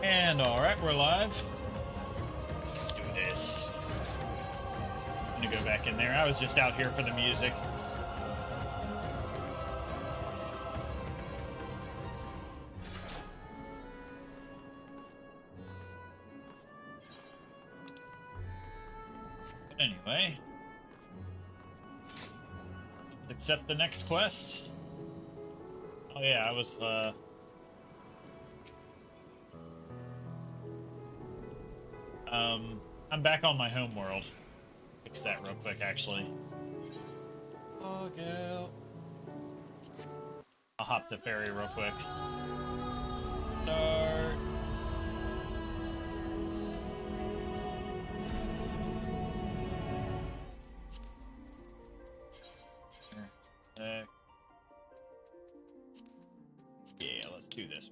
And alright, we're live. Let's do this. I'm gonna go back in there. I was just out here for the music. But anyway, let's accept the next quest. Oh yeah, I was I'm back on my home world. Fix that real quick, actually. Oh, girl. I'll hop the ferry real quick. Start. Yeah, let's do this.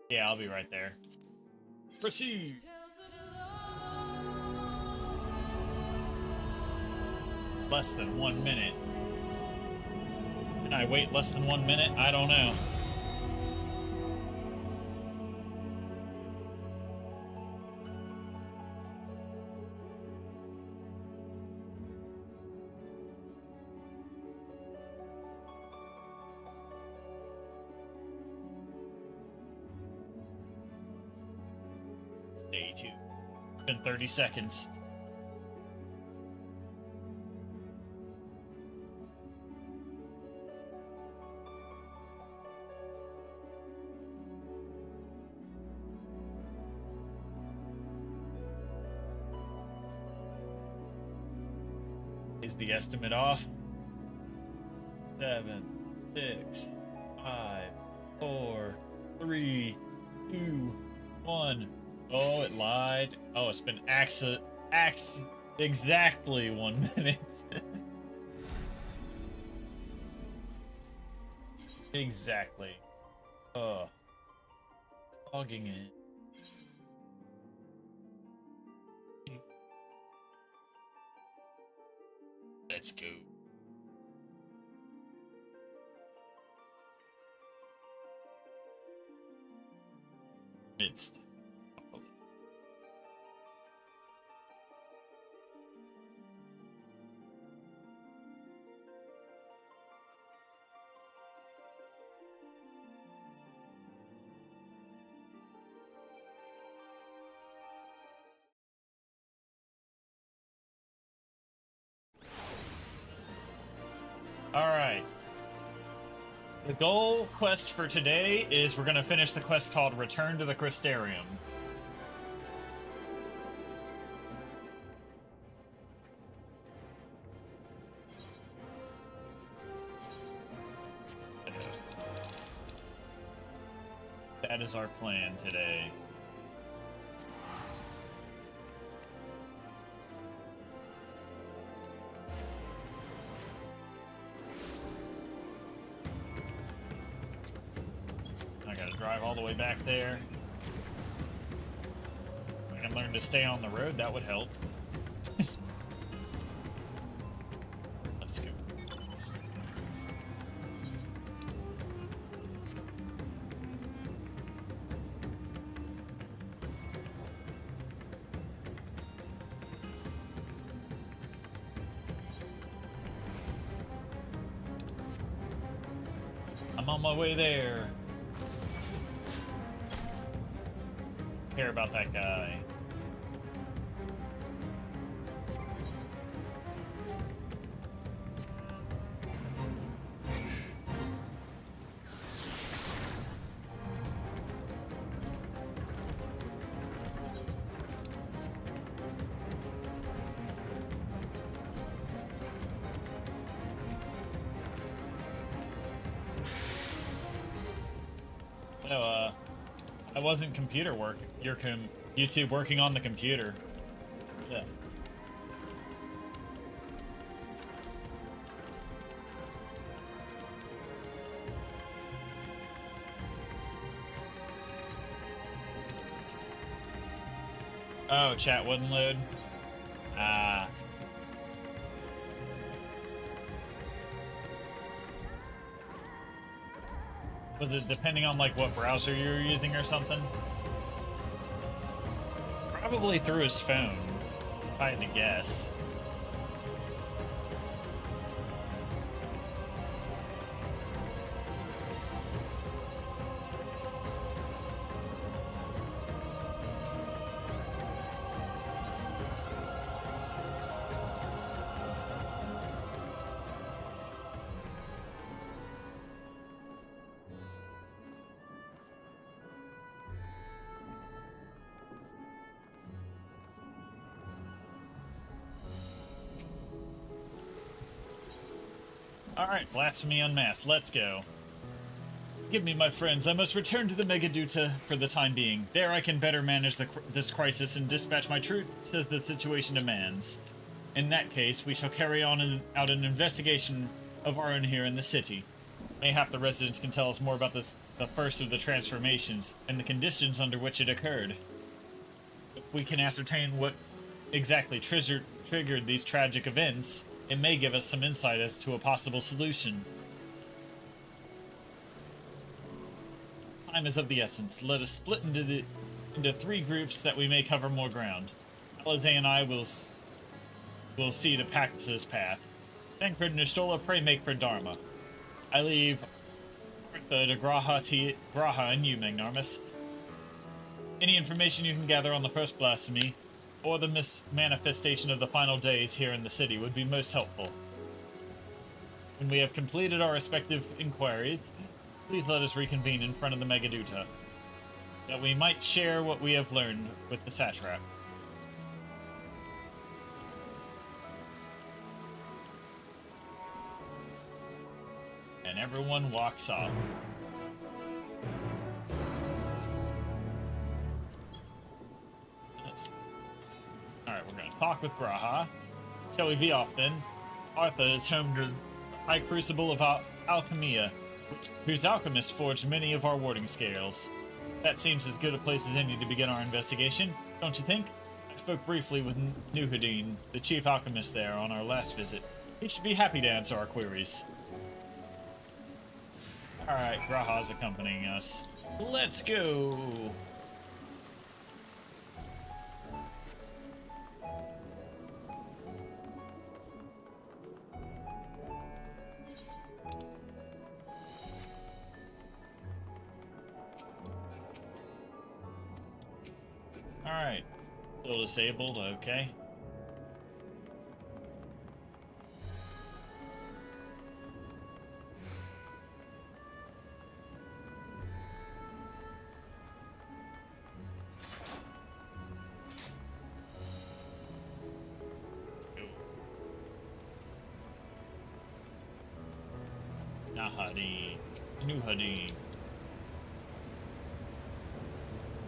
Yeah, I'll be right there. Proceed. Less than 1 minute. Can I wait less than 1 minute? I don't know. Day 2. It's been 30 seconds. Is the estimate off? 7, 6, 5, 4, 3, 2, 1. Oh, it lied. Oh, it's been exactly 1 minute. Exactly. Oh. Logging in. Let's go. It's alright. The goal quest for today is we're going to finish the quest called Return to the Crystarium. That is our plan today. I gotta drive all the way back there. I can learn to stay on the road, that would help. Let's go. I'm on my way there. Care about that guy. No, I wasn't computer work. Your YouTube working on the computer. Yeah. Oh, chat wouldn't load. Ah. Was it depending on like what browser you were using or something? Probably through his phone, if I had to guess. Alright, Blasphemy Unmasked, let's go. Give me, my friends, I must return to the Megaduta for the time being. There I can better manage this crisis and dispatch my troops as the situation demands. In that case, we shall carry on out an investigation of our own here in the city. Mayhap the residents can tell us more about the first of the transformations, and the conditions under which it occurred. If we can ascertain what exactly triggered these tragic events, it may give us some insight as to a possible solution. Time is of the essence. Let us split into 3 groups that we may cover more ground. Alize and I will see to Pax's path. Tancred and Ishtola, pray make for Dharma. I leave Artha to Graha and you, Magnarmus. Any information you can gather on the first blasphemy, or the manifestation of the final days here in the city would be most helpful. When we have completed our respective inquiries, please let us reconvene in front of the Megaduta, that we might share what we have learned with the satrap. And everyone walks off. Alright, we're gonna talk with Graha. Shall we be off then? Artha is home to the High Crucible of Alchemia, whose alchemists forged many of our warding scales. That seems as good a place as any to begin our investigation, don't you think? I spoke briefly with Nuhadin, the chief alchemist there, on our last visit. He should be happy to answer our queries. Alright, Graha's accompanying us. Let's go! Alright. Still disabled, okay. Nahadi. Nuhadi.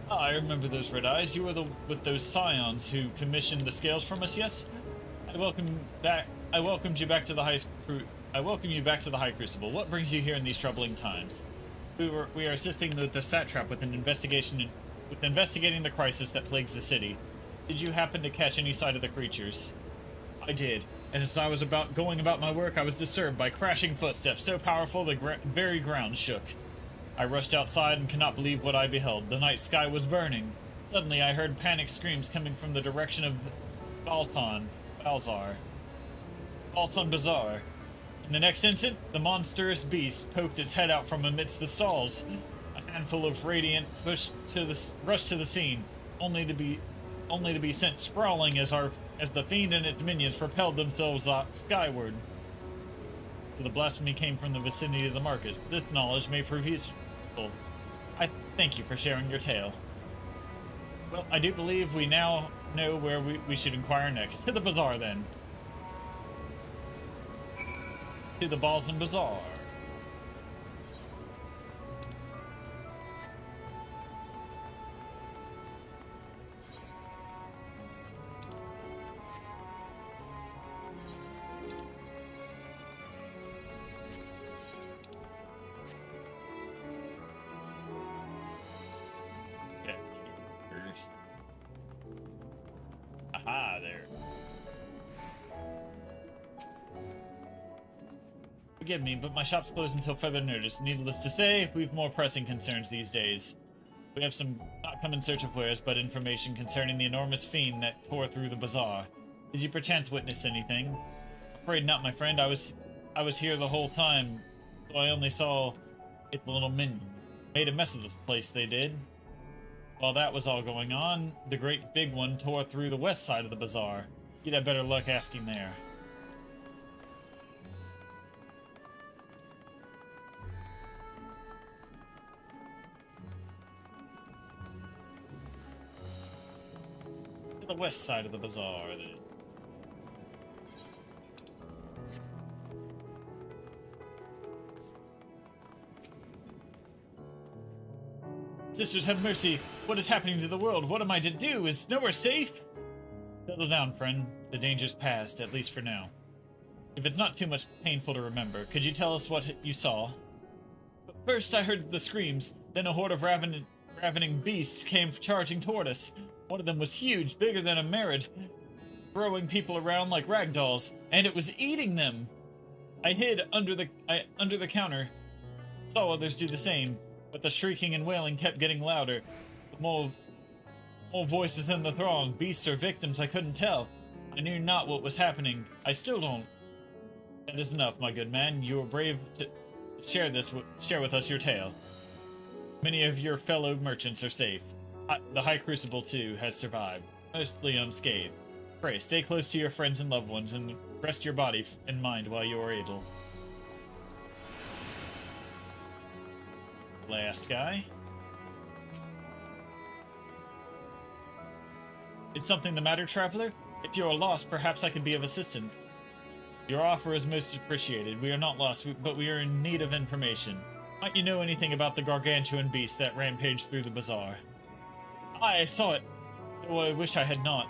Ah, I remember those red eyes. You were with those scions who commissioned the scales from us, yes? I welcome you back to the High Crucible. What brings you here in these troubling times? We are assisting the satrap with investigating the crisis that plagues the city. Did you happen to catch any sight of the creatures? I did, and as I was going about my work, I was disturbed by crashing footsteps so powerful the very ground shook. I rushed outside and could not believe what I beheld. The night sky was burning. Suddenly I heard panicked screams coming from the direction of Balsan Bazaar. In the next instant, the monstrous beast poked its head out from amidst the stalls. A handful of Radiant rushed to the scene, only to be sent sprawling as the fiend and its minions propelled themselves skyward. The blasphemy came from the vicinity of the market. This knowledge may prove useful. I thank you for sharing your tale. Well, I do believe we now know where we should inquire next. To the bazaar, then. To the Balsan Bazaar. Aha, there. Forgive me, but my shop's closed until further notice. Needless to say, we've more pressing concerns these days. We have some not come in search of wares, but information concerning the enormous fiend that tore through the bazaar. Did you perchance witness anything? Afraid not, my friend. I was here the whole time, so I only saw its little minions. Made a mess of the place, they did. While that was all going on, the great big one tore through the west side of the bazaar. You'd have better luck asking there. To the west side of the bazaar, then. Sisters, have mercy. What is happening to the world? What am I to do? Is nowhere safe? Settle down, friend. The danger's past, at least for now. If it's not too much painful to remember, could you tell us what you saw? But first I heard the screams, then a horde of ravening beasts came charging toward us. One of them was huge, bigger than a Merid, throwing people around like rag dolls, and it was eating them. I hid under the counter, saw others do the same. But the shrieking and wailing kept getting louder. More voices in the throng, beasts or victims, I couldn't tell. I knew not what was happening. I still don't. That is enough, my good man. You were brave to share with us your tale. Many of your fellow merchants are safe. The High Crucible, too, has survived, mostly unscathed. Pray, stay close to your friends and loved ones, and rest your body and mind while you are able. Last guy. Is something the matter, traveler? If you are lost, perhaps I could be of assistance. Your offer is most appreciated. We are not lost, but we are in need of information. Might you know anything about the gargantuan beast that rampaged through the bazaar? I saw it, though I wish I had not.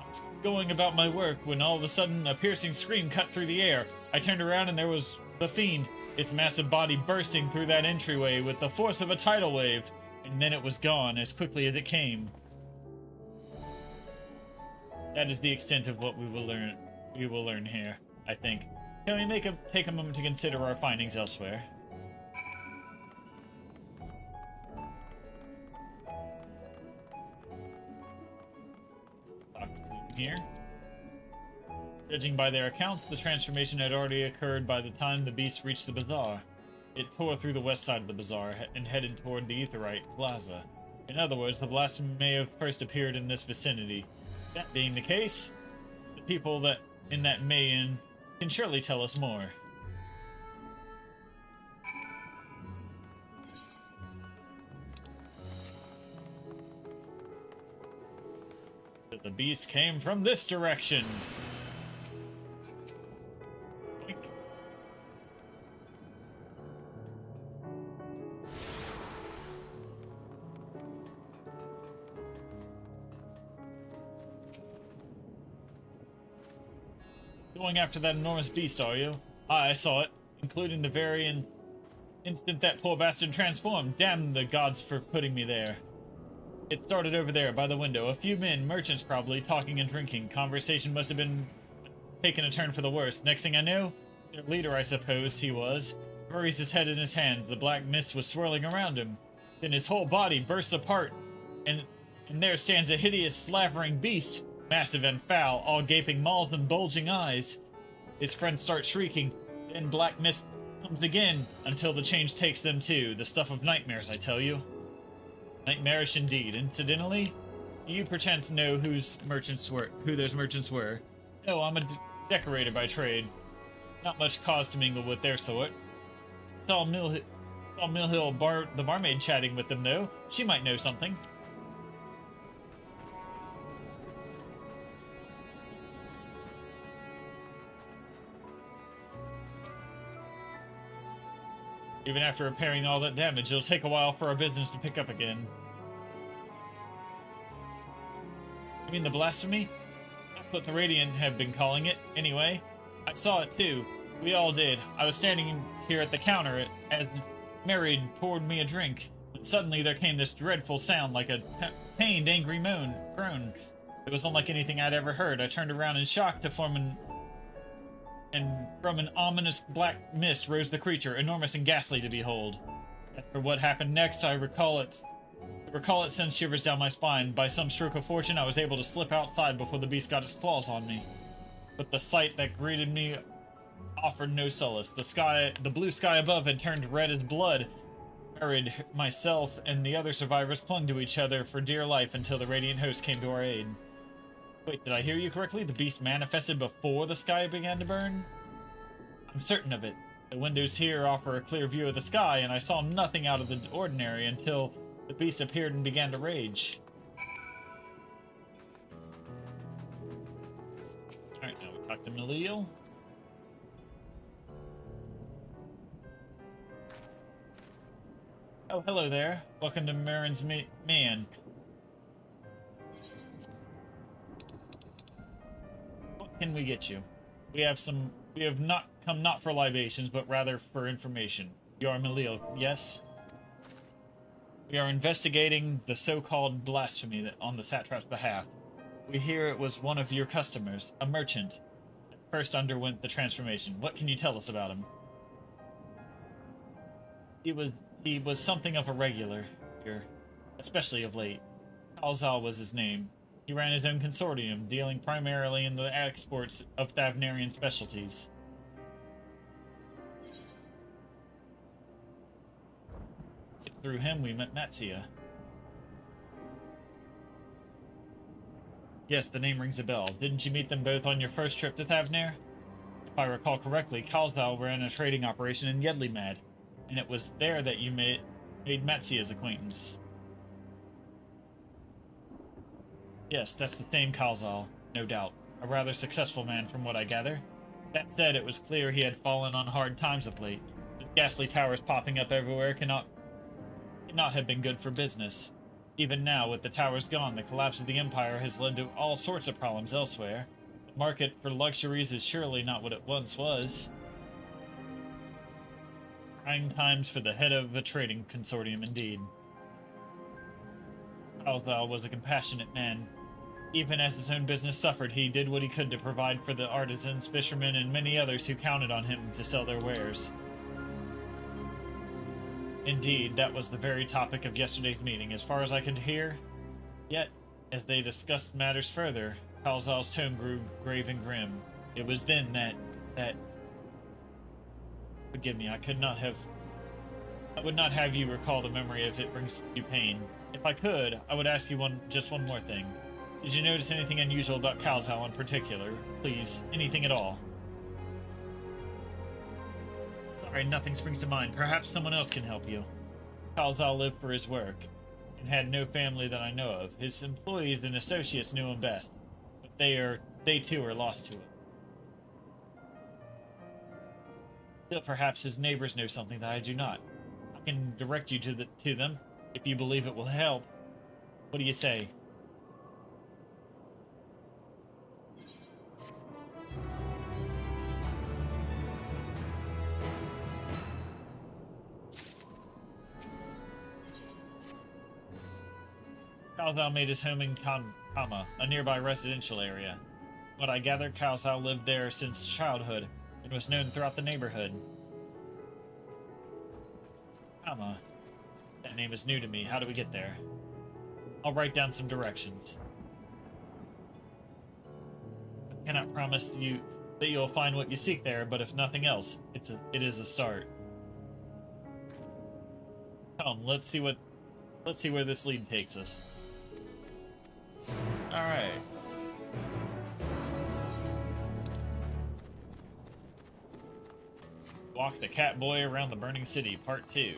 I was going about my work when all of a sudden a piercing scream cut through the air. I turned around and there was the fiend, its massive body bursting through that entryway with the force of a tidal wave, and then it was gone as quickly as it came. That is the extent of what we will learn here, I think. Can we take a moment to consider our findings elsewhere? Talk to here. Judging by their accounts, the transformation had already occurred by the time the beast reached the bazaar. It tore through the west side of the bazaar and headed toward the Aetherite Plaza. In other words, the blasphemy may have first appeared in this vicinity. That being the case, the people that in that Mayan can surely tell us more. That the beast came from this direction. Going after that enormous beast, are you? I saw it, including the very instant that poor bastard transformed. Damn the gods for putting me there. It started over there, by the window. A few men, merchants probably, talking and drinking. Conversation must have been taking a turn for the worse. Next thing I know, their leader, I suppose he was, buries his head in his hands. The black mist was swirling around him. Then his whole body bursts apart, and there stands a hideous, slavering beast. Massive and foul, all gaping maws and bulging eyes. His friends start shrieking, then black mist comes again, until the change takes them too. The stuff of nightmares, I tell you. Nightmarish indeed. Incidentally, do you perchance know who those merchants were? No, I'm a decorator by trade. Not much cause to mingle with their sort. Saw Mill Hill the barmaid chatting with them, though. She might know something. Even after repairing all that damage, it'll take a while for our business to pick up again. You mean the blasphemy? That's what the Radiant have been calling it. Anyway, I saw it too. We all did. I was standing here at the counter as Mary poured me a drink. But suddenly there came this dreadful sound like a pained, angry groan. It was unlike anything I'd ever heard. I turned around in shock to form and from an ominous black mist rose the creature, enormous and ghastly to behold. As for what happened next, I recall it. Sends shivers down my spine. By some stroke of fortune, I was able to slip outside before the beast got its claws on me. But the sight that greeted me offered no solace. The blue sky above had turned red as blood. Buried myself and the other survivors clung to each other for dear life until the radiant host came to our aid. Wait, did I hear you correctly? The beast manifested before the sky began to burn? I'm certain of it. The windows here offer a clear view of the sky, and I saw nothing out of the ordinary until the beast appeared and began to rage. Alright, now we talk to Malil. Oh, hello there. Welcome to Marin's Man. What can we get you? We have not come not for libations, but rather for information. You are Malil, yes? We are investigating the so-called blasphemy on the satrap's behalf. We hear it was one of your customers, a merchant, that first underwent the transformation. What can you tell us about him? He was something of a regular here, especially of late. Kalzal was his name. He ran his own consortium, dealing primarily in the exports of Thavnarian specialties. Through him, we met Matsia. Yes, the name rings a bell. Didn't you meet them both on your first trip to Thavnir? If I recall correctly, Kalzal ran a trading operation in Yedlimad, and it was there that you made Matsia's acquaintance. Yes, that's the same Kalzal, no doubt. A rather successful man from what I gather. That said, it was clear he had fallen on hard times of late. His ghastly towers popping up everywhere cannot have been good for business. Even now, with the towers gone, the collapse of the Empire has led to all sorts of problems elsewhere. The market for luxuries is surely not what it once was. Trying times for the head of a trading consortium, indeed. Kalzal was a compassionate man. Even as his own business suffered, he did what he could to provide for the artisans, fishermen, and many others who counted on him to sell their wares. Indeed, that was the very topic of yesterday's meeting, as far as I could hear. Yet, as they discussed matters further, Kalzal's tone grew grave and grim. It was then that... Forgive me, I would not have you recall the memory if it brings you pain. If I could, I would ask you just one more thing. Did you notice anything unusual about Kalzal in particular? Please, anything at all. Sorry, nothing springs to mind. Perhaps someone else can help you. Kalzal lived for his work, and had no family that I know of. His employees and associates knew him best, but they too are lost to it. Still, perhaps his neighbors know something that I do not. I can direct you to them, if you believe it will help. What do you say? Kalzal made his home in Kama, a nearby residential area. What I gather, Kalzal lived there since childhood, and was known throughout the neighborhood. Kama. That name is new to me. How do we get there? I'll write down some directions. I cannot promise you that you'll find what you seek there, but if nothing else, it is a start. Come, let's see where this lead takes us. Alright. Walk the Catboy around the burning city, part 2.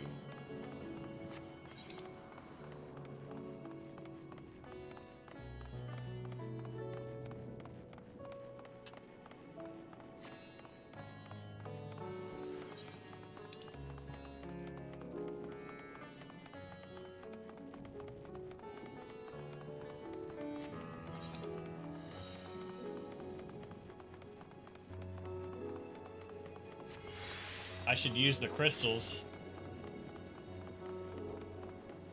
I should use the crystals.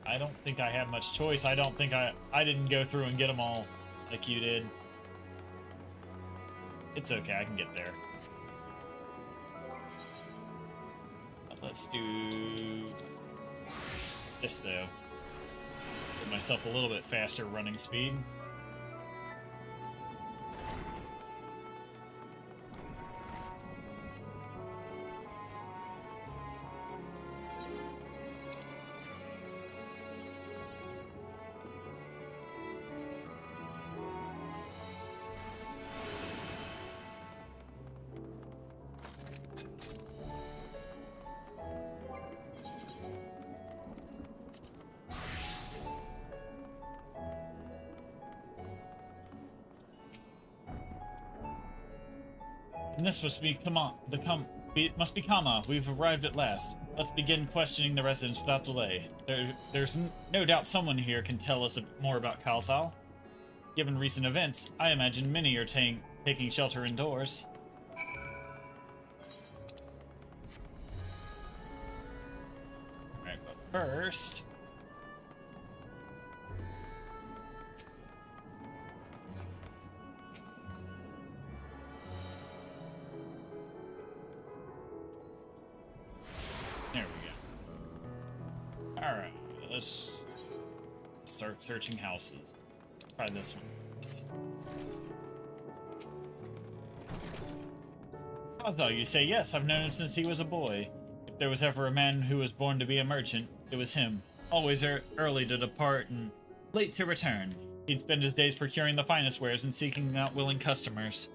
I don't think I have much choice. I don't think I didn't go through and get them all like you did. It's okay, I can get there. Let's do this, though. Give myself a little bit faster running speed. And this must be, it must be Kama. We've arrived at last. Let's begin questioning the residents without delay. There's no doubt someone here can tell us more about Kalsal. Given recent events, I imagine many are taking shelter indoors. Alright, but first... There we go. Alright, let's start searching houses. Try this one. Although you say yes, I've known him since he was a boy. If there was ever a man who was born to be a merchant, it was him. Always early to depart and late to return. He'd spend his days procuring the finest wares and seeking out willing customers.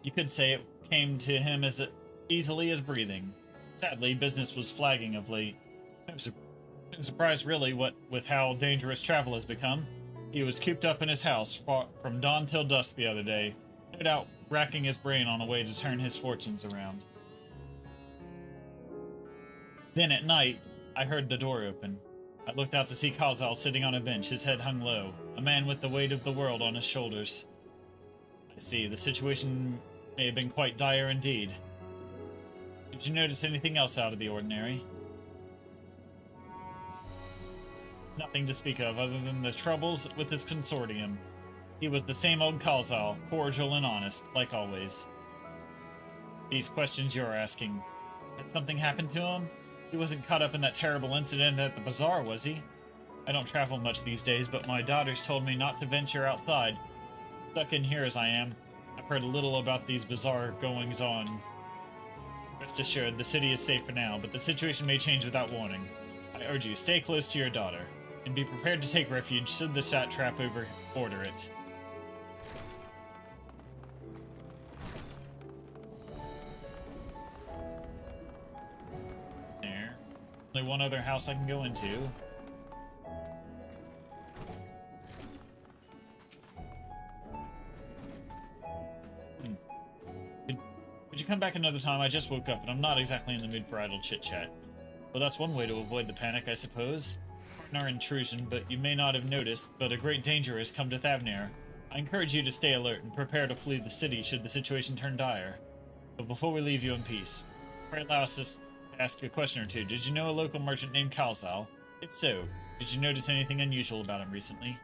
You could say it came to him as easily as breathing. Sadly, business was flagging of late. No surprise really with how dangerous travel has become. He was cooped up in his house from dawn till dusk the other day, no doubt racking his brain on a way to turn his fortunes around. Then at night, I heard the door open. I looked out to see Kazal sitting on a bench, his head hung low, a man with the weight of the world on his shoulders. I see, the situation may have been quite dire indeed. Did you notice anything else out of the ordinary? Nothing to speak of other than the troubles with his consortium. He was the same old Kazal, cordial and honest, like always. These questions you're asking. Has something happened to him? He wasn't caught up in that terrible incident at the bazaar, was he? I don't travel much these days, but my daughters told me not to venture outside. Stuck in here as I am, I've heard a little about these bazaar goings-on. Rest assured, the city is safe for now, but the situation may change without warning. I urge you, stay close to your daughter, and be prepared to take refuge should the shot trap order it. There. Only one other house I can go into. Could you come back another time? I just woke up and I'm not exactly in the mood for idle chit-chat. Well, that's one way to avoid the panic, I suppose. Pardon our intrusion, but you may not have noticed, but a great danger has come to Thavnir. I encourage you to stay alert and prepare to flee the city should the situation turn dire. But before we leave you in peace, pray allow us to ask a question or two. Did you know a local merchant named Kalsal? If so, did you notice anything unusual about him recently?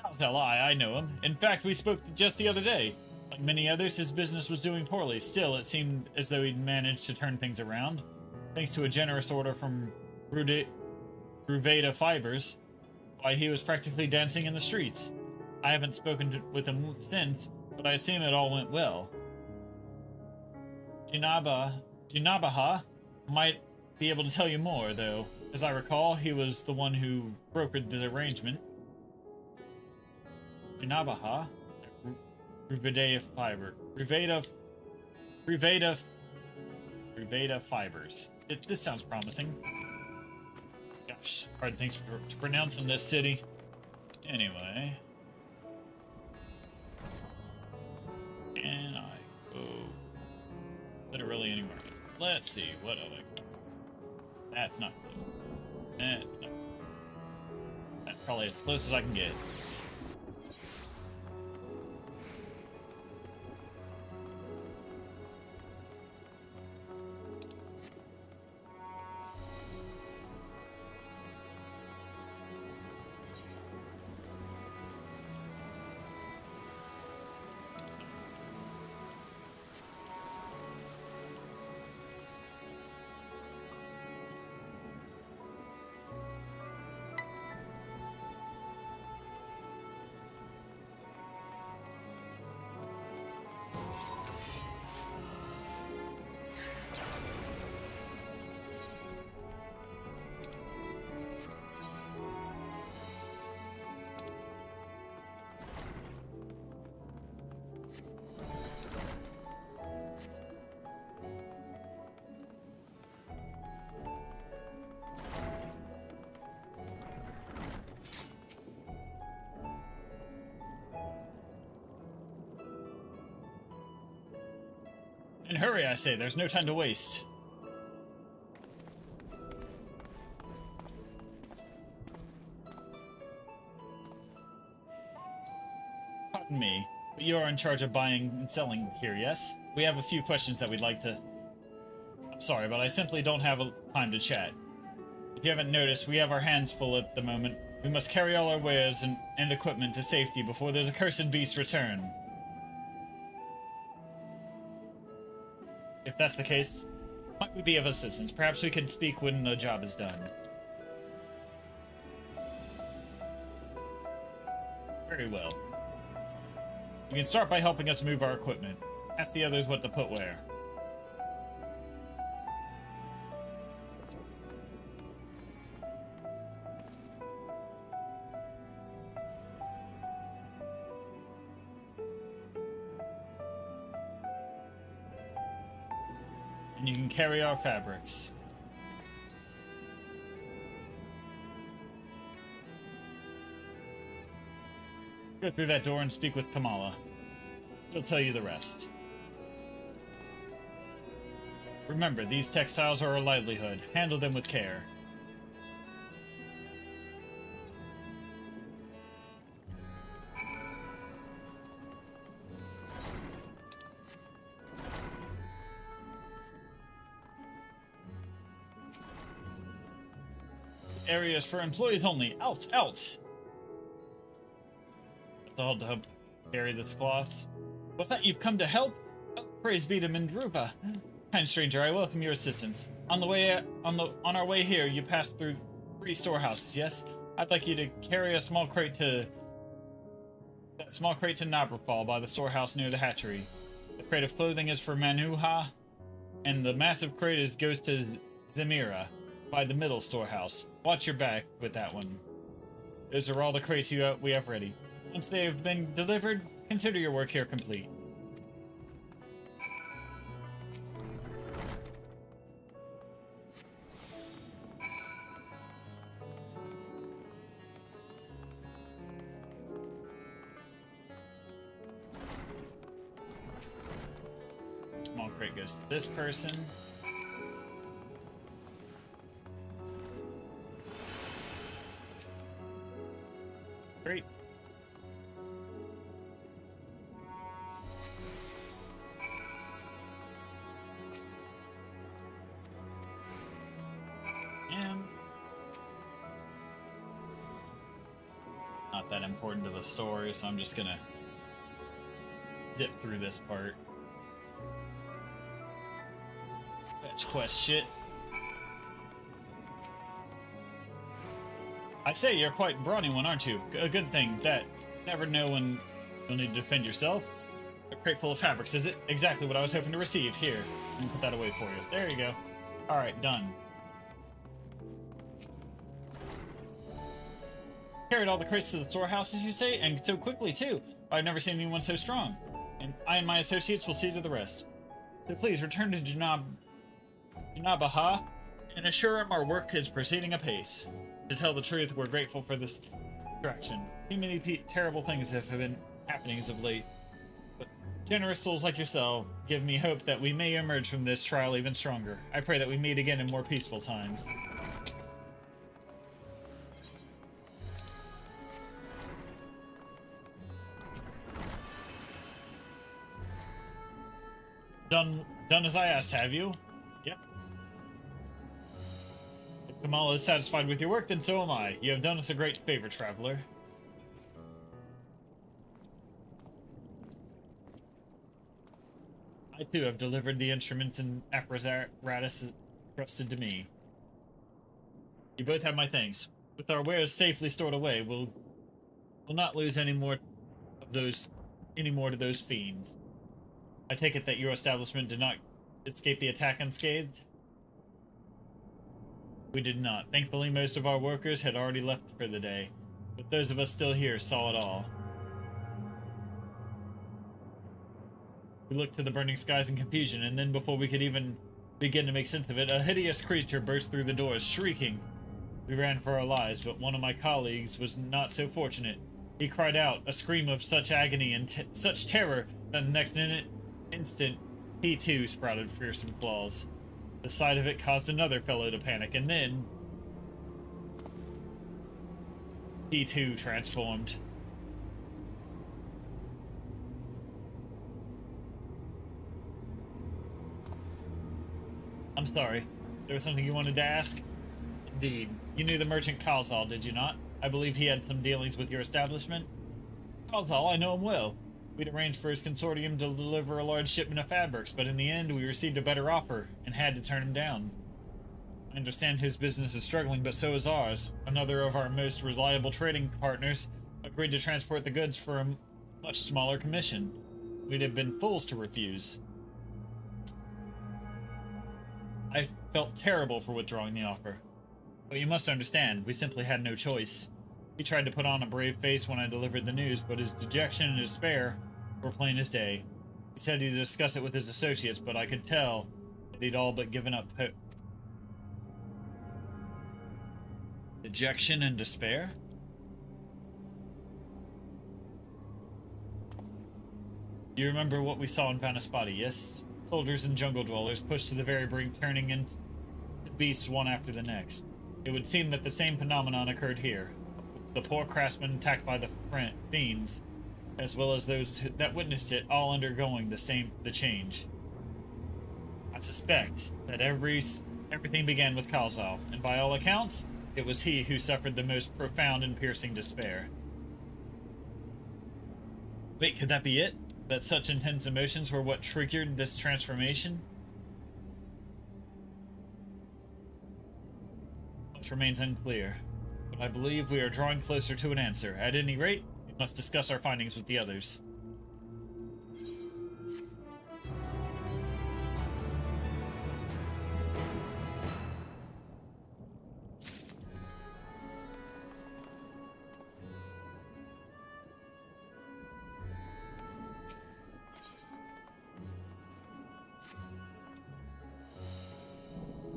Kalsal, I know him. In fact, we spoke just the other day. Like many others, his business was doing poorly. Still, it seemed as though he'd managed to turn things around. Thanks to a generous order from Ruveda Fibers, why, he was practically dancing in the streets. I haven't spoken with him since, but I assume it all went well. Jinabaha might be able to tell you more, though. As I recall, he was the one who brokered the arrangement. Jinabaha? Ruveda Fibers. This sounds promising. Gosh, hard things to pronounce in this city. Anyway. And I go literally anywhere. Let's see, what other... That's not close. That's not... That's probably as close as I can get. And hurry, I say, there's no time to waste. Pardon me, but you are in charge of buying and selling here, yes? We have a few questions that we'd like to... I'm sorry, but I simply don't have time to chat. If you haven't noticed, we have our hands full at the moment. We must carry all our wares and equipment to safety before those accursed beasts return. If that's the case, might we be of assistance? Perhaps we can speak when the job is done. Very well. You can start by helping us move our equipment. Ask the others what to put where. And you can carry our fabrics. Go through that door and speak with Kamala. She'll tell you the rest. Remember, these textiles are our livelihood. Handle them with care. Areas for employees only. Out! Out! All to help carry this cloths. What's that? You've come to help? Oh, praise be to Mindrupa. Kind stranger, I welcome your assistance. On our way here, you passed through 3 storehouses. Yes, I'd like you to carry a small crate to Nabrafal by the storehouse near the hatchery. The crate of clothing is for Manuha, and the massive crate goes to Zemira by the middle storehouse. Watch your back with that one. Those are all the crates we have ready. Once they have been delivered, consider your work here complete. Small crate goes to this person. Great. Not that important to the story, so I'm just gonna zip through this part. Fetch quest shit. I say, you're quite brawny one, aren't you? A good thing. That never know when you'll need to defend yourself. A crate full of fabrics, is it? Exactly what I was hoping to receive. Here, let me put that away for you. There you go. Alright, done. Carried all the crates to the storehouses, you say? And so quickly, too. I've never seen anyone so strong. And I and my associates will see to the rest. So please, return to Junabaha and assure him our work is proceeding apace. To tell the truth, we're grateful for this distraction. Too many terrible things have been happening as of late. But generous souls like yourself give me hope that we may emerge from this trial even stronger. I pray that we meet again in more peaceful times. Done as I asked, have you? Yep. If Kamala is satisfied with your work, then so am I. You have done us a great favor, traveler. I too have delivered the instruments and apparatus trusted to me. You both have my thanks. With our wares safely stored away, we'll not lose any more to those fiends. I take it that your establishment did not escape the attack unscathed? We did not. Thankfully, most of our workers had already left for the day, but those of us still here saw it all. We looked to the burning skies in confusion, and then before we could even begin to make sense of it, a hideous creature burst through the doors, shrieking. We ran for our lives, but one of my colleagues was not so fortunate. He cried out, a scream of such agony and such terror that the next instant He too sprouted fearsome claws. The sight of it caused another fellow to panic, and then he too transformed. I'm sorry. There was something you wanted to ask? Indeed. You knew the merchant Kalzal, did you not? I believe he had some dealings with your establishment. Kalzal, I know him well. We'd arranged for his consortium to deliver a large shipment of fabrics, but in the end we received a better offer and had to turn him down. I understand his business is struggling, but so is ours. Another of our most reliable trading partners agreed to transport the goods for a much smaller commission. We'd have been fools to refuse. I felt terrible for withdrawing the offer. But you must understand, we simply had no choice. He tried to put on a brave face when I delivered the news, but his dejection and despair were plain as day. He said he'd discuss it with his associates, but I could tell that he'd all but given up hope. Dejection and despair? You remember what we saw in Vanaspati, yes? Soldiers and jungle dwellers pushed to the very brink, turning into beasts one after the next. It would seem that the same phenomenon occurred here. The poor craftsmen attacked by the fiends, as well as those that witnessed it, all undergoing the change. I suspect that everything began with Kalzal, and by all accounts, it was he who suffered the most profound and piercing despair. Wait, could that be it? That such intense emotions were what triggered this transformation? Much remains unclear, but I believe we are drawing closer to an answer. At any rate, we must discuss our findings with the others.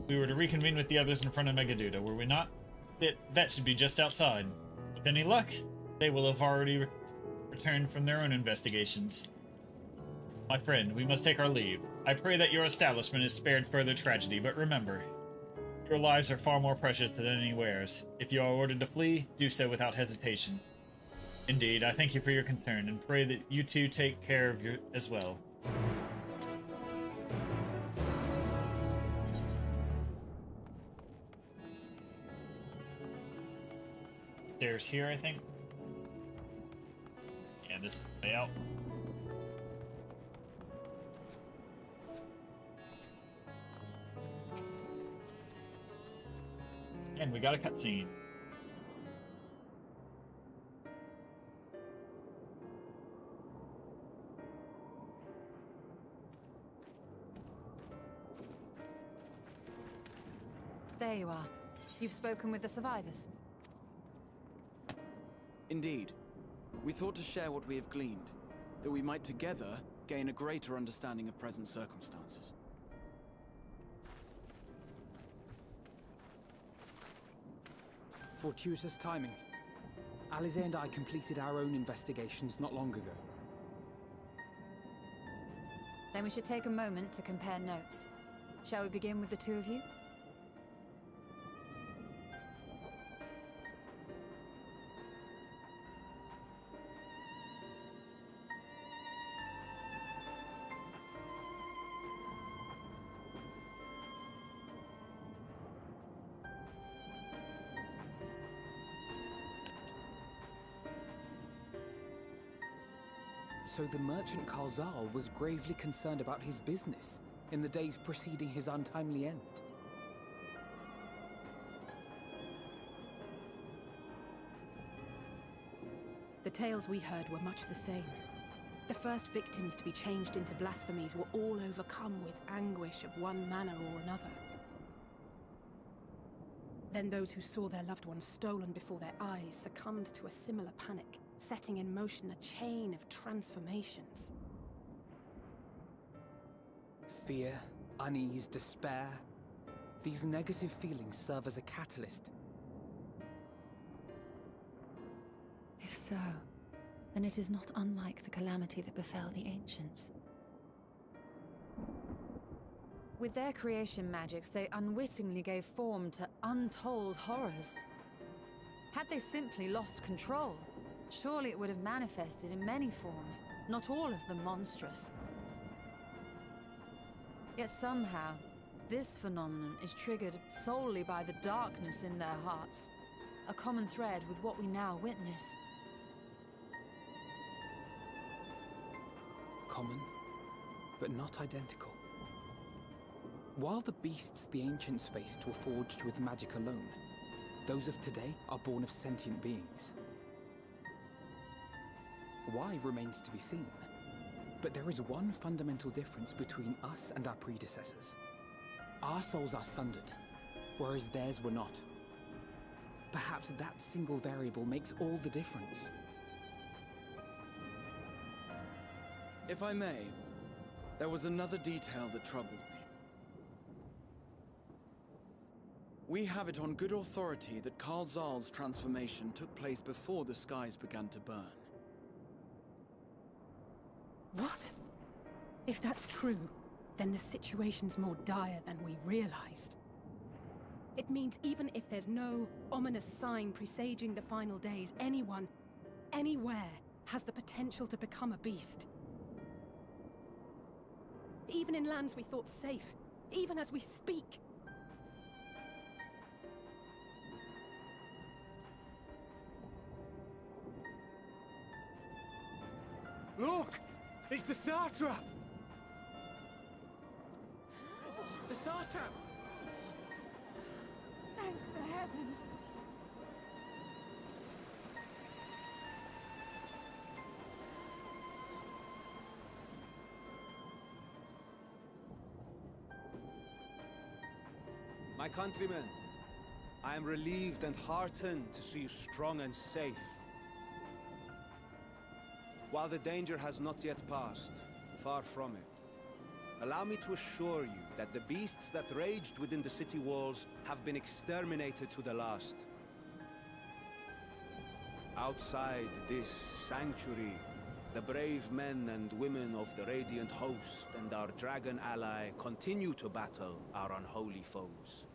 We were to reconvene with the others in front of Megaduda, were we not? That should be just outside. With any luck, they will have already returned from their own investigations. My friend, we must take our leave. I pray that your establishment is spared further tragedy, but remember, your lives are far more precious than any wares. If you are ordered to flee, do so without hesitation. Indeed, I thank you for your concern, and pray that you too take care of your as well. Stairs here, I think. Yeah, this is the way out. And we got a cutscene. There you are. You've spoken with the survivors. Indeed. We thought to share what we have gleaned, that we might together gain a greater understanding of present circumstances. Fortuitous timing. Alize and I completed our own investigations not long ago. Then we should take a moment to compare notes. Shall we begin with the two of you? So the merchant Kalzal was gravely concerned about his business in the days preceding his untimely end. The tales we heard were much the same. The first victims to be changed into blasphemies were all overcome with anguish of one manner or another. Then those who saw their loved ones stolen before their eyes succumbed to a similar panic, setting in motion a chain of transformations. Fear, unease, despair. These negative feelings serve as a catalyst. If so, then it is not unlike the calamity that befell the ancients. With their creation magics, they unwittingly gave form to untold horrors. Had they simply lost control, surely it would have manifested in many forms, not all of them monstrous. Yet somehow, this phenomenon is triggered solely by the darkness in their hearts, a common thread with what we now witness. Common, but not identical. While the beasts the ancients faced were forged with magic alone, those of today are born of sentient beings. Why remains to be seen. But there is one fundamental difference between us and our predecessors. Our souls are sundered, whereas theirs were not. Perhaps that single variable makes all the difference. If I may, there was another detail that troubled me. We have it on good authority that Karl Zahl's transformation took place before the skies began to burn. What? If that's true, then the situation's more dire than we realized. It means even if there's no ominous sign presaging the final days, anyone, anywhere, has the potential to become a beast. Even in lands we thought safe, even as we speak. Look! It's the Satrap! The Satrap! Thank the heavens! My countrymen, I am relieved and heartened to see you strong and safe. While the danger has not yet passed, far from it, allow me to assure you that the beasts that raged within the city walls have been exterminated to the last. Outside this sanctuary, the brave men and women of the Radiant Host and our dragon ally continue to battle our unholy foes.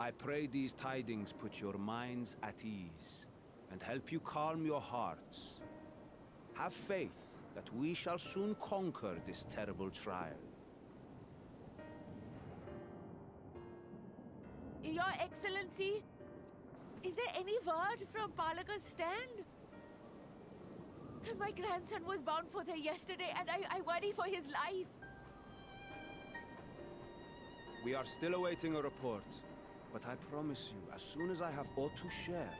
I pray these tidings put your minds at ease and help you calm your hearts. Have faith that we shall soon conquer this terrible trial. Your Excellency, is there any word from Palaka's stand? My grandson was bound for there yesterday, and I worry for his life. We are still awaiting a report, but I promise you, as soon as I have aught to share...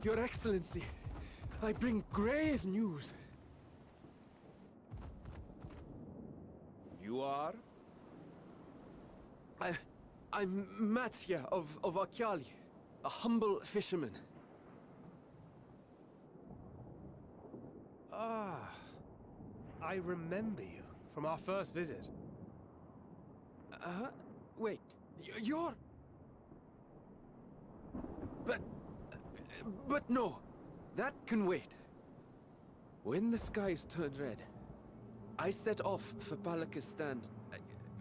Your Excellency, I bring grave news. You are? I'm Matsya of Akyali, a humble fisherman. Ah, I remember you from our first visit. Wait, you're... But no, that can wait. When the skies turned red, I set off for Palaka's stand,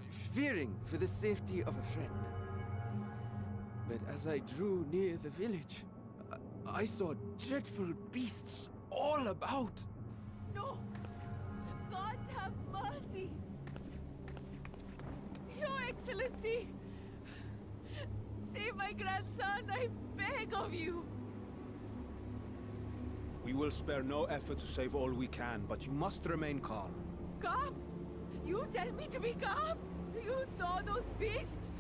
fearing for the safety of a friend. But as I drew near the village, I saw dreadful beasts all about. No! Gods have mercy! Your Excellency! Save my grandson, I beg of you! We will spare no effort to save all we can, but you must remain calm. Calm? You tell me to be calm? You saw those beasts?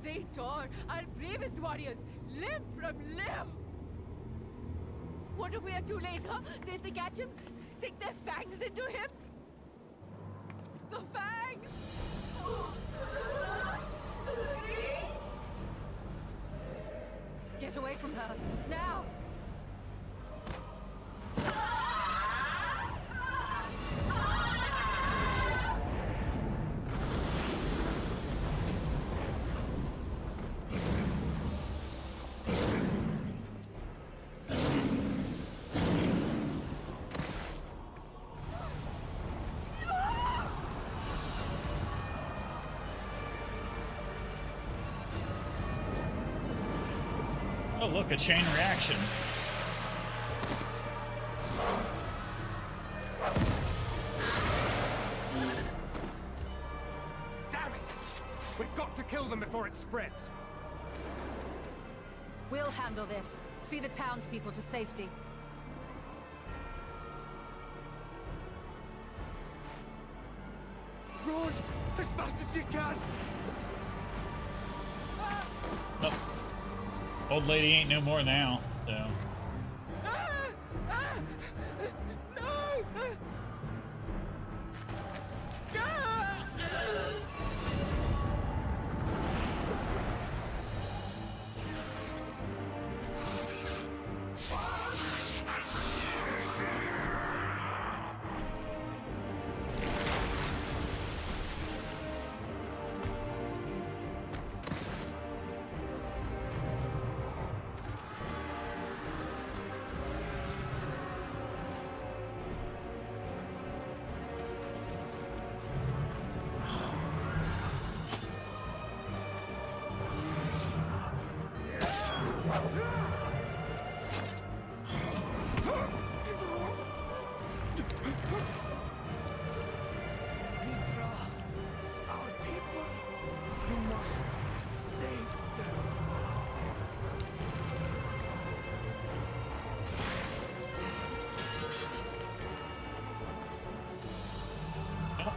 They tore our bravest warriors, limb from limb! What if we are too late, huh? They catch him, sink their fangs into him? The fangs! Get away from her, now! Oh, look, a chain reaction. Damn it! We've got to kill them before it spreads. We'll handle this. See the townspeople to safety. Run as fast as you can. Oh. Old lady ain't no more now, so. No!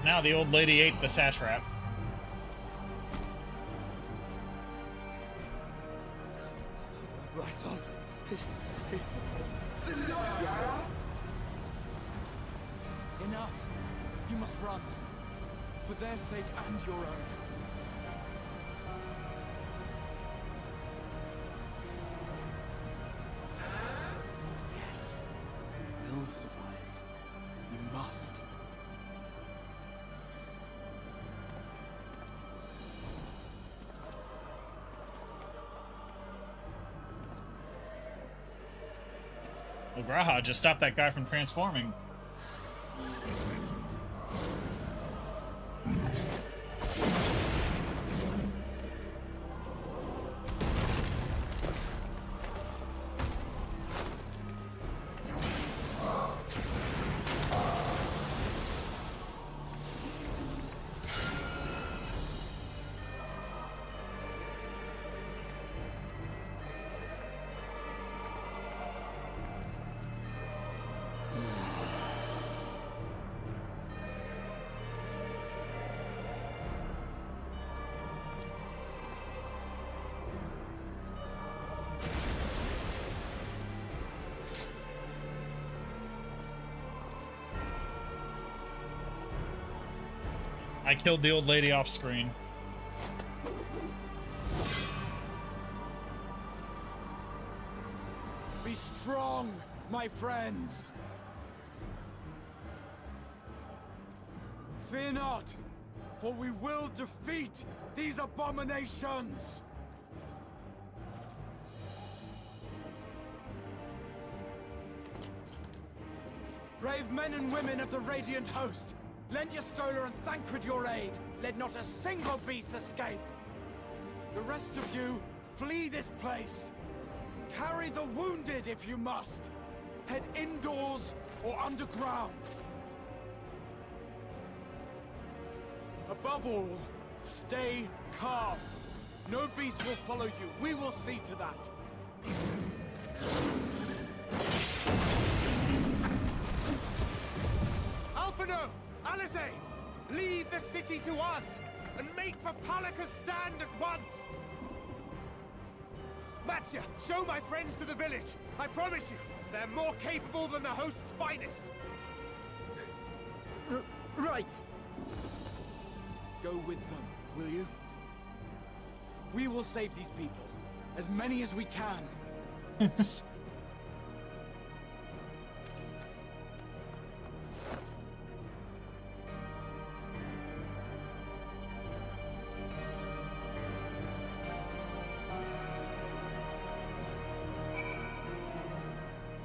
Now the old lady ate the satrap. My son. Enough! You must run. For their sake and your own. Yes. You'll survive. You must. Well, Graha just stopped that guy from transforming. I killed the old lady off screen. Be strong, my friends! Fear not, for we will defeat these abominations! Brave men and women of the Radiant Host, lend your Stola and Thancred your aid. Let not a single beast escape. The rest of you, flee this place. Carry the wounded if you must. Head indoors or underground. Above all, stay calm. No beast will follow you. We will see to that. Alphino! Alice! Leave the city to us, and make for Palaka's stand at once! Matsya, show my friends to the village. I promise you, they're more capable than the host's finest. Right. Go with them, will you? We will save these people. As many as we can.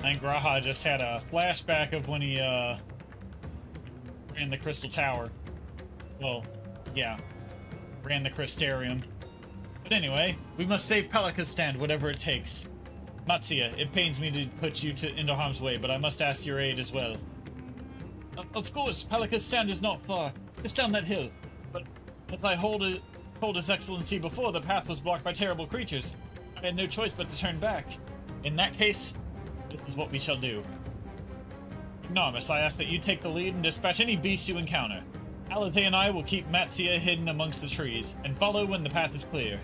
I think Graha just had a flashback of when he ran the Crystal Tower. Well, yeah, ran the Crystarium. But anyway, we must save Palaka's stand, whatever it takes. Matsuya, it pains me to put you into harm's way, but I must ask your aid as well. Of course, Palika's stand is not far. It's down that hill. But as I told His Excellency before, the path was blocked by terrible creatures. I had no choice but to turn back. In that case, this is what we shall do. Ignoramus, I ask that you take the lead and dispatch any beast you encounter. Alizé and I will keep Matsuya hidden amongst the trees, and follow when the path is clear.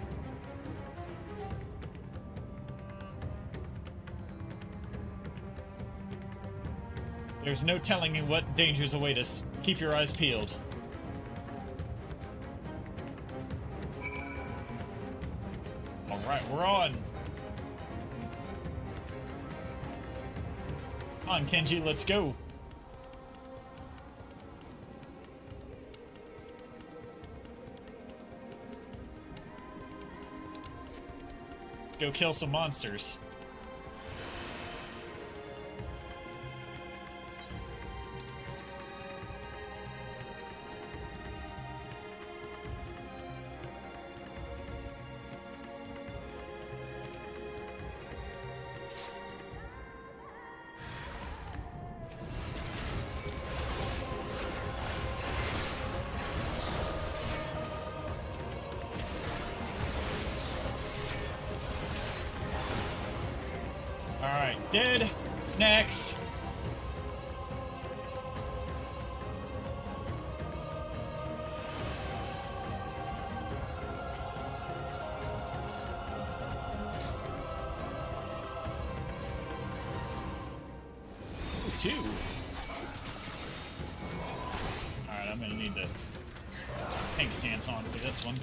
There's no telling what dangers await us. Keep your eyes peeled. Alright, we're on. Come on, Kenji, let's go. Let's go kill some monsters. Alright, dead. Next. Two. Alright, I'm gonna need the tank stance on for this one.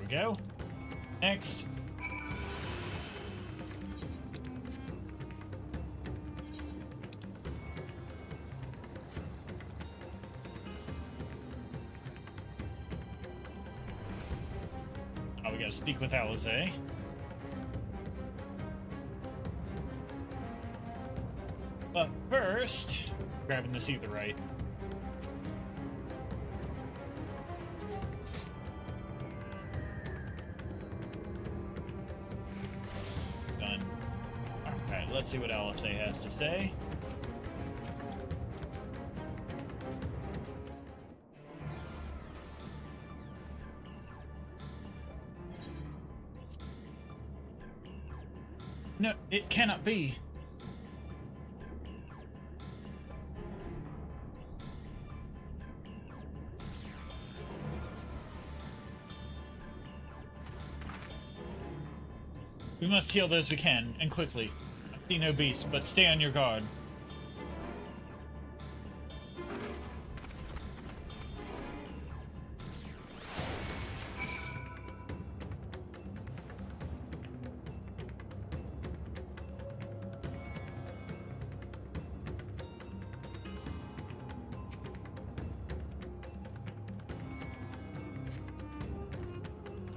Go. Next. Oh, we gotta speak with Alizé. But first, grabbing this etherite. Let's see what Alizé has to say. No, it cannot be. We must heal those we can, and quickly. See no beast, but stay on your guard.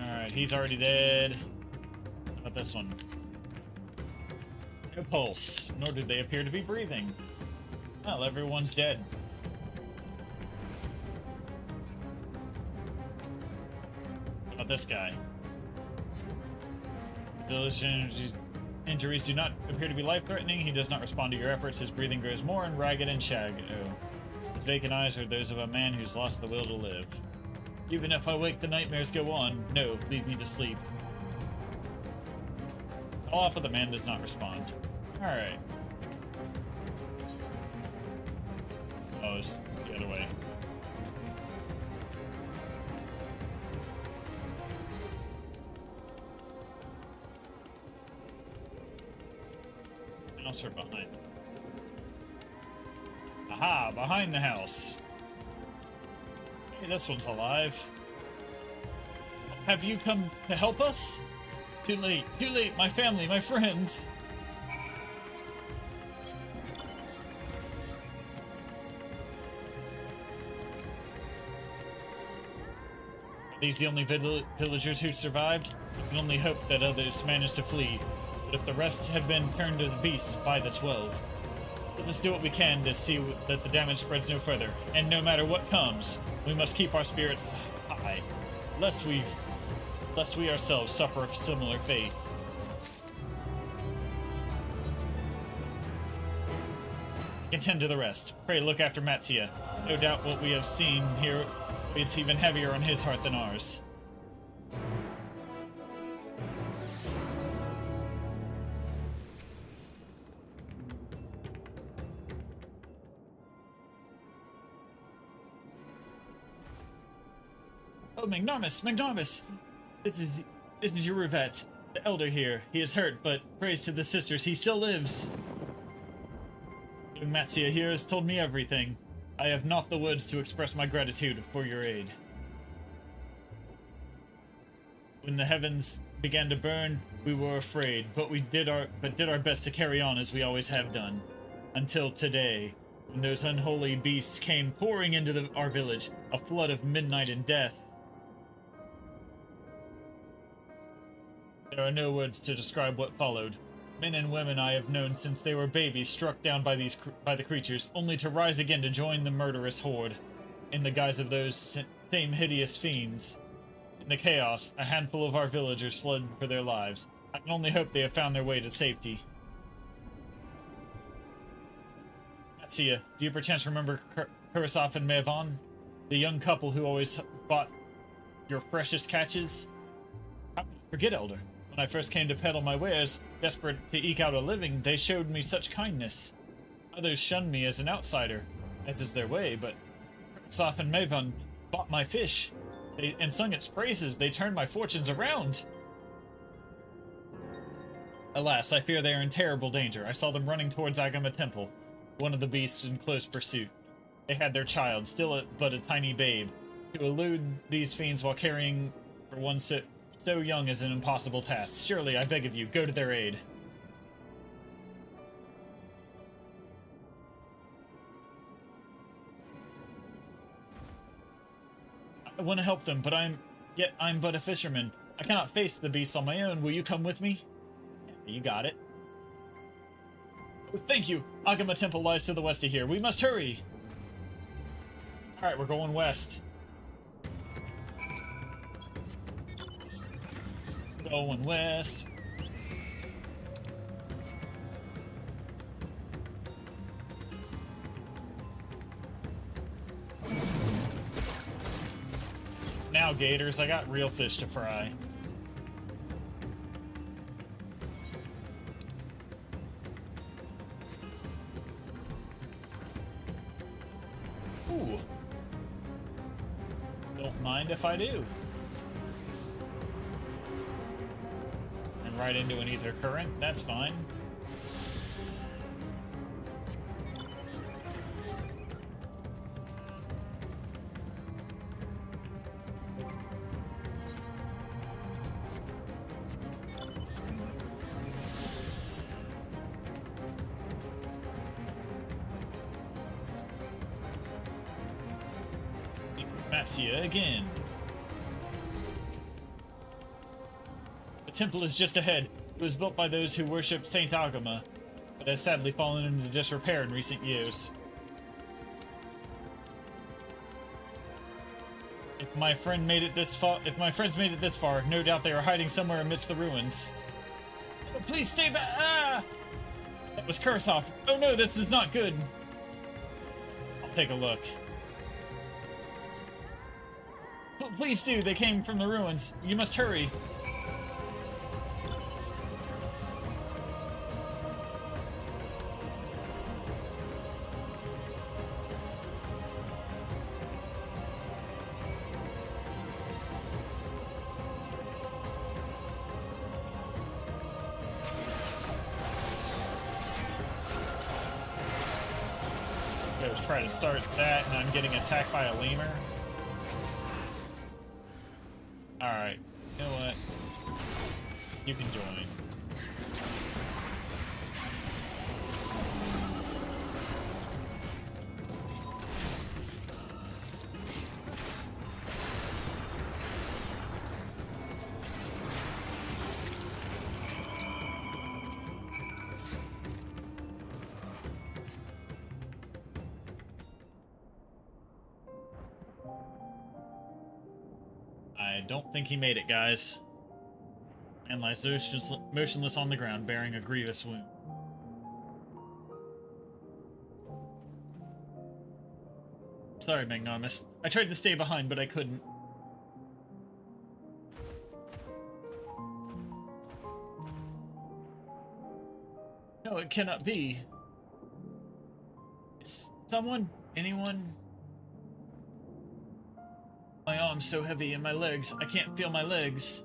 Alright, he's already dead. How about this one? No pulse, nor did they appear to be breathing. Well, everyone's dead. How about this guy? Village injuries do not appear to be life-threatening. He does not respond to your efforts. His breathing grows more and ragged and shaggy. His vacant eyes are those of a man who's lost the will to live. Even if I wake, the nightmares go on. No, leave me to sleep. Call out, but the man does not respond. Alright. Oh, just get away. House or behind? Aha! Behind the house. Hey, this one's alive. Have you come to help us? Too late, my family, my friends. Are these the only villagers who survived? I can only hope that others managed to flee. But if the rest have been turned to the beasts by the 12. Let us do what we can to see that the damage spreads no further. And no matter what comes, we must keep our spirits high, lest we ourselves suffer a similar fate. Attend to the rest. Pray look after Matsia. No doubt what we have seen here is even heavier on his heart than ours. Oh, Magnarmus! Magnarmus! This is your Rivet, the elder here. He is hurt, but praise to the sisters, he still lives. Matsia here has told me everything. I have not the words to express my gratitude for your aid. When the heavens began to burn, we were afraid, but we did our best to carry on as we always have done. Until today, when those unholy beasts came pouring into our village, a flood of midnight and death. There are no words to describe what followed. Men and women I have known since they were babies struck down by the creatures, only to rise again to join the murderous horde, in the guise of those same hideous fiends. In the chaos, a handful of our villagers fled for their lives. I can only hope they have found their way to safety. Matsia, do you perchance remember Kurasov and Mevon? The young couple who always bought your freshest catches? How could I forget, Elder? When I first came to peddle my wares, desperate to eke out a living, they showed me such kindness. Others shunned me as an outsider, as is their way, but Kurasov and Mevon bought my fish and sung its praises. They turned my fortunes around. Alas, I fear they are in terrible danger. I saw them running towards Agama Temple, one of the beasts in close pursuit. They had their child, still but a tiny babe. To elude these fiends while caring for one so young is an impossible task. Surely, I beg of you, go to their aid. I want to help them, but I'm but a fisherman. I cannot face the beasts on my own. Will you come with me? Yeah, you got it. Oh, thank you. Agama Temple lies to the west of here. We must hurry. Alright, we're going west. Going west. Now, gators, I got real fish to fry. Ooh. Don't mind if I do. And right into an ether current, that's fine. Matsia again. The temple is just ahead. It was built by those who worship Saint Agama, but has sadly fallen into disrepair in recent years. If my friends made it this far, no doubt they are hiding somewhere amidst the ruins. Oh, please stay back! Ah! That was Kurasov. Oh no, this is not good. I'll take a look. Please do, they came from the ruins. You must hurry. I was trying to start that and I'm getting attacked by a lemur. Alright, you know what? You can join. I don't think he made it, guys. And lies motionless on the ground, bearing a grievous wound. Sorry, Magnanimous. I tried to stay behind, but I couldn't. No, it cannot be. Is someone? Anyone? My arm's so heavy and my legs. I can't feel my legs.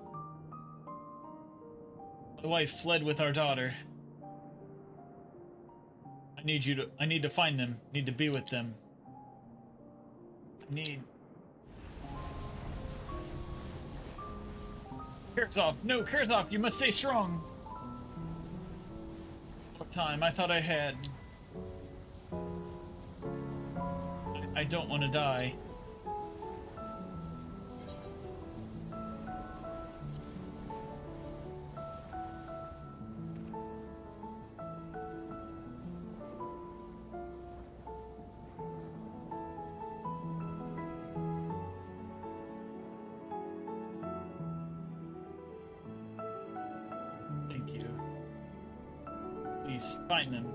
My wife fled with our daughter. I need to find them. Need to be with them. I need... Kurzov! No, Kurzov! You must stay strong! What time? I thought I had... I don't want to die. Thank you. Please find them.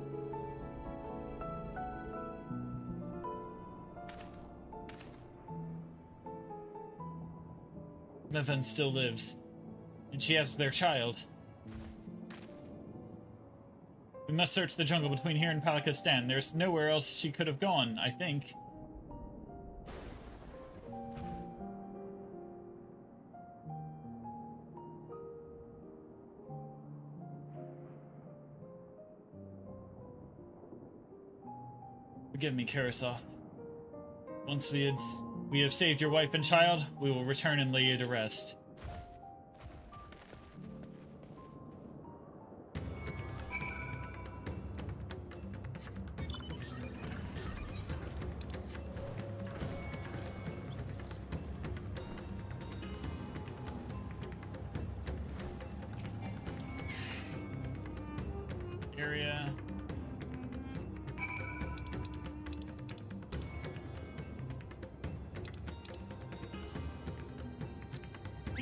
Mevan still lives, and she has their child. We must search the jungle between here and Palakistan. There's nowhere else she could have gone, I think. Forgive me, Karasov. Once we have saved your wife and child, we will return and lay you to rest. Area.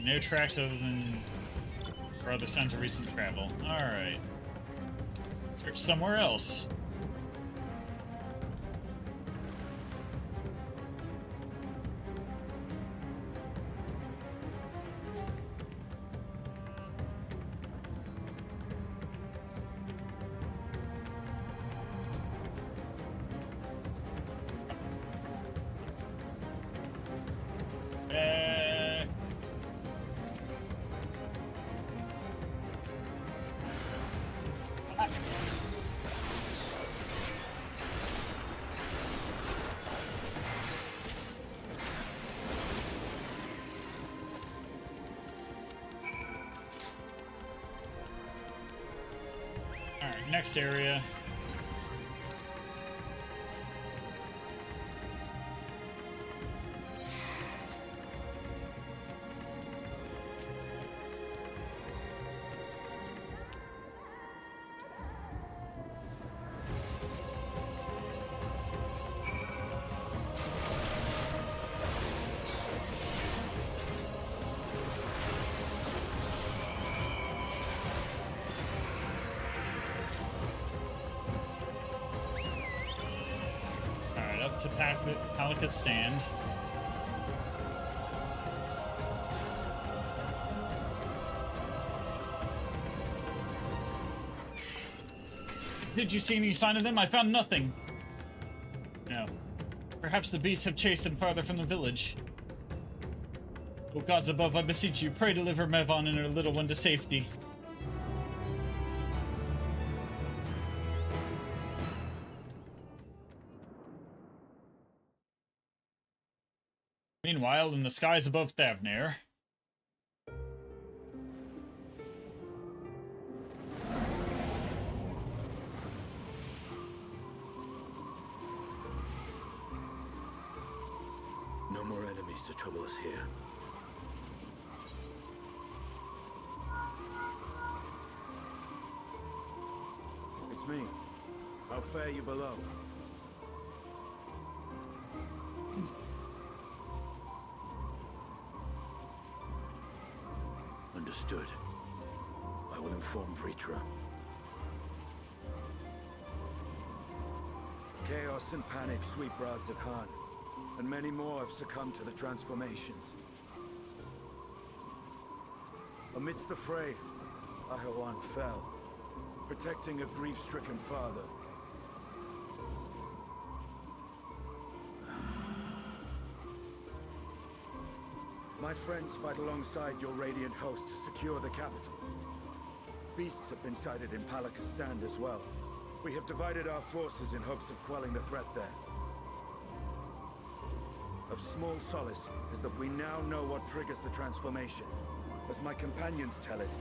No tracks other than or other signs of recent travel. Alright. Search somewhere else. Alright, next area. To Palaka's stand. Did you see any sign of them? I found nothing. No. Perhaps the beasts have chased them farther from the village. O gods above, I beseech you, pray deliver Mevan and her little one to safety. Meanwhile, in the skies above Thavnair. No more enemies to trouble us here. It's me. How fare you below? Understood. I will inform Vritra. Chaos and panic sweep Raz-at-Han, and many more have succumbed to the transformations. Amidst the fray, Ahawan fell, protecting a grief-stricken father. My friends fight alongside your Radiant host to secure the capital. Beasts have been sighted in Palakistan as well. We have divided our forces in hopes of quelling the threat there. Of small solace is that we now know what triggers the transformation. As my companions tell it,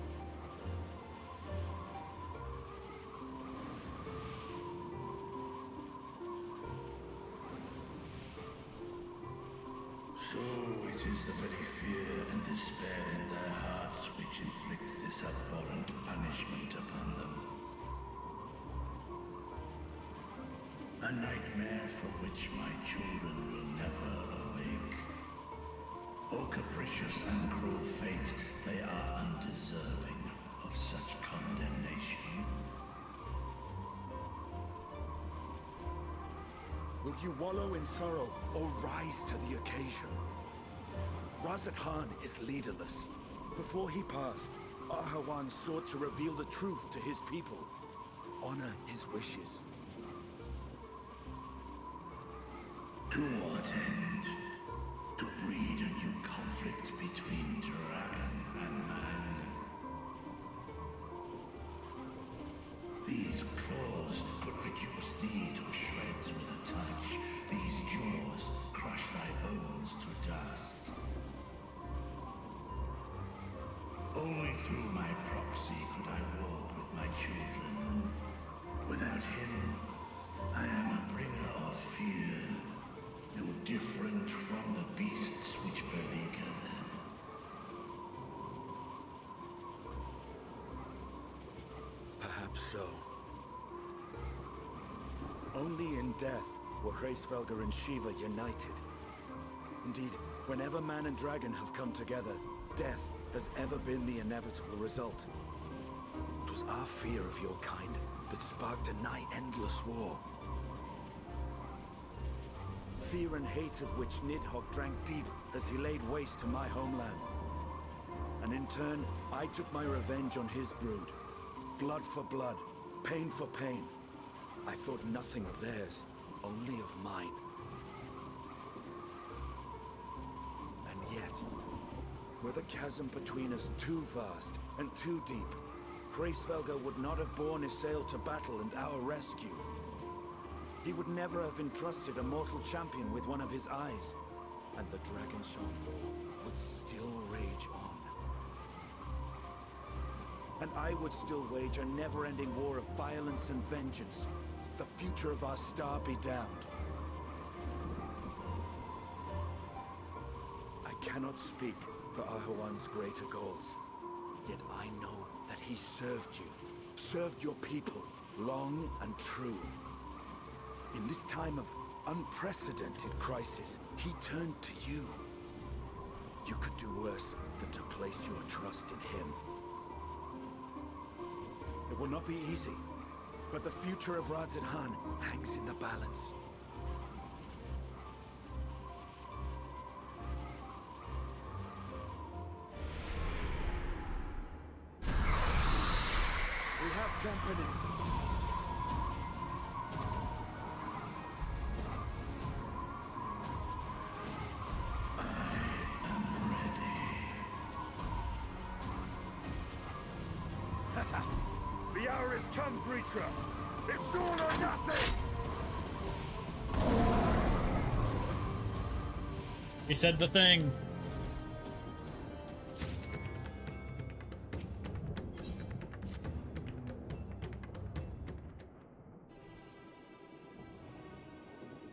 so it is the very fear and despair in their hearts which inflicts this abhorrent punishment upon them. A nightmare from which my children will never awake. O capricious and cruel fate, they are undeserving of such condemnation. will you wallow in sorrow or rise to the occasion? Raz-at-Han is leaderless. Before he passed, Ahawan sought to reveal the truth to his people. Honor his wishes. To what end? To breed a new conflict between dragon and man. These claws could reduce thee to shreds with a touch. These jaws crush thy bones to dust. Only through my proxy could I walk with my children. Without him, I am a bringer of fear, no different from the beasts which beleaguer them. Perhaps so. Only in death were Hraesvelgr and Shiva united. Indeed, whenever man and dragon have come together, death has ever been the inevitable result. It was our fear of your kind that sparked a nigh-endless war. Fear and hate of which Nidhogg drank deep as he laid waste to my homeland. And in turn, I took my revenge on his brood. Blood for blood, pain for pain. I thought nothing of theirs, only of mine. And yet, were the chasm between us too vast and too deep, Hraesvelgr would not have borne Isael to battle and our rescue. He would never have entrusted a mortal champion with one of his eyes, and the Dragonsong War would still rage on. And I would still wage a never-ending war of violence and vengeance. The future of our star be damned. I cannot speak for Ahawan's greater goals, yet I know that he served you, served your people, long and true. In this time of unprecedented crisis, he turned to you. You could do worse than to place your trust in him. It will not be easy, but the future of Raz-at-Han hangs in the balance. We have company. The hour has come, Vritra! It's all or nothing! He said the thing.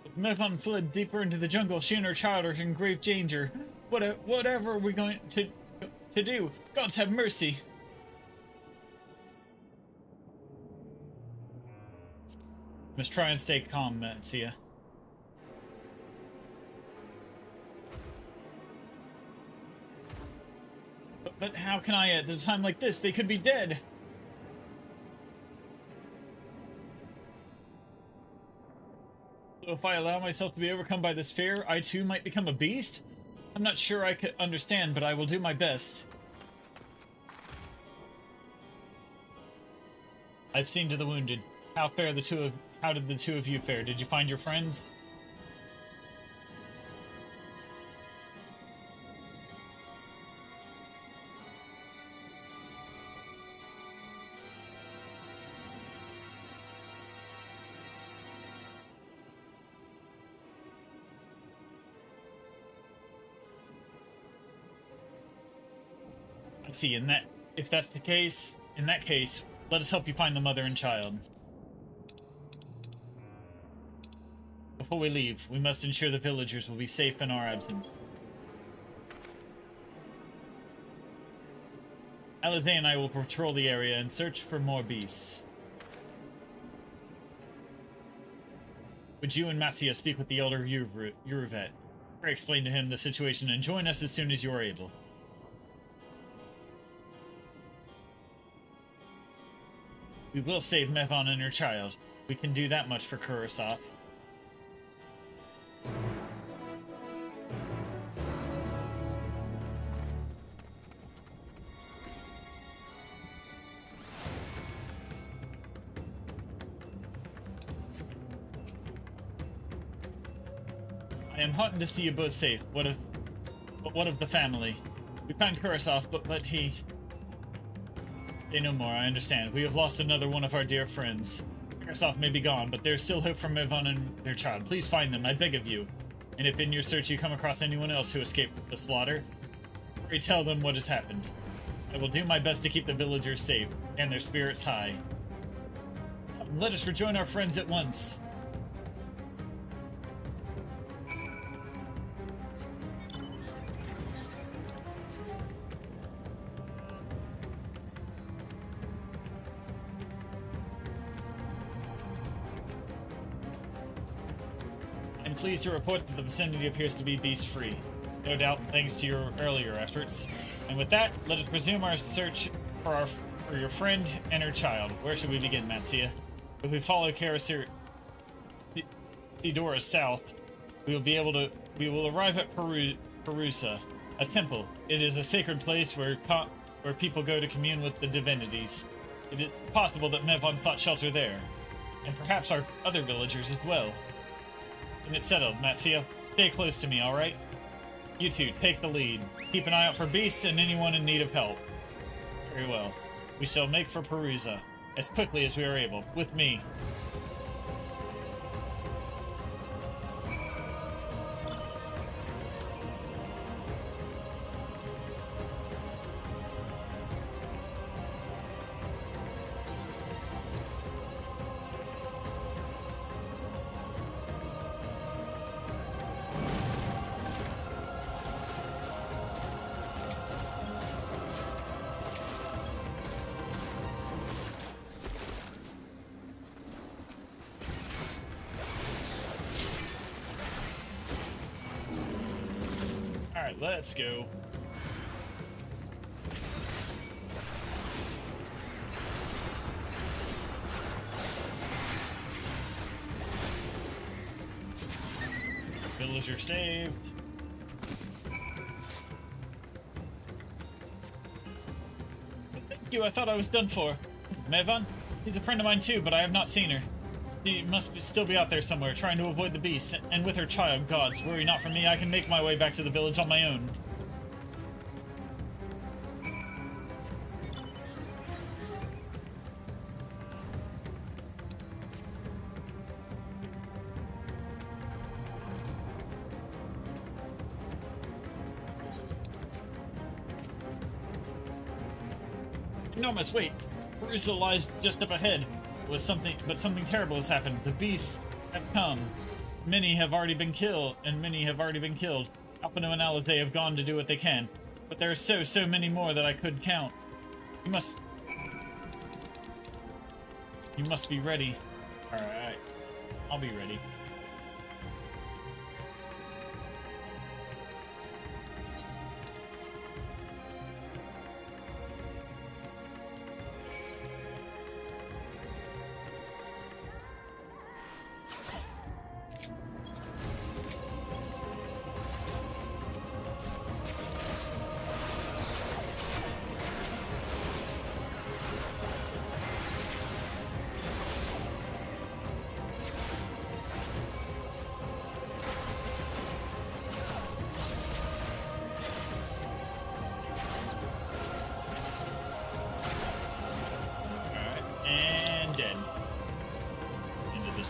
If Mithon fled deeper into the jungle, she and her child are in grave danger. Whatever are we going to do? Gods have mercy. Must try and stay calm, Metsia. But how can I at a time like this? They could be dead. So if I allow myself to be overcome by this fear, I too might become a beast? I'm not sure I could understand, but I will do my best. I've seen to the wounded. How did the two of you fare? Did you find your friends? I see. If that's the case, in that case, let us help you find the mother and child. Before we leave, we must ensure the villagers will be safe in our absence. Alize and I will patrol the area and search for more beasts. Would you and Matsia speak with the elder Yuruvet? Pray explain to him the situation and join us as soon as you are able. We will save Mevon and her child. We can do that much for Kurasov. I am heartened to see you both safe. What of the family? We found Kurasov, but he... Say no more, I understand. We have lost another one of our dear friends. Kurasov may be gone, but there's still hope for Mevon and their child. Please find them, I beg of you. And if in your search you come across anyone else who escaped the slaughter, pray tell them what has happened. I will do my best to keep the villagers safe, and their spirits high. Let us rejoin our friends at once. I'm pleased to report that the vicinity appears to be beast-free. No doubt thanks to your earlier efforts. And with that, let us resume our search for your friend and her child. Where should we begin, Matsia? If we follow Sidora south, we will arrive at Perusa, a temple. It is a sacred place where people go to commune with the divinities. It is possible that Mevon sought shelter there, and perhaps our other villagers as well. And it's settled, Matsia. Stay close to me, alright? You two, take the lead. Keep an eye out for beasts and anyone in need of help. Very well. We shall make for Perusa, as quickly as we are able, with me. Alright, let's go. Villager saved. Thank you, I thought I was done for. Mevon? He's a friend of mine too, but I have not seen her. She must still be out there somewhere, trying to avoid the beasts, and with her child, gods, worry not for me, I can make my way back to the village on my own. Enormous, wait! Perusa lies just up ahead. Something terrible has happened. The beasts have come. Many have already been killed. Alpino and Alize have gone to do what they can. But there are so many more that I could count. You must be ready. Alright. I'll be ready.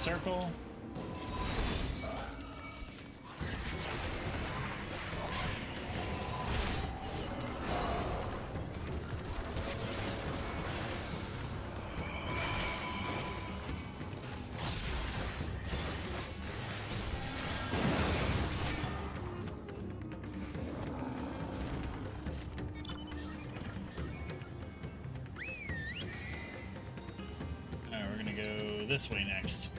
circle. This way next.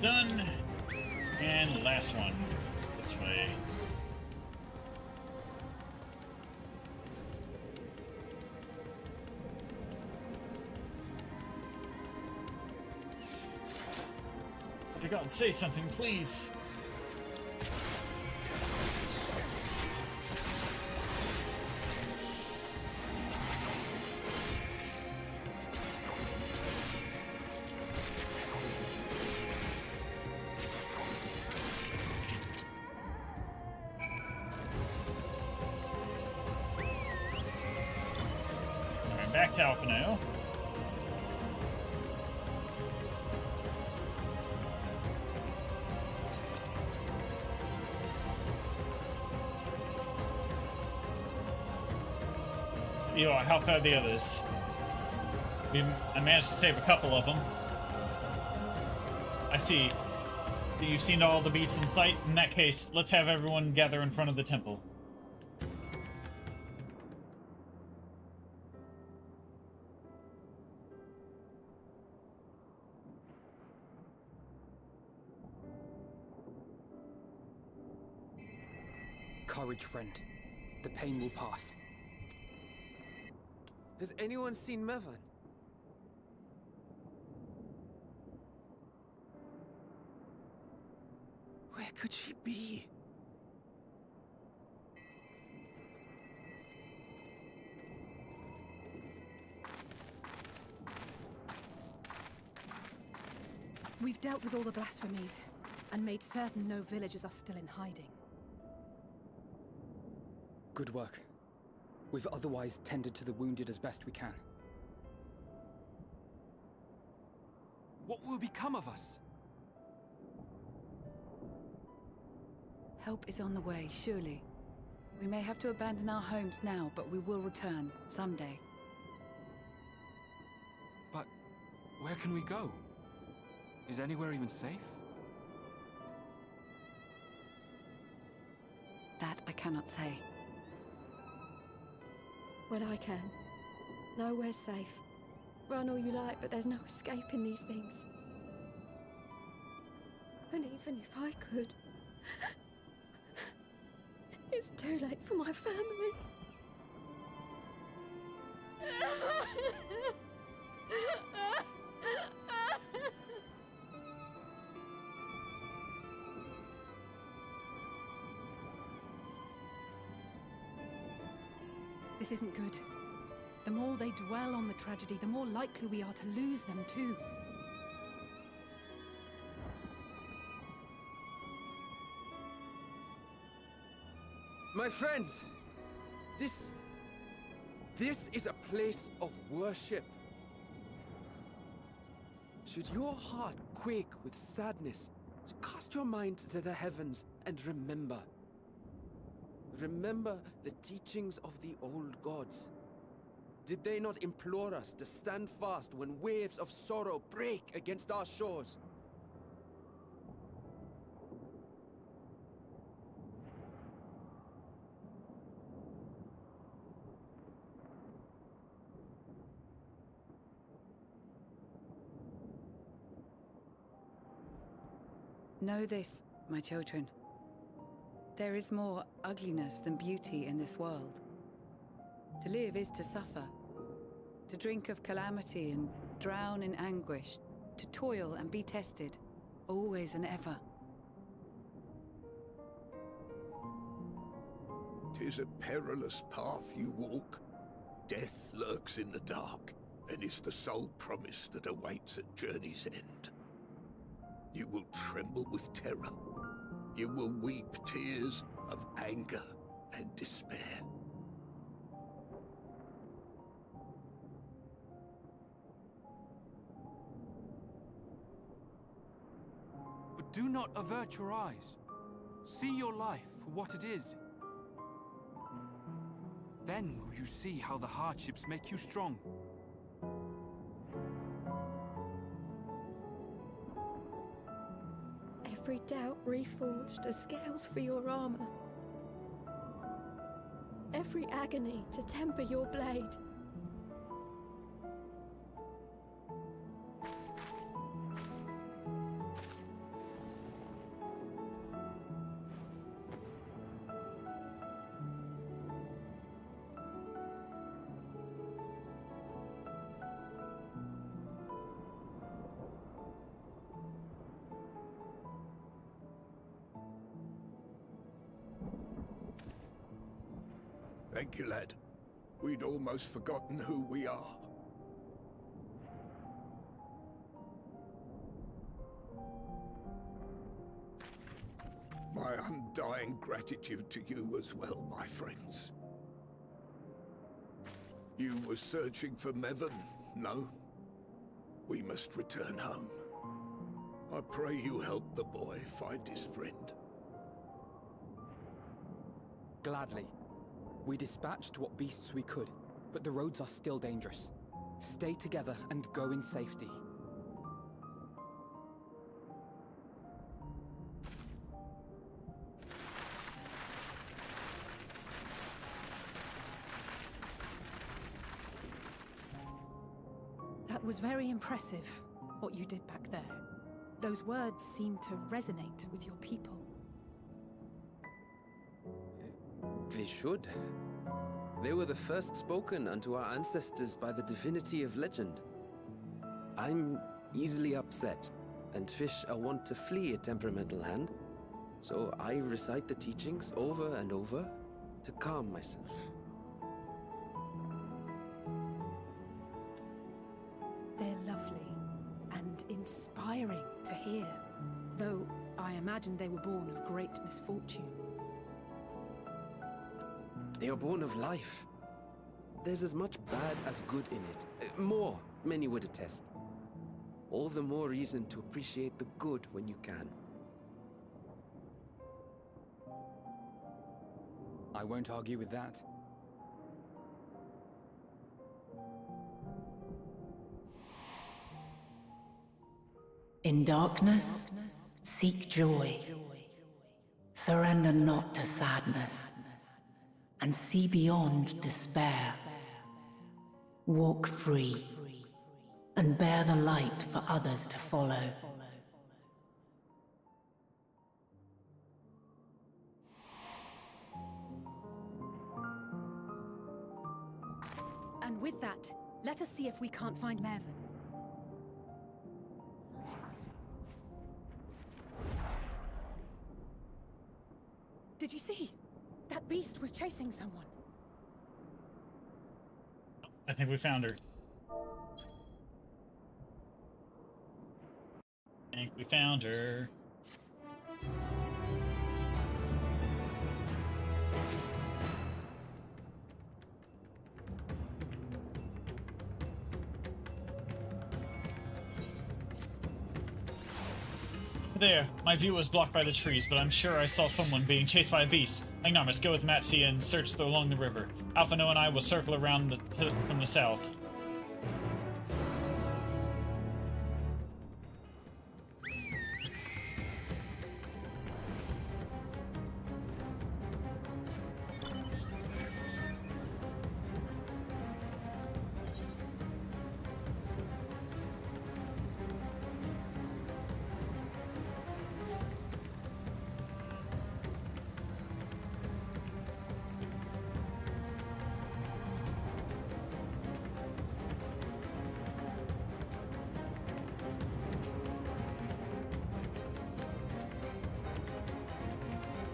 Done. And last one. This way. You gotta say something, please. Back to Alpino. Yo, how far are the others? I managed to save a couple of them. I see. You've seen all the beasts in sight? In that case, let's have everyone gather in front of the temple. Courage, friend. The pain will pass. Has anyone seen Mevan? Where could she be? We've dealt with all the blasphemies and made certain no villagers are still in hiding. Good work. We've otherwise tended to the wounded as best we can. What will become of us? Help is on the way, surely. We may have to abandon our homes now, but we will return someday. But where can we go? Is anywhere even safe? That I cannot say. Well, I can. Nowhere's safe. Run all you like, but there's no escaping these things. And even if I could, it's too late for my family. This isn't good. The more they dwell on the tragedy, the more likely we are to lose them too. My friends, this is a place of worship. Should your heart quake with sadness, cast your mind to the heavens and remember. Remember the teachings of the old gods. Did they not implore us to stand fast when waves of sorrow break against our shores? Know this, my children. There is more ugliness than beauty in this world. To live is to suffer. To drink of calamity and drown in anguish to toil and be tested, always and ever. 'Tis a perilous path you walk. Death lurks in the dark, and is the sole promise that awaits at journey's end. You will tremble with terror. You will weep tears of anger and despair. But do not avert your eyes. See your life for what it is. Then will you see how the hardships make you strong. Every doubt reforged as scales for your armor. Every agony to temper your blade. Thank you, lad. We'd almost forgotten who we are. My undying gratitude to you as well, my friends. You were searching for Mevon, no? We must return home. I pray you help the boy find his friend. Gladly. We dispatched what beasts we could, but the roads are still dangerous. Stay together and go in safety. That was very impressive, what you did back there. Those words seem to resonate with your people. They should. They were the first spoken unto our ancestors by the divinity of legend. I'm easily upset, and fish are wont to flee a temperamental hand, so I recite the teachings over and over to calm myself. They're lovely and inspiring to hear, though I imagine they were born of great misfortune. They are born of life. There's as much bad as good in it. More, many would attest. All the more reason to appreciate the good when you can. I won't argue with that. In darkness, seek joy. Surrender not to sadness, and see beyond despair. Walk free, and bear the light for others to follow. And with that, let us see if we can't find Mervyn. Did you see? That beast was chasing someone. I think we found her. I think we found her. There, my view was blocked by the trees, but I'm sure I saw someone being chased by a beast. Magnarmus, go with Matsia and search along the river. Alphino and I will circle around from the south.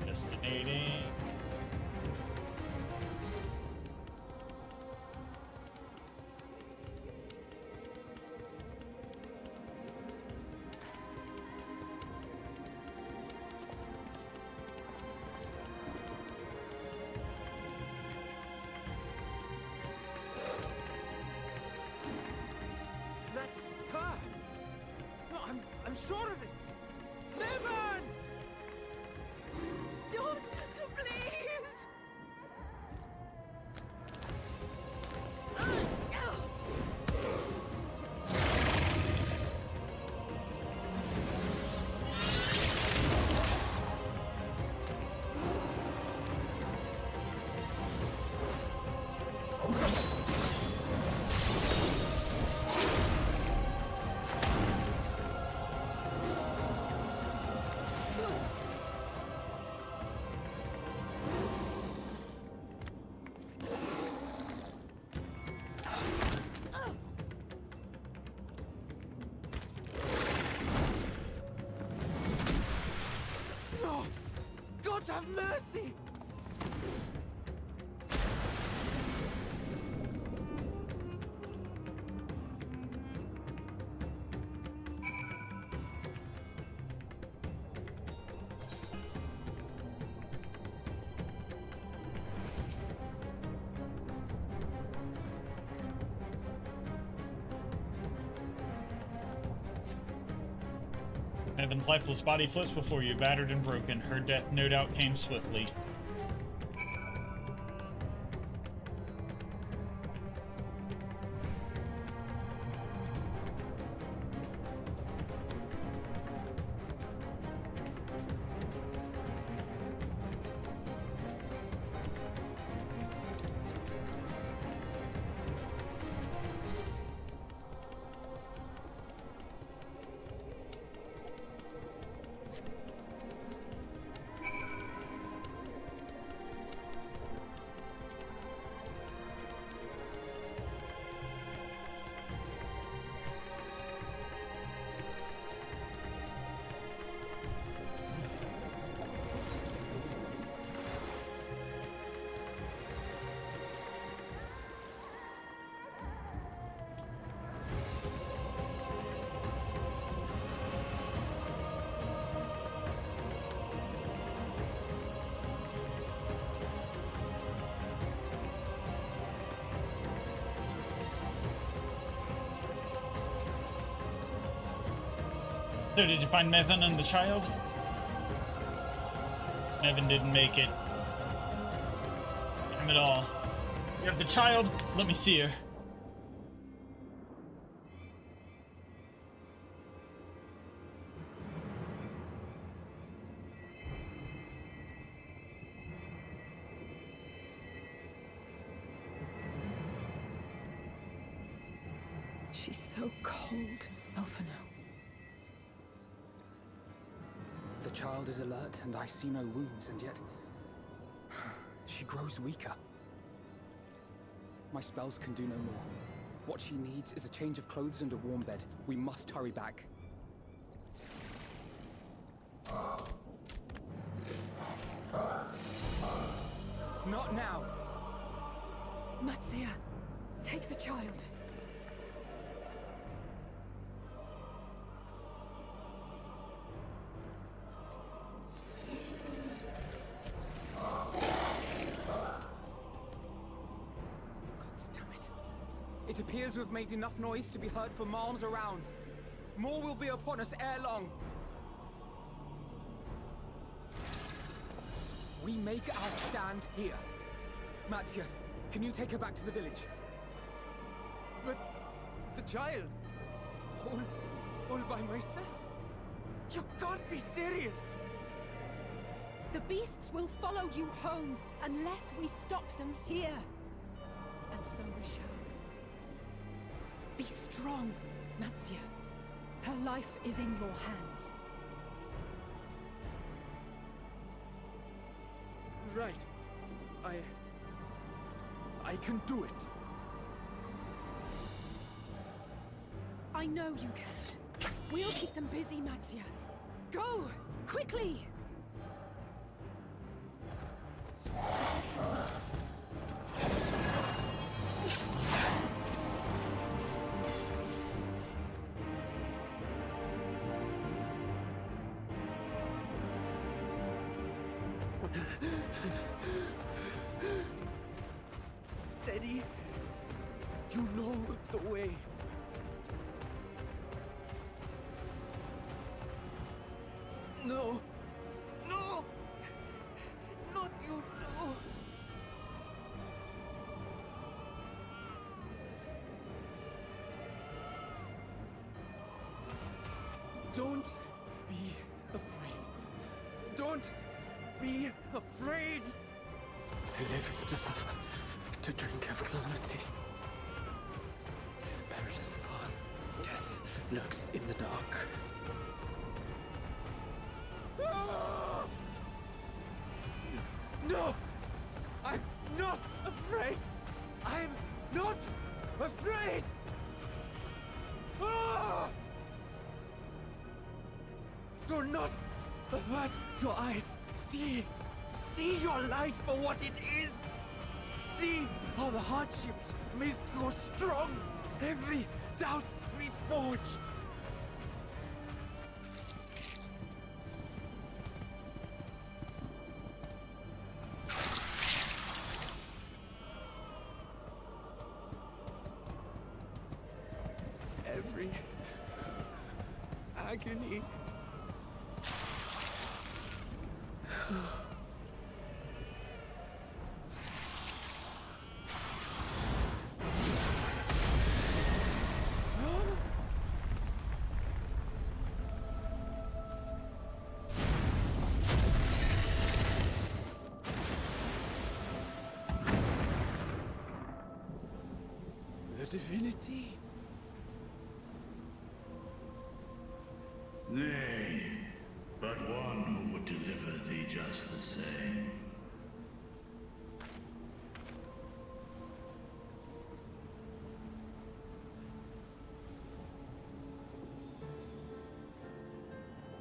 Destinating. That's her! No, I'm sure of it! Niven! Don't, please! No! God have mercy! Evan's lifeless body floats before you, battered and broken. Her death no doubt came swiftly. So did you find Mevin and the child? Mevin didn't make it. Damn it all. You have the child? Let me see her. She's so cold, Alphino. The child is alert, and I see no wounds, and yet she grows weaker. My spells can do no more. What she needs is a change of clothes and a warm bed. We must hurry back. Not now! Matsia, take the child. It appears we've made enough noise to be heard for miles around. More will be upon us ere long. We make our stand here. Mattia, can you take her back to the village? But the child, all by myself. You can't be serious. The beasts will follow you home unless we stop them here. And so we shall. Be strong, Matsia. Her life is in your hands. Right. I can do it. I know you can. We'll keep them busy, Matsia. Go! Quickly! Steady. You know the way. No. No! Not you too. Don't be afraid. Don't be afraid. To live is to suffer, to drink of calamity. It is a perilous path. Death lurks in the dark. No! I'm not afraid! I'm not afraid! Ah! Do not avert your eyes. See your life for what it is. See how the hardships make you strong. Every doubt reforged. Every agony. The divinity? Nay, but one who would deliver thee just the same.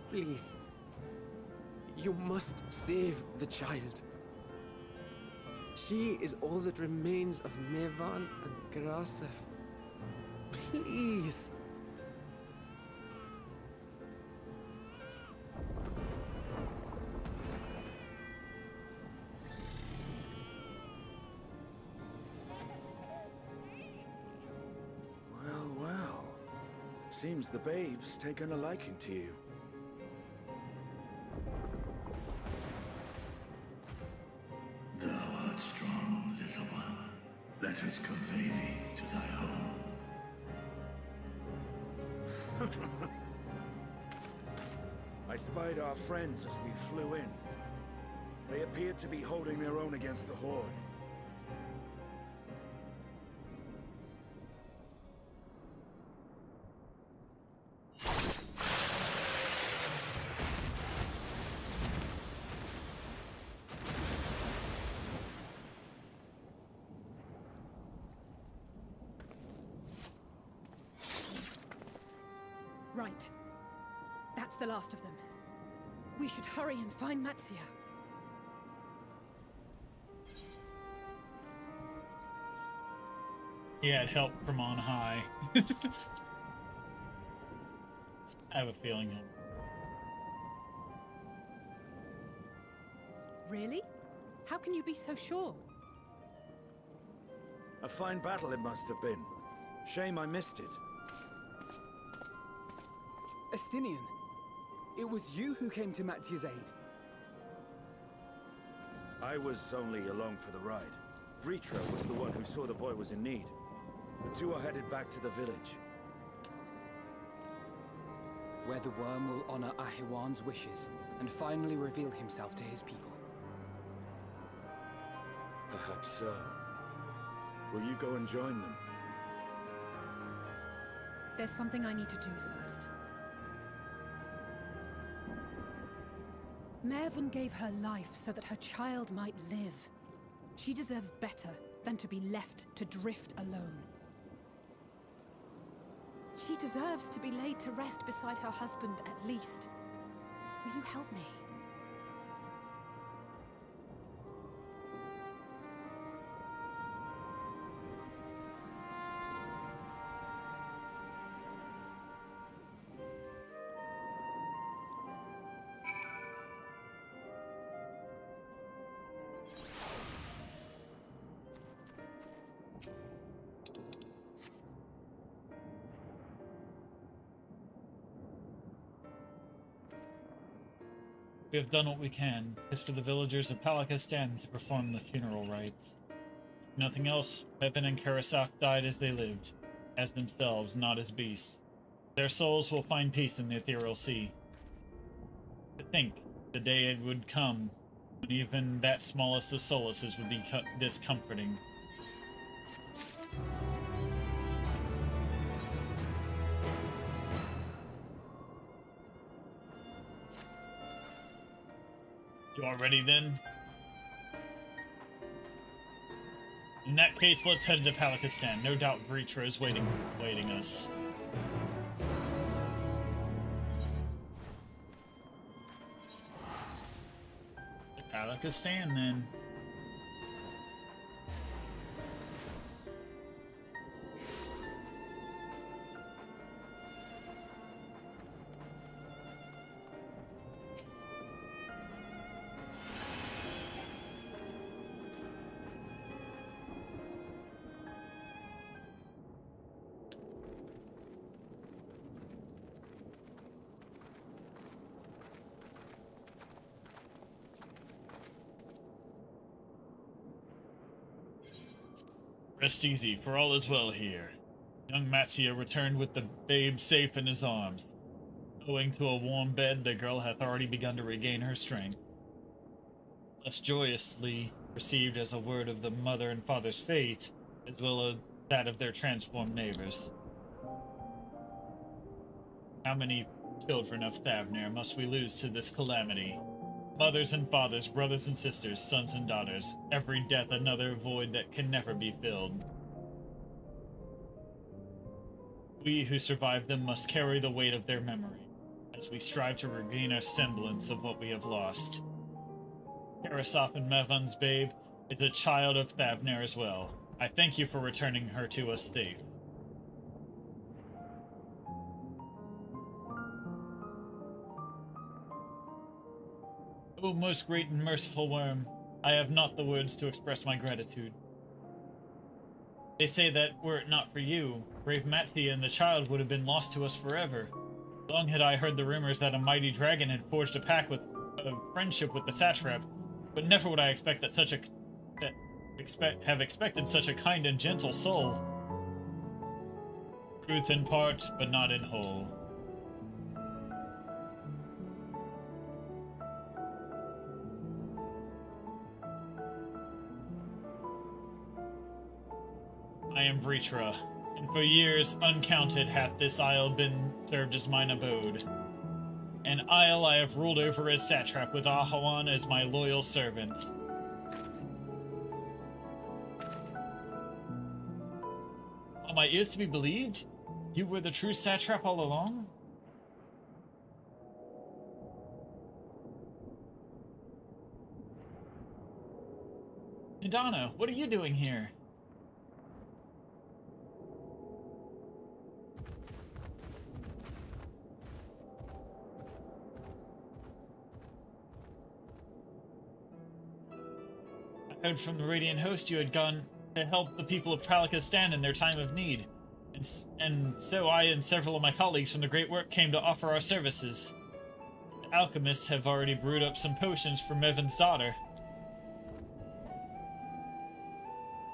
Please. You must save the child. She is all that remains of Mevan and Grasef. Please. Well, well. Seems the babe's taken a liking to you. Thou art strong, little one. Let us convey thee to thy home. I spied our friends as we flew in. They appeared to be holding their own against the Horde. Right. That's the last of them. We should hurry and find Matsia. He had help from on high. I have a feeling he'll... Really? How can you be so sure? A fine battle it must have been. Shame I missed it. Estinian, it was you who came to Matia's aid. I was only along for the ride. Vritra was the one who saw the boy was in need. The two are headed back to the village. Where the worm will honor Ahiwan's wishes and finally reveal himself to his people. Perhaps so. Will you go and join them? There's something I need to do first. Mervyn gave her life so that her child might live. She deserves better than to be left to drift alone. She deserves to be laid to rest beside her husband at least. Will you help me? We have done what we can. 'Tis for the villagers of Palakistan to perform the funeral rites. If nothing else, Bevan and Karasaf died as they lived, as themselves, not as beasts. Their souls will find peace in the ethereal sea. To think, the day it would come when even that smallest of solaces would be this comforting. You all ready then? In that case, let's head to Palakistan. No doubt Vritra is waiting us. To Palakistan then. Rest easy, for all is well here. Young Matsia returned with the babe safe in his arms. Owing to a warm bed, the girl hath already begun to regain her strength. Less joyously received as a word of the mother and father's fate, as well as that of their transformed neighbors. How many children of Thavner must we lose to this calamity? Mothers and fathers, brothers and sisters, sons and daughters, every death another void that can never be filled. We who survive them must carry the weight of their memory, as we strive to regain our semblance of what we have lost. Karasaf and Mevan's babe is a child of Thavner as well. I thank you for returning her to us safe. O most great and merciful worm, I have not the words to express my gratitude. They say that were it not for you, brave Matthia and the child would have been lost to us forever. Long had I heard the rumors that a mighty dragon had forged a pact of friendship with the satrap, but never would I expect that have expected such a kind and gentle soul. Truth in part, but not in whole. I am Vritra, and for years uncounted hath this isle been served as mine abode. An isle I have ruled over as satrap, with Ahawan as my loyal servant. Are my ears to be believed? You were the true satrap all along? Nidana, what are you doing here? I heard from the Radiant Host you had gone to help the people of Palakistan in their time of need, and so I and several of my colleagues from the Great Work came to offer our services. The alchemists have already brewed up some potions for Mevan's daughter.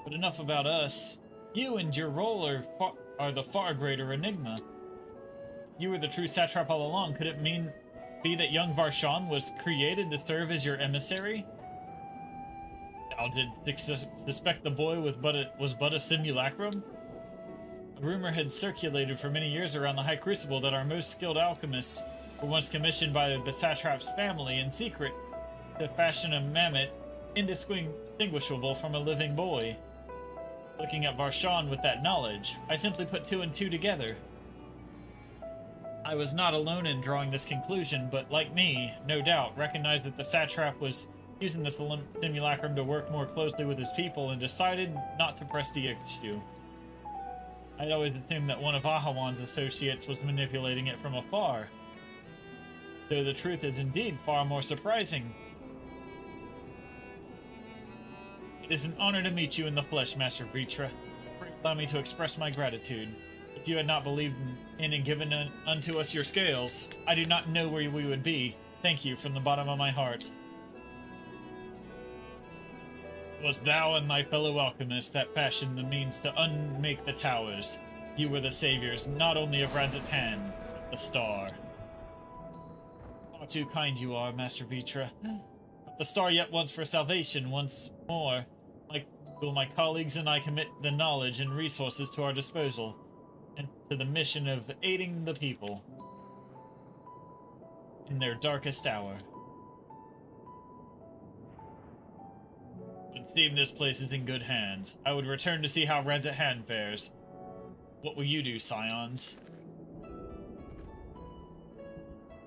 But enough about us. You and your role are the far greater enigma. If you were the true satrap all along, could it be that young Varshan was created to serve as your emissary? Thou didst suspect the boy was but a simulacrum? A rumor had circulated for many years around the High Crucible that our most skilled alchemists were once commissioned by the satrap's family in secret to fashion a mammoth indistinguishable from a living boy. Looking at Varshan with that knowledge, I simply put two and two together. I was not alone in drawing this conclusion, but like me, no doubt, recognized that the satrap was using the simulacrum to work more closely with his people and decided not to press the issue. I'd always assumed that one of Ahawan's associates was manipulating it from afar, though the truth is indeed far more surprising. It is an honor to meet you in the flesh, Master Vritra. Allow me to express my gratitude. If you had not believed in and given unto us your scales, I do not know where we would be. Thank you from the bottom of my heart. It was thou and thy fellow alchemists that fashioned the means to unmake the towers. You were the saviors not only of Radz-at-Han, but the star. Far too kind you are, Master Vitra. But the star yet wants for salvation once more. Will my colleagues and I commit the knowledge and resources to our disposal, and to the mission of aiding the people in their darkest hour. It would seem this place is in good hands. I would return to see how Radz-at-Han fares. What will you do, Scions?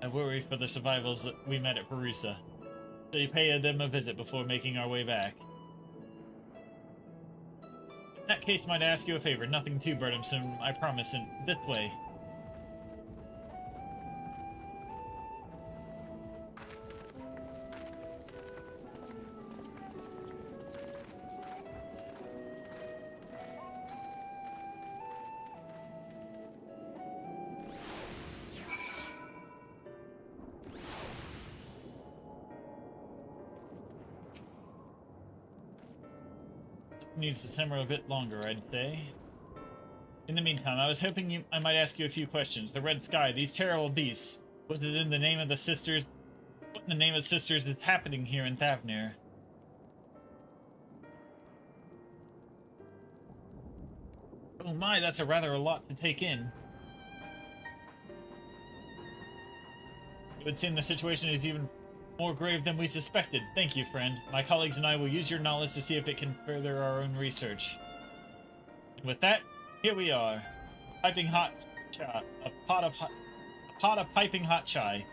I worry for the survivals that we met at Perusa. So you pay them a visit before making our way back. In that case, might I ask you a favor? Nothing too burdensome, I promise, and this way. Needs to simmer a bit longer, I'd say. In the meantime, I was hoping I might ask you a few questions. The red sky, these terrible beasts. Was it in the name of the sisters? What in the name of sisters is happening here in Thavnir? Oh my, that's rather a lot to take in. It would seem the situation is even more grave than we suspected. Thank you, friend. My colleagues and I will use your knowledge to see if it can further our own research. And with that, here we are. Piping hot chai. A pot of piping hot chai.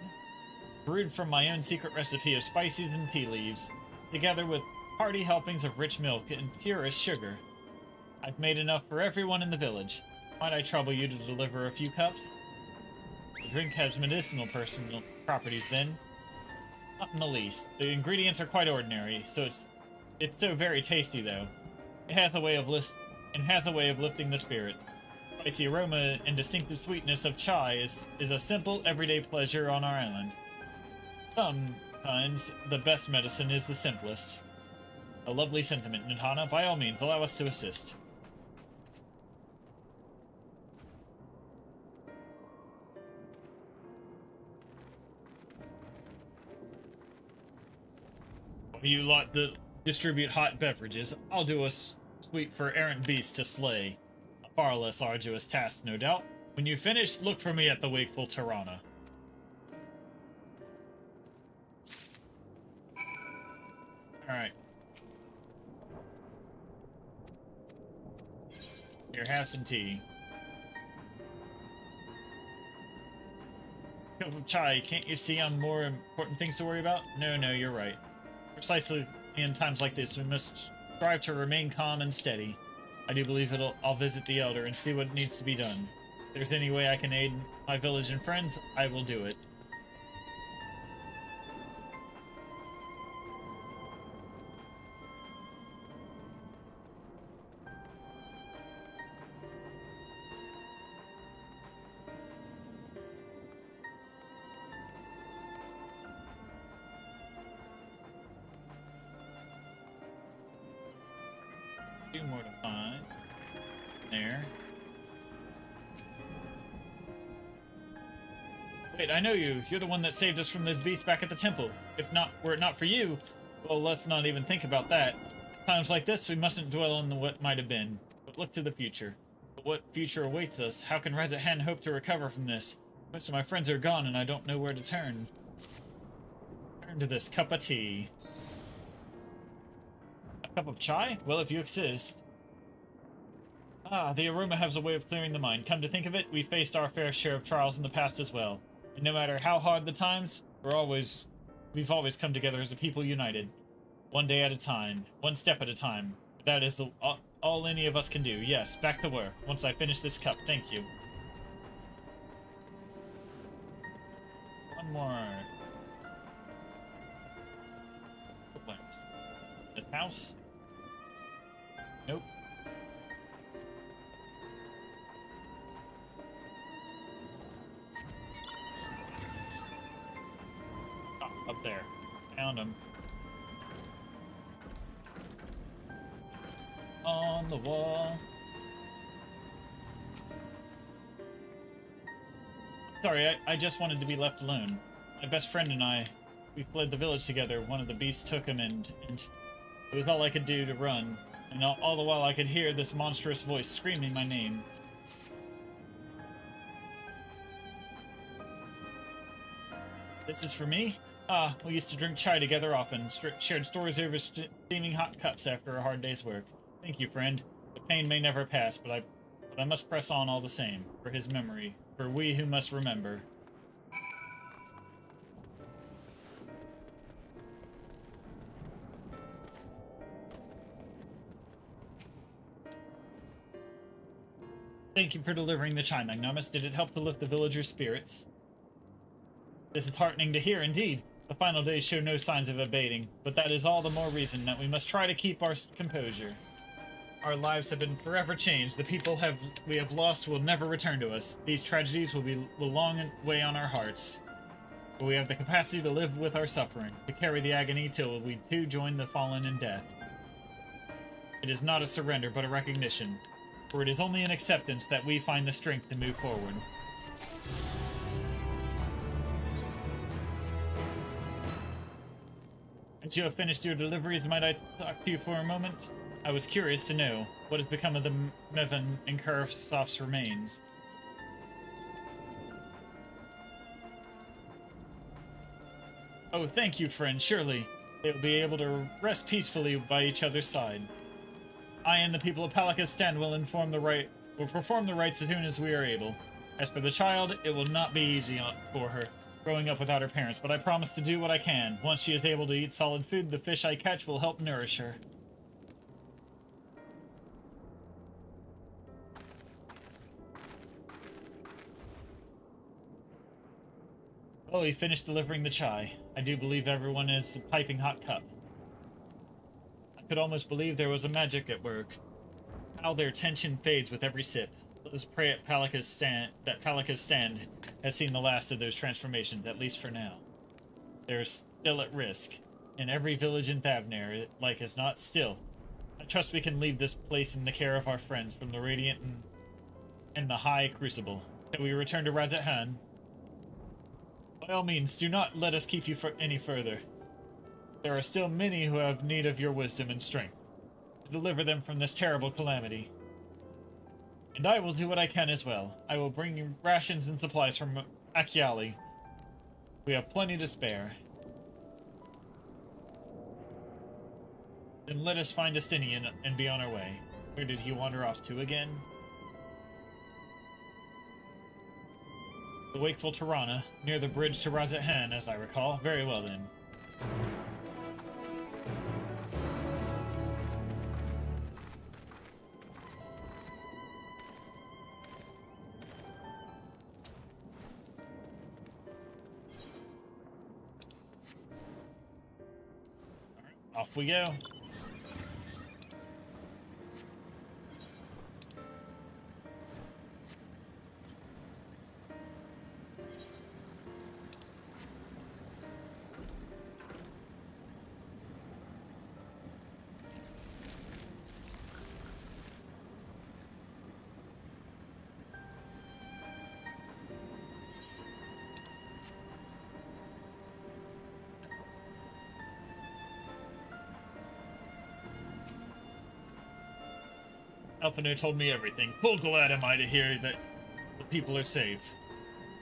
Brewed from my own secret recipe of spices and tea leaves, together with hearty helpings of rich milk and purest sugar. I've made enough for everyone in the village. Might I trouble you to deliver a few cups? The drink has medicinal properties then. Not in the least. The ingredients are quite ordinary, so it's so very tasty though. It has a way of lifting the spirits. Spicy aroma and distinctive sweetness of chai is a simple everyday pleasure on our island. Sometimes the best medicine is the simplest. A lovely sentiment, Nidhana. By all means, allow us to assist. You lot to distribute hot beverages. I'll do a sweep for errant beasts to slay. A far less arduous task, no doubt. When you finish, look for me at the wakeful Tirana. Alright. Here, have some tea. Cup of chai, can't you see I'm more important things to worry about? No, you're right. Precisely in times like this, we must strive to remain calm and steady. I do believe I'll visit the Elder and see what needs to be done. If there's any way I can aid my village and friends, I will do it. Two more to find. There. Wait, I know you. You're the one that saved us from those beasts back at the temple. Were it not for you, well, let's not even think about that. Times like this, we mustn't dwell on what might have been, but look to the future. But what future awaits us? How can Radz-at-Han hope to recover from this? Most of my friends are gone, and I don't know where to turn. Turn to this cup of tea. A cup of chai? Well, if you insist. Ah, the aroma has a way of clearing the mind. Come to think of it, we faced our fair share of trials in the past as well. And no matter how hard the times, we've always come together as a people united. One day at a time, one step at a time. That is all any of us can do. Yes, back to work. Once I finish this cup, thank you. One more. This house? Nope. There. Found him. On the wall. Sorry, I just wanted to be left alone. My best friend and I, we fled the village together. One of the beasts took him and it was all I could do to run. And all the while I could hear this monstrous voice screaming my name. This is for me? Ah, we used to drink chai together often, shared stories over steaming hot cups after a hard day's work. Thank you, friend. The pain may never pass, but I must press on all the same, for his memory, for we who must remember. Thank you for delivering the chai, Magnanimous. Did it help to lift the villagers' spirits? This is heartening to hear, indeed. The final days show no signs of abating, but that is all the more reason that we must try to keep our composure. Our lives have been forever changed. The people we have lost will never return to us. These tragedies will long weigh on our hearts. But we have the capacity to live with our suffering, to carry the agony till we too join the fallen in death. It is not a surrender, but a recognition. For it is only in acceptance that we find the strength to move forward. As you have finished your deliveries, might I talk to you for a moment? I was curious to know what has become of the Mevin and Karasov's remains. Oh, thank you, friend. Surely they will be able to rest peacefully by each other's side. I and the people of Palakistan will perform the rites as soon as we are able. As for the child, it will not be easy for her, growing up without her parents, but I promise to do what I can. Once she is able to eat solid food, the fish I catch will help nourish her. Oh, he finished delivering the chai. I do believe everyone is a piping hot cup. I could almost believe there was a magic at work. How their tension fades with every sip. Let us pray at that Palakistan has seen the last of those transformations, at least for now. They're still at risk. In every village in Thavnair, like as not, still. I trust we can leave this place in the care of our friends from the Radiant and the High Crucible. Shall we return to Razathan? By all means, do not let us keep you any further. There are still many who have need of your wisdom and strength to deliver them from this terrible calamity. And I will do what I can as well. I will bring you rations and supplies from Akyali. We have plenty to spare. Then let us find Estinian and be on our way. Where did he wander off to again? The wakeful Tirana, near the bridge to Razathan, as I recall. Very well then. Off we go. Elfino told me everything. Full glad am I to hear that the people are safe.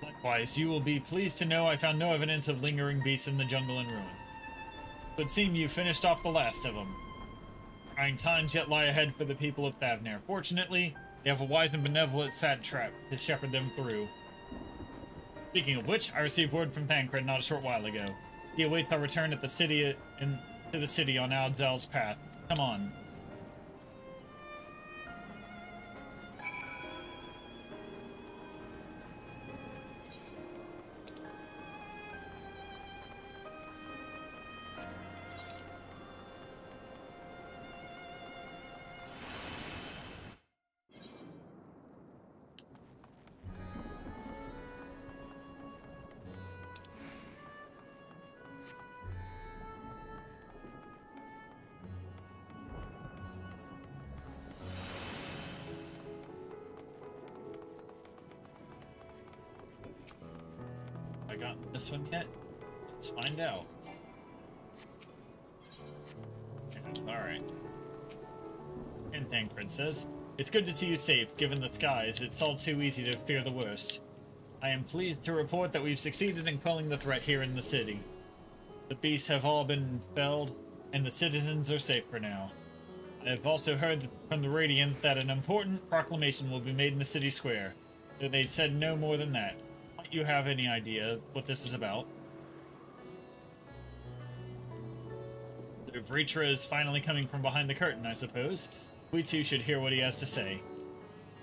Likewise, you will be pleased to know I found no evidence of lingering beasts in the jungle and ruin. It would seem you finished off the last of them. Trying times yet lie ahead for the people of Thavnair. Fortunately, they have a wise and benevolent satrap to shepherd them through. Speaking of which, I received word from Thancred not a short while ago. He awaits our return at the city to the city on Aldzal's path. Come on. gotten this one yet? Let's find out. Alright. And Thancred says, "It's good to see you safe. Given the skies, it's all too easy to fear the worst. I am pleased to report that we've succeeded in quelling the threat here in the city. The beasts have all been felled, and the citizens are safe for now. I have also heard from the Radiant that an important proclamation will be made in the city square, though they said no more than that. Might you have any idea what this is about?" So Vritra is finally coming from behind the curtain, I suppose. We too should hear what he has to say.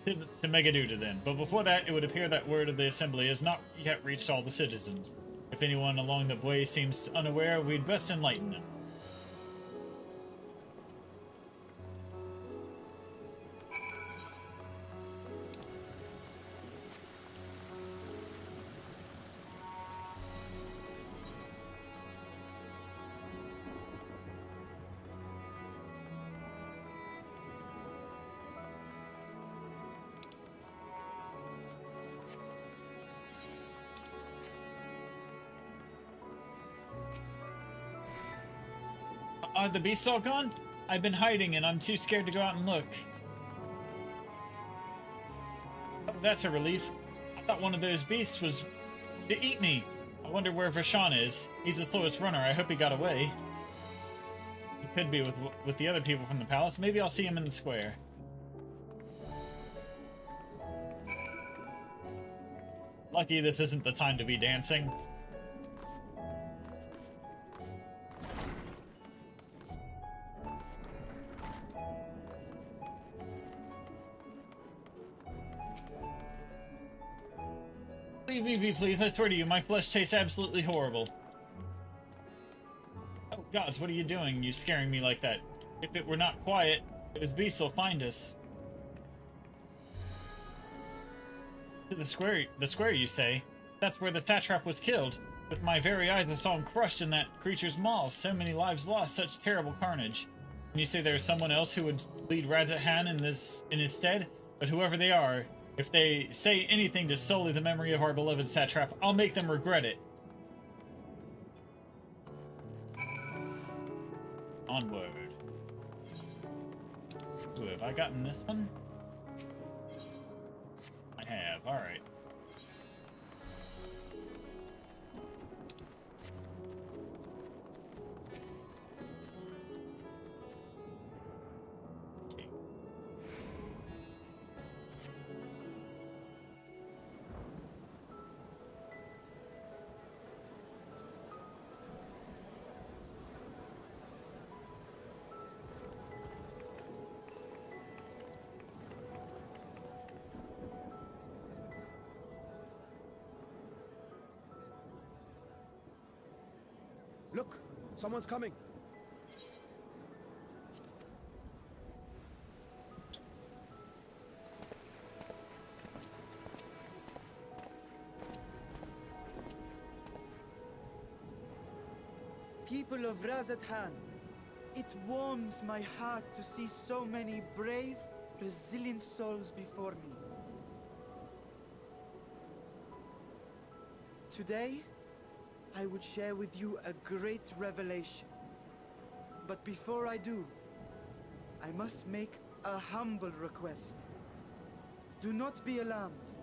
To Megaduda then, but before that, it would appear that word of the assembly has not yet reached all the citizens. If anyone along the way seems unaware, we'd best enlighten them. Are the beasts all gone? I've been hiding and I'm too scared to go out and look. Oh, that's a relief. I thought one of those beasts was to eat me. I wonder where Vashan is. He's the slowest runner. I hope he got away. He could be with the other people from the palace. Maybe I'll see him in the square. Lucky this isn't the time to be dancing. Leave me be, please. I swear to you, my flesh tastes absolutely horrible. Oh, gods, what are you doing? You scaring me like that. If it were not quiet, those beasts will find us. To the square, you say? That's where the satrap was killed. With my very eyes, I saw him crushed in that creature's maws. So many lives lost, such terrible carnage. And you say there's someone else who would lead Radzat-Han in his stead? But whoever they are, if they say anything to sully the memory of our beloved satrap, I'll make them regret it. Onward. Ooh, have I gotten this one? I have, alright. Look! Someone's coming! People of Radzat-Han, it warms my heart to see so many brave, resilient souls before me. Today, I would share with you a great revelation. But before I do, I must make a humble request. Do not be alarmed,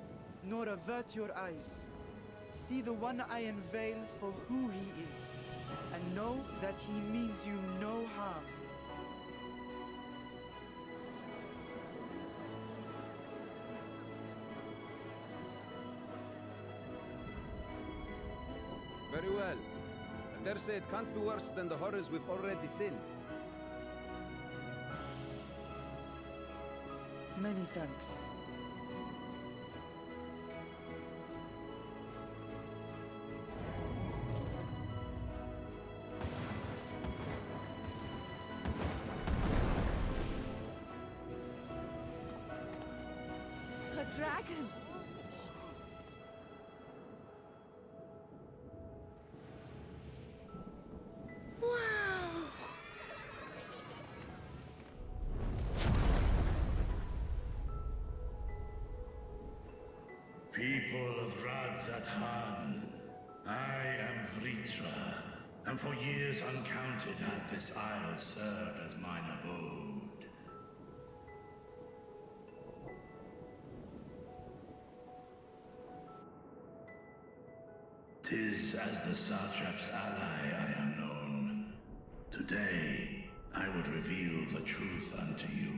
nor avert your eyes. See the one I unveil for who he is, and know that he means you no harm. Very well. I dare say it can't be worse than the horrors we've already seen. Many thanks. A dragon! People of Radzat-Han, I and for years uncounted hath this isle served as mine abode. 'Tis as the Satrap's ally I am known. Today, I would reveal the truth unto you.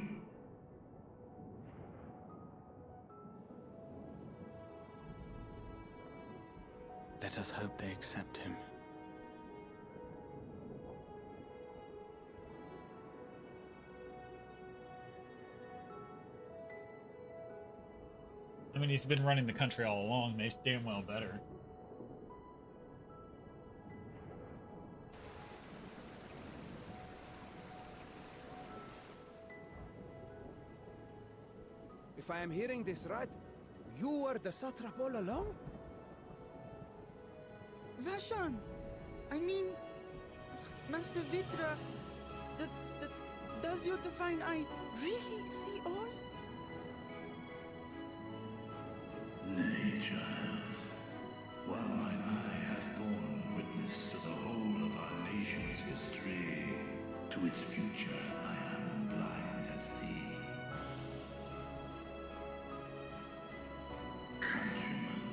Let us hope they accept him. I mean, he's been running the country all along. They damn well better. If I am hearing this right, you were the satrap all along? Vashan! I mean, Master Vitra, does your divine eye really see all? Nay, child. While mine eye hath borne witness to the whole of our nation's history, to its future I am blind as thee. Countrymen,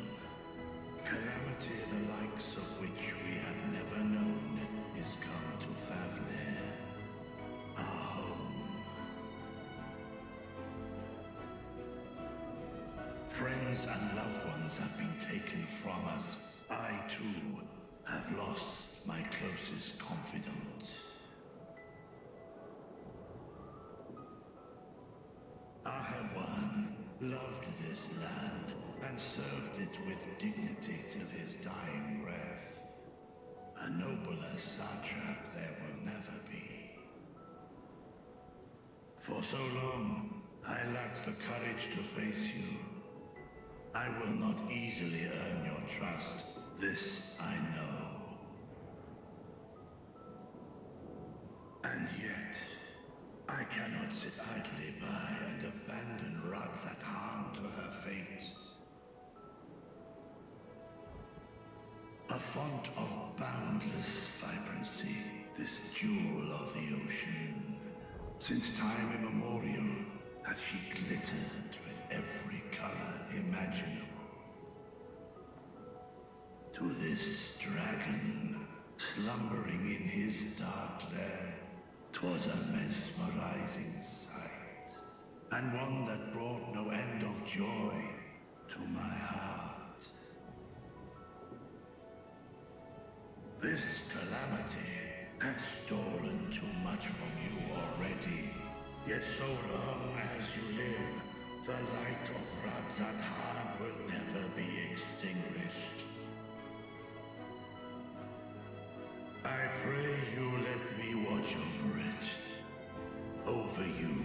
calamity the likes of which we have never known is come to Favnir, our home. Friends and loved ones have been taken from us. I, too, have lost my closest confidant. Ahawan loved this land and served it with dignity till his dying breath. A nobler satrap there will never be. For so long, I lacked the courage to face you. I will not easily earn your trust, this I know. And yet, I cannot sit idly by and abandon Radzat to her fate. A font of boundless vibrancy, this jewel of the ocean. Since time immemorial, hath she glittered with every color imaginable. To this dragon, slumbering in his dark lair, 'twas a mesmerizing sight, and one that brought no end of joy to my heart. This calamity hath stolen too much from you already, yet so long as you live, the light of Radzat will never be extinguished. I pray you let me watch over it. Over you.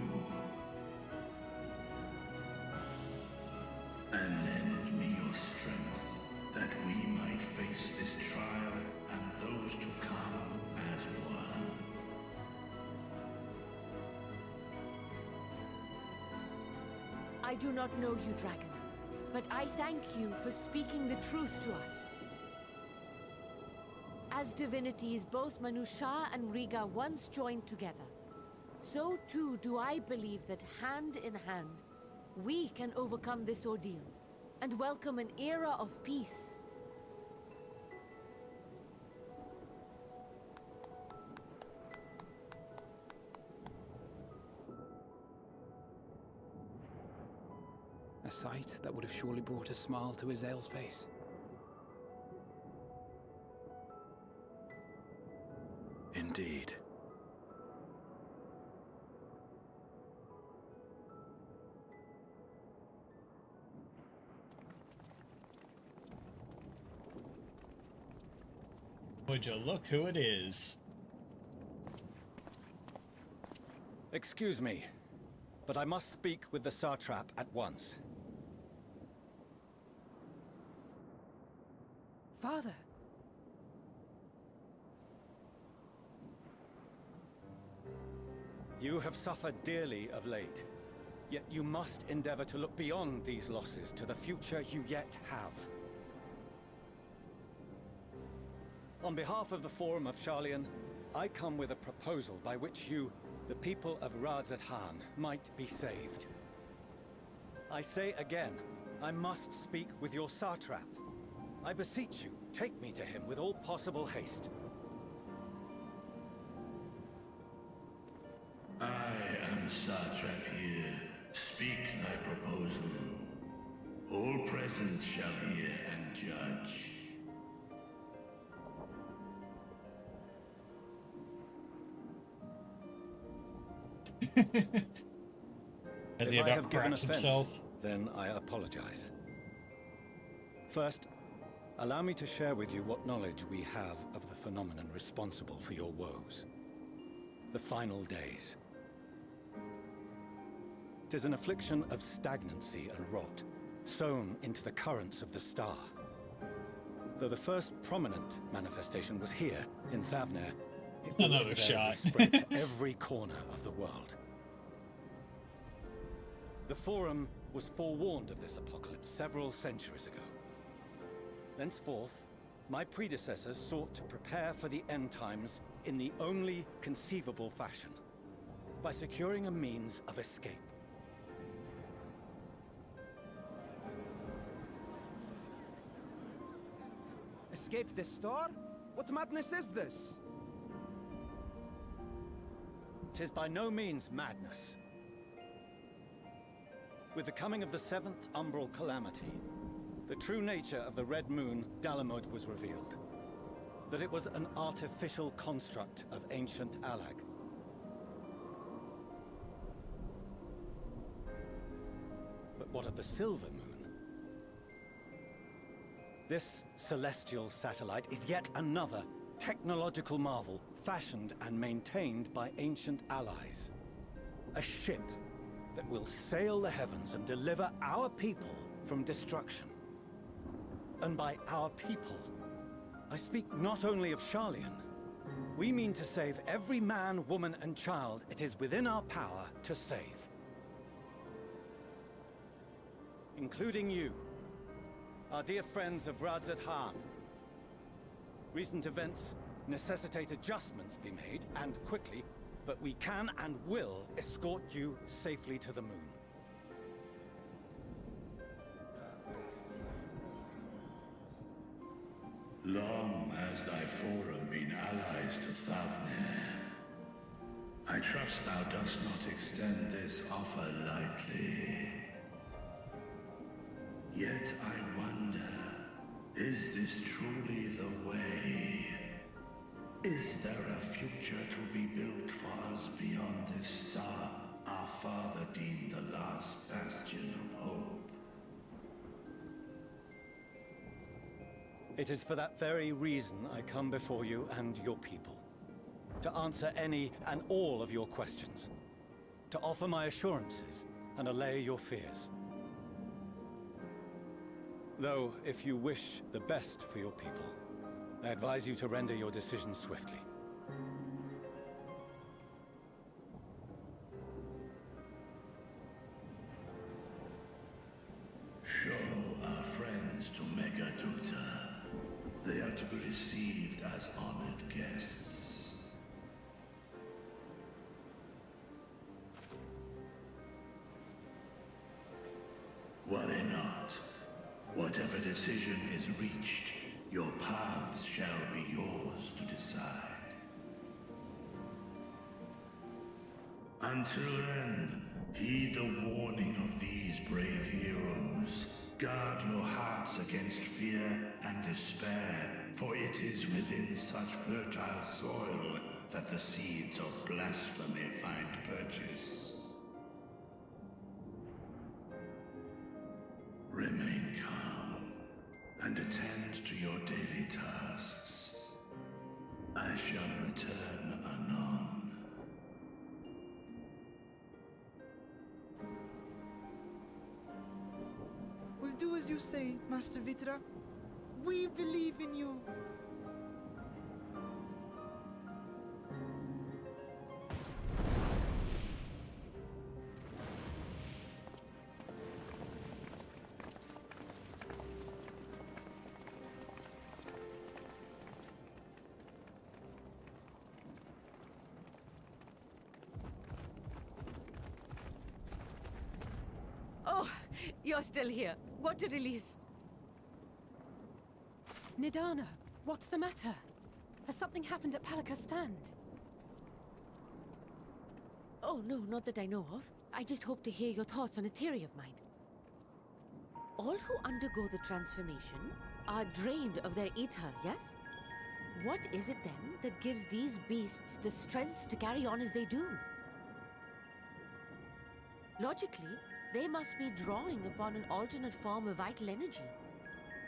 And lend me your strength, that we might face this trial and those to come as one. I do not know you, dragon, but I thank you for speaking the truth to us. As divinities, both Manusha and Riga once joined together, so too do I believe that hand in hand, we can overcome this ordeal and welcome an era of peace. A sight that would have surely brought a smile to Azael's face. Indeed. Would you look who it is? Excuse me, but I must speak with the satrap at once. Father! You have suffered dearly of late, yet you must endeavor to look beyond these losses to the future you yet have. On behalf of the Forum of Sharlayan, I come with a proposal by which you, the people of Radzat-Han, might be saved. I say again, I must speak with your satrap. I beseech you, take me to him with all possible haste. I am satrap here. Speak thy proposal. All present shall hear and judge. Has he If I about have given craps offense, himself? then I apologize. First, allow me to share with you what knowledge we have of the phenomenon responsible for your woes. The final days. 'Tis an affliction of stagnancy and rot, sown into the currents of the star. Though the first prominent manifestation was here, in Thavner, it will Another invariably shot. spread to every corner of the world. The Forum was forewarned of this apocalypse several centuries ago. Thenceforth, my predecessors sought to prepare for the end times in the only conceivable fashion, by securing a means of escape. Escape the star? What madness is this? 'Tis by no means madness. With the coming of the 7th Umbral Calamity, the true nature of the Red Moon, Dalamud, was revealed. That it was an artificial construct of ancient Alag. But what of the Silver Moon? This celestial satellite is yet another technological marvel fashioned and maintained by ancient allies. A ship that will sail the heavens and deliver our people from destruction. And by our people, I speak not only of Sharlayan. We mean to save every man, woman, and child it is within our power to save. Including you, our dear friends of Radzat-Han. Recent events necessitate adjustments be made, and quickly, but we can and will escort you safely to the moon. Long has thy Forum been allies to Thavner. I trust thou dost not extend this offer lightly. Yet I wonder, is this truly the way? Is there a future to be built for us beyond this star our father deemed the last bastion of hope? It is for that very reason I come before you and your people. To answer any and all of your questions. To offer my assurances and allay your fears. Though, if you wish the best for your people, I advise you to render your decision swiftly. Show our friends to Megaduta. They are to be received as honored guests. Worry not. Whatever decision is reached, your paths shall be yours to decide. Until then, heed the warning of these brave heroes. Guard your hearts against fear and despair, for it is within such fertile soil that the seeds of blasphemy find purchase. Remain calm and attend to your daily tasks. I shall return anon. We'll do as you say, Master Vitra. We believe in you. You're still here. What a relief. Nidana, what's the matter? Has something happened at Palaka's stand? Oh, no, not that I know of. I just hope to hear your thoughts on a theory of mine. All who undergo the transformation are drained of their ether, yes? What is it then that gives these beasts the strength to carry on as they do? Logically, they must be drawing upon an alternate form of vital energy.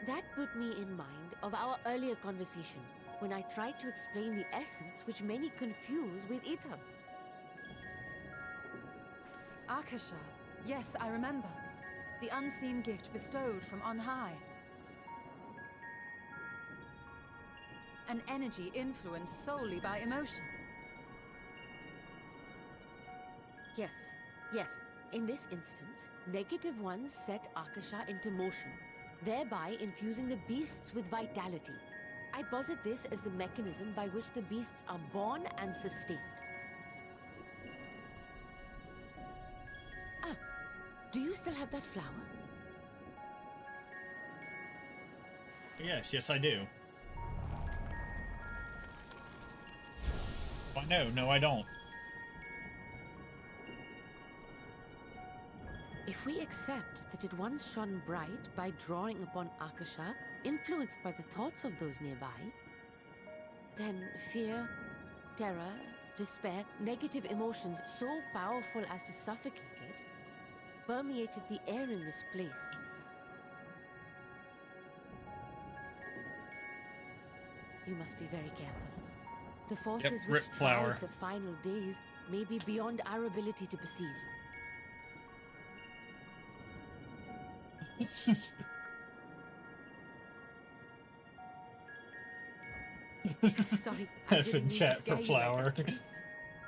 That put me in mind of our earlier conversation, when I tried to explain the essence which many confuse with ether. Akasha. Yes, I remember. The unseen gift bestowed from on high. An energy influenced solely by emotion. Yes, yes. In this instance, negative ones set Akasha into motion, thereby infusing the beasts with vitality. I posit this as the mechanism by which the beasts are born and sustained. Ah, do you still have that flower? Yes, I do. Why no, I don't. If we accept that it once shone bright by drawing upon Akasha, influenced by the thoughts of those nearby, then fear, terror, despair, negative emotions so powerful as to suffocate it, permeated the air in this place. You must be very careful. The forces which drive the final days may be beyond our ability to perceive. Sorry, I didn't mean to chat scare for you flower. like that.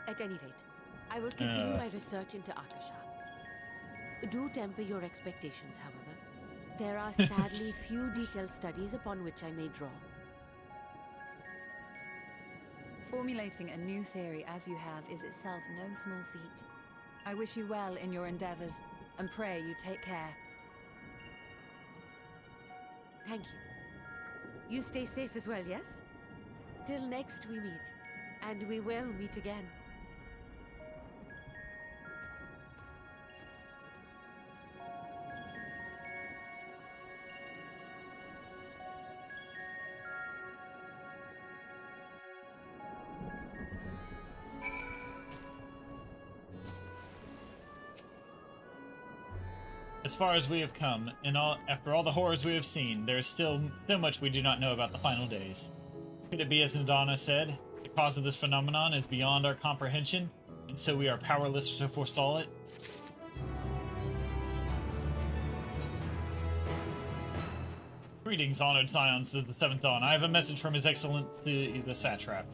At any rate, I will continue my research into Akasha. Do temper your expectations, however. There are sadly few detailed studies upon which I may draw. Formulating a new theory as you have is itself no small feat. I wish you well in your endeavors, and pray you take care. Thank you. You stay safe as well, yes? Till next we meet. And we will meet again. As far as we have come, after all the horrors we have seen, there is still so much we do not know about the final days. Could it be as Nadana said, the cause of this phenomenon is beyond our comprehension, and so we are powerless to foresaw it? Greetings, honored scions of the Seventh Dawn. I have a message from His Excellency the Satrap.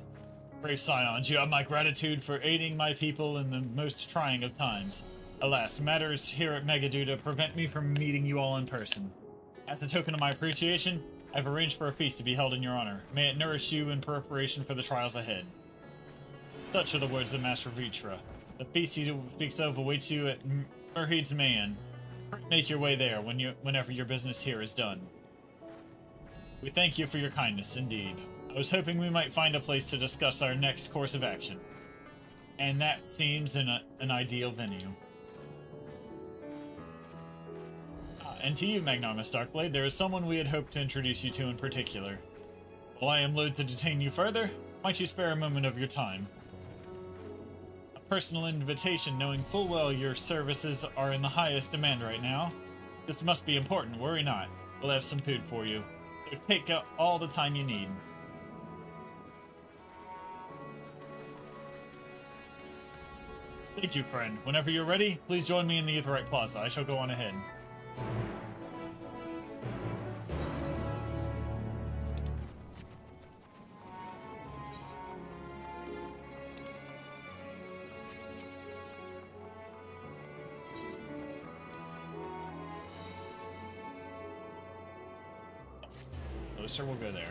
Brave scions, you have my gratitude for aiding my people in the most trying of times. Alas, matters here at Megaduda prevent me from meeting you all in person. As a token of my appreciation, I've arranged for a feast to be held in your honor. May it nourish you in preparation for the trials ahead. Such are the words of Master Vitra. The feast he speaks of awaits you at Murheed's Man. Make your way there whenever your business here is done. We thank you for your kindness, indeed. I was hoping we might find a place to discuss our next course of action. And that seems an ideal venue. And to you, Magnarmus Darkblade, there is someone we had hoped to introduce you to in particular. While I am loath to detain you further, might you spare a moment of your time? A personal invitation, knowing full well your services are in the highest demand right now. This must be important, worry not. We'll have some food for you. So take all the time you need. Thank you, friend. Whenever you're ready, please join me in the Aetheryte Plaza. I shall go on ahead. Closer, we'll go there.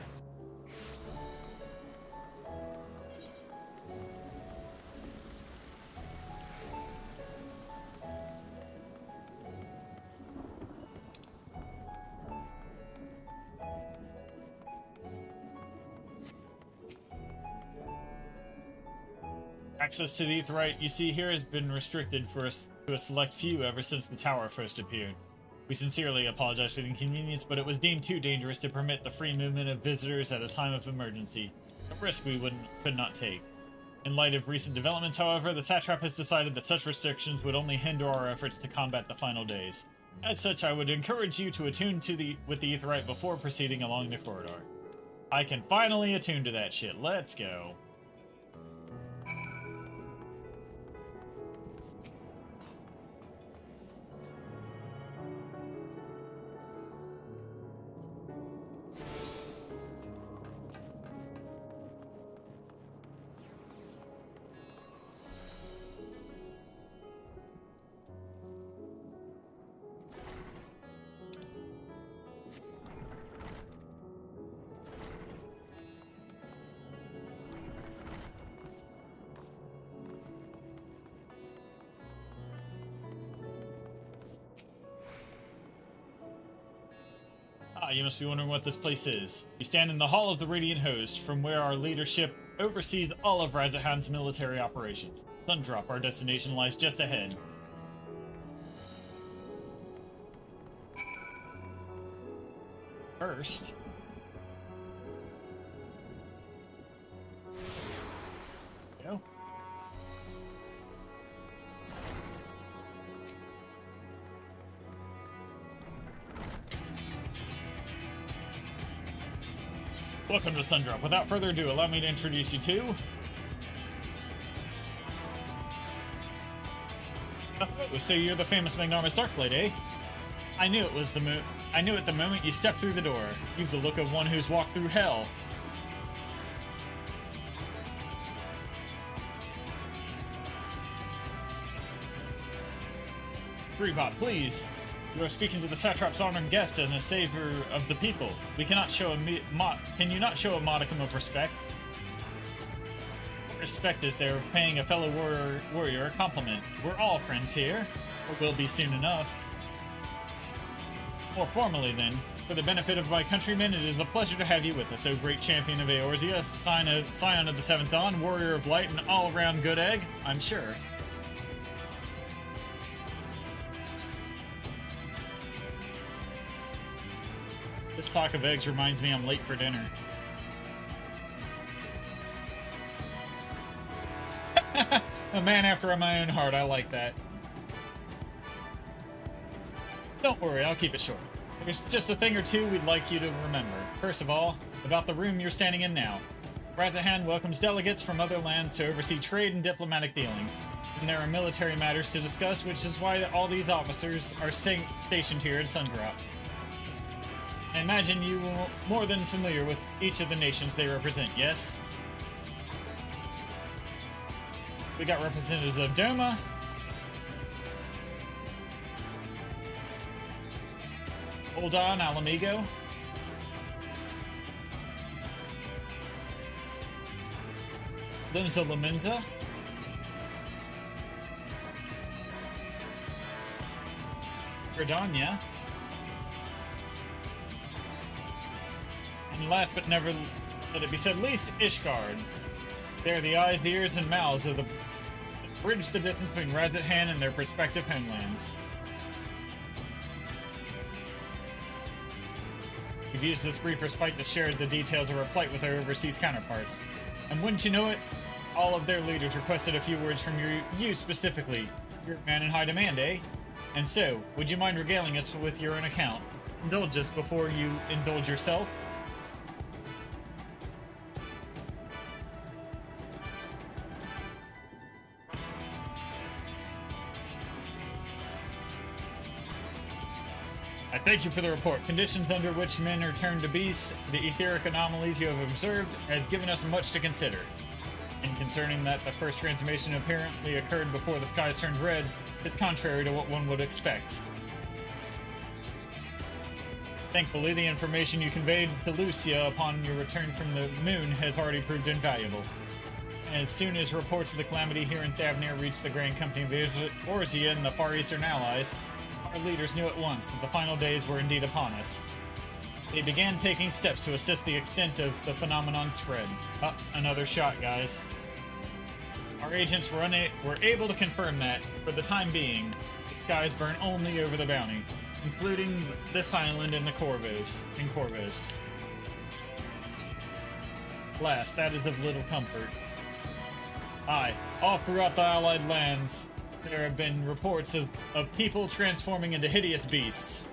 Access to the Aetheryte you see here has been restricted to a select few ever since the tower first appeared. We sincerely apologize for the inconvenience, but it was deemed too dangerous to permit the free movement of visitors at a time of emergency, a risk we could not take. In light of recent developments, however, the Satrap has decided that such restrictions would only hinder our efforts to combat the final days. As such, I would encourage you to attune with the Aetheryte before proceeding along the corridor. I can finally attune to that shit. Let's go. You must be wondering what this place is. We stand in the Hall of the Radiant Host, from where our leadership oversees all of Razzahan's military operations. Sundrop, our destination, lies just ahead. First... Go. Welcome to Sundrop. Without further ado, allow me to introduce you to... Oh, so you're the famous Magnarmus Darkblade, eh? I knew it the moment you stepped through the door. You've the look of one who's walked through hell. Rebot, please. You are speaking to the Satrap's honored guest and a savior of the people. We cannot show can you not show a modicum of respect? What respect is there of paying a fellow warrior a compliment? We're all friends here, or will be soon enough. More formally, then, for the benefit of my countrymen, it is a pleasure to have you with us, O great champion of Eorzea, scion of the Seventh Dawn, warrior of light, and all-around good egg, I'm sure. This talk of eggs reminds me I'm late for dinner. A man after my own heart, I like that. Don't worry, I'll keep it short. There's just a thing or two we'd like you to remember. First of all, about the room you're standing in now. Razzahan welcomes delegates from other lands to oversee trade and diplomatic dealings. And there are military matters to discuss, which is why all these officers are stationed here at Sundrop. I imagine you are more than familiar with each of the nations they represent, yes? We got representatives of Doma, Ul'dah, Alamigo, Limsa Laminza, Gridania, and last but never let it be said least, Ishgard. They're the eyes, the ears, and mouths of that bridge the distance between Razzahan and their respective homelands. We've used this brief respite to share the details of our plight with our overseas counterparts. And wouldn't you know it, all of their leaders requested a few words from you specifically. You're a man in high demand, eh? And so, would you mind regaling us with your own account? Indulge us before you indulge yourself? I thank you for the report. Conditions under which men are turned to beasts, the etheric anomalies you have observed, has given us much to consider. And concerning that the first transformation apparently occurred before the skies turned red, is contrary to what one would expect. Thankfully, the information you conveyed to Lucia upon your return from the moon has already proved invaluable. And as soon as reports of the calamity here in Thavnir reached the Grand Company of Eorzea and the Far Eastern Allies, our leaders knew at once that the final days were indeed upon us. They began taking steps to assist the extent of the phenomenon's spread. Another shot, guys. Our agents were able to confirm that, for the time being, the skies burn only over the bounty, including this island and the Corvos. Alas, that is of little comfort. Aye, all throughout the Allied lands, there have been reports of people transforming into hideous beasts.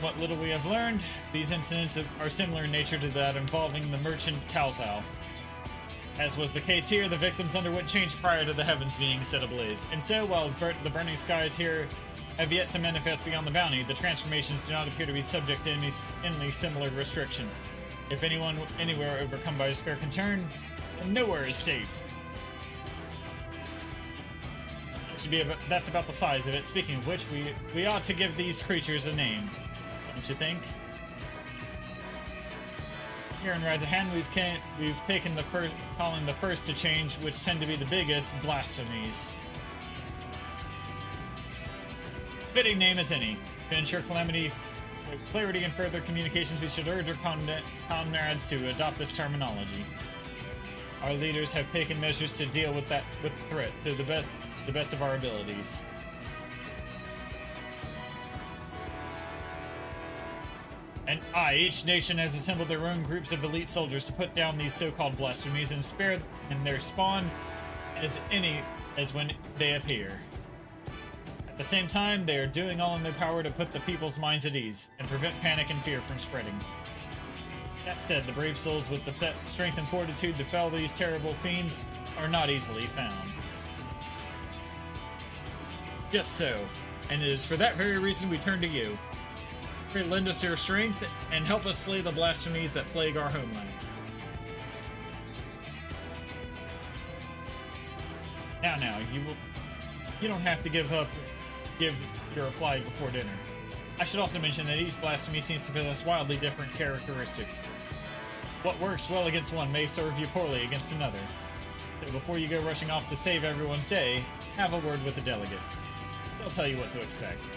What little we have learned, these incidents are similar in nature to that involving the merchant Kalthal. As was the case here, the victims underwent change prior to the heavens being set ablaze. And so, while the burning skies here have yet to manifest beyond the bounty, the transformations do not appear to be subject to any similar restriction. If anyone anywhere overcome by despair can turn, then nowhere is safe. That's about the size of it. Speaking of which, we ought to give these creatures a name. Don't you think? Here in Razahan, we've taken calling the first to change, which tend to be the biggest, blasphemies. Fitting name as any. To ensure clarity and further communications, we should urge our comrades to adopt this terminology. Our leaders have taken measures to deal with the threat to the best of our abilities. And each nation has assembled their own groups of elite soldiers to put down these so-called blasphemies and spare their spawn as when they appear. At the same time, they are doing all in their power to put the people's minds at ease and prevent panic and fear from spreading. That said, the brave souls with the strength and fortitude to fell these terrible fiends are not easily found. Just so, and it is for that very reason we turn to you. Pray lend us your strength and help us slay the blasphemies that plague our homeland. Now, you don't have to give your reply before dinner. I should also mention that each blasphemy seems to possess wildly different characteristics. What works well against one may serve you poorly against another. So before you go rushing off to save everyone's day, have a word with the delegates. They'll tell you what to expect.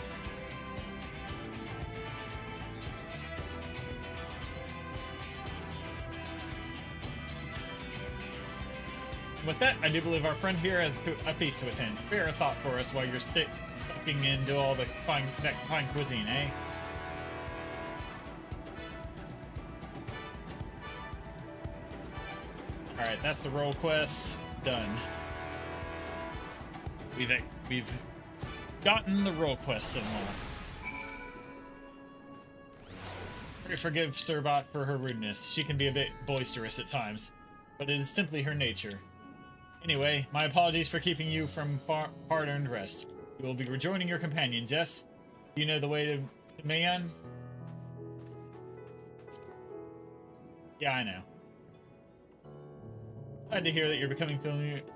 With that, I do believe our friend here has a feast to attend. Spare a thought for us while you're sucking into all that fine cuisine, eh? Alright, that's the role quest done. We've gotten the role quest symbol. Pray forgive Sirbot for her rudeness. She can be a bit boisterous at times, but it is simply her nature. Anyway, my apologies for keeping you from hard-earned rest. You will be rejoining your companions, yes? Do you know the way to Mayan? Yeah, I know. Glad to hear that you're becoming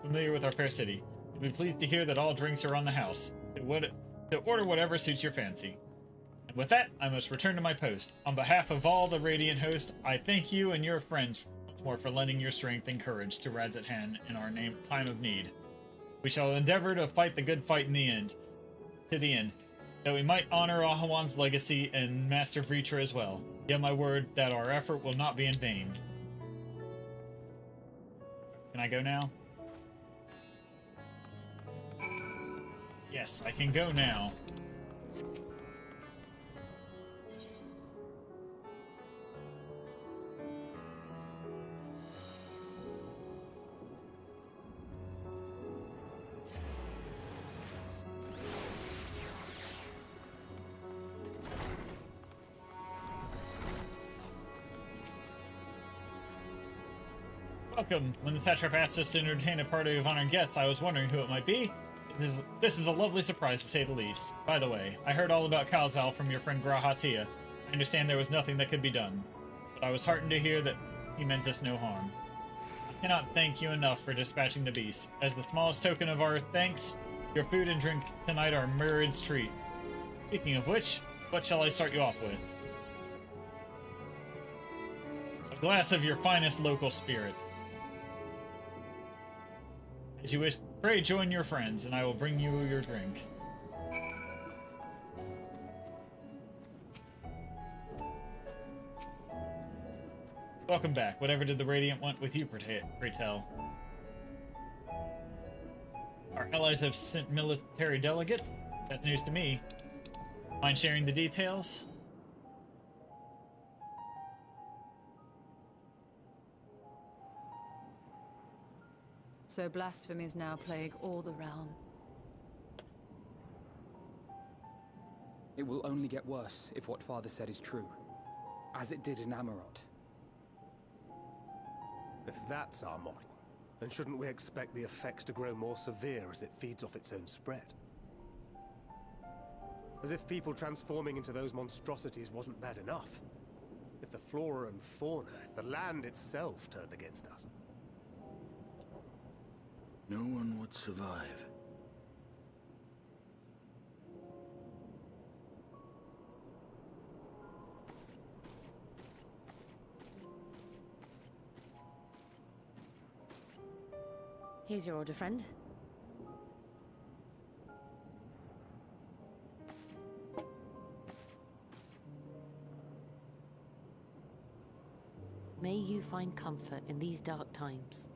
familiar with our fair city. You'll be pleased to hear that all drinks are on the house. So order whatever suits your fancy. And with that, I must return to my post. On behalf of all the Radiant host, I thank you and your friends more for lending your strength and courage to Radzat-Han in our time of need. We shall endeavor to fight the good fight to the end, that we might honor Ahawan's legacy and Master Vritra as well. Give my word that our effort will not be in vain. Can I go now? Yes, I can go now. Welcome. When the Satrap asked us to entertain a party of honored guests, I was wondering who it might be. This is a lovely surprise, to say the least. By the way, I heard all about Kalzal from your friend Grahatia. I understand there was nothing that could be done, but I was heartened to hear that he meant us no harm. I cannot thank you enough for dispatching the beast. As the smallest token of our thanks, your food and drink tonight are Murad's treat. Speaking of which, what shall I start you off with? A glass of your finest local spirit. As you wish, pray join your friends, and I will bring you your drink. Welcome back. Whatever did the Radiant want with you, pray tell? Our allies have sent military delegates. That's news to me. Mind sharing the details? So blasphemies now plague all the realm. It will only get worse if what Father said is true, as it did in Amarot. If that's our model, then shouldn't we expect the effects to grow more severe as it feeds off its own spread? As if people transforming into those monstrosities wasn't bad enough. If the flora and fauna, if the land itself turned against us. No one would survive. Here's your order, friend. May you find comfort in these dark times.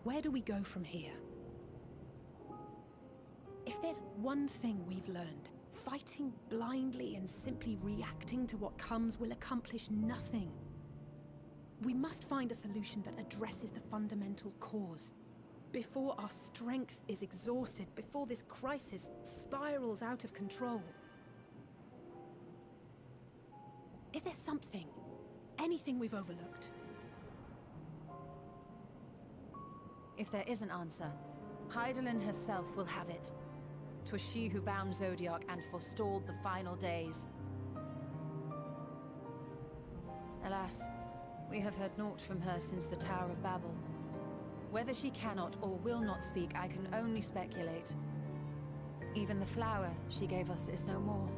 Where do we go from here? If there's one thing we've learned, fighting blindly and simply reacting to what comes will accomplish nothing. We must find a solution that addresses the fundamental cause. Before our strength is exhausted, before this crisis spirals out of control. Is there something, anything we've overlooked? If there is an answer, Hydaelyn herself will have it. 'Twas she who bound Zodiac and forestalled the final days. Alas, we have heard naught from her since the Tower of Babel. Whether she cannot or will not speak, I can only speculate. Even the flower she gave us is no more.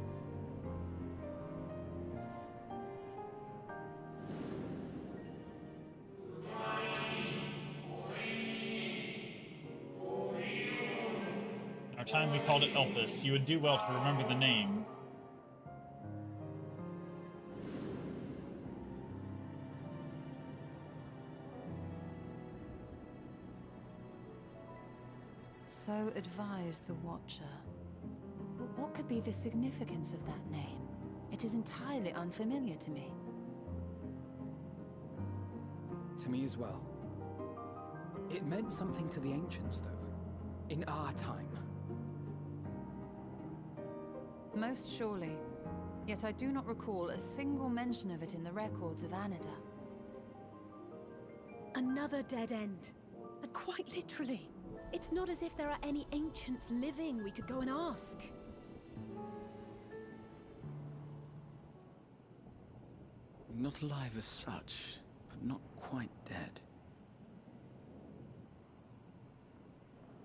Our time we called it Elpis. You would do well to remember the name. So advised the Watcher. But what could be the significance of that name? It is entirely unfamiliar to me. To me as well. It meant something to the ancients, though. In our time. Most surely. Yet I do not recall a single mention of it in the records of Anida. Another dead end. And quite literally. It's not as if there are any ancients living we could go and ask. Not alive as such, but not quite dead.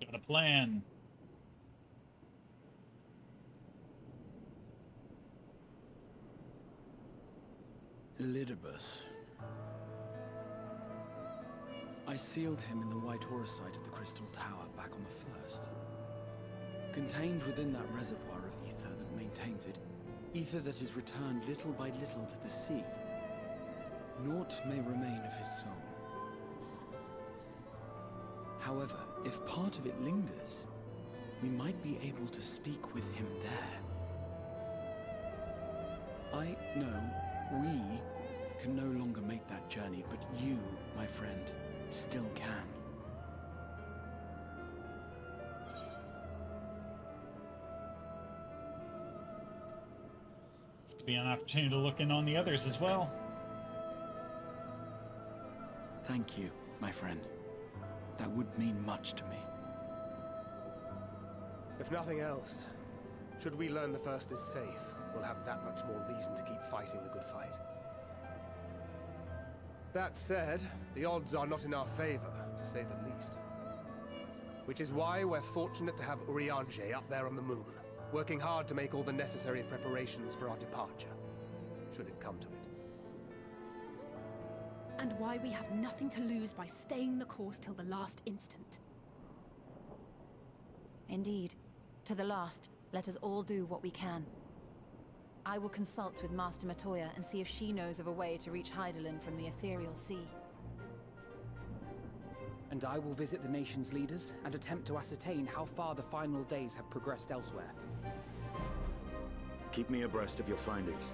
Got a plan. Elidibus. I sealed him in the White Horus site of the Crystal Tower back on the first. Contained within that reservoir of ether that maintains it, ether that is returned little by little to the sea. Naught may remain of his soul. However, if part of it lingers, we might be able to speak with him there. I know we can no longer make that journey, but you, my friend, still can. Be an opportunity to look in on the others as well. Thank you, my friend. That would mean much to me. If nothing else, should we learn the First is safe, we'll have that much more reason to keep fighting the good fight. That said, the odds are not in our favor, to say the least. Which is why we're fortunate to have Urianger up there on the moon, working hard to make all the necessary preparations for our departure, should it come to it. And why we have nothing to lose by staying the course till the last instant. Indeed, to the last. Let us all do what we can. I will consult with Master Matoya and see if she knows of a way to reach Hydaelyn from the Ethereal Sea. And I will visit the nation's leaders and attempt to ascertain how far the final days have progressed elsewhere. Keep me abreast of your findings.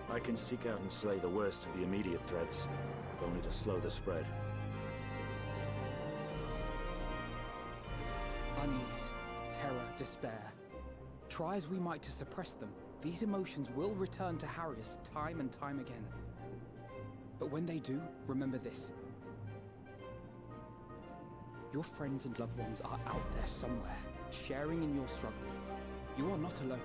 I can seek out and slay the worst of the immediate threats, if only to slow the spread. Unease, terror, despair. Try as we might to suppress them, these emotions will return to harry us time and time again. But when they do, remember this. Your friends and loved ones are out there somewhere, sharing in your struggle. You are not alone.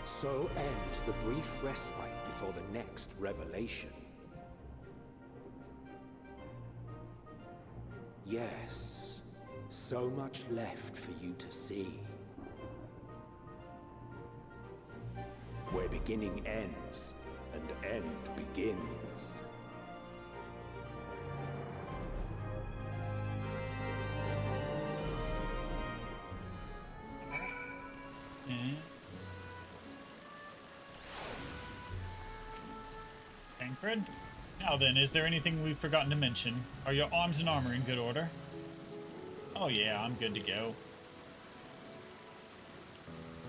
So ends the brief respite before the next revelation. Yes, so much left for you to see. Where beginning ends, and end begins. Tancred? Now then, is there anything we've forgotten to mention? Are your arms and armor in good order? Oh yeah, I'm good to go.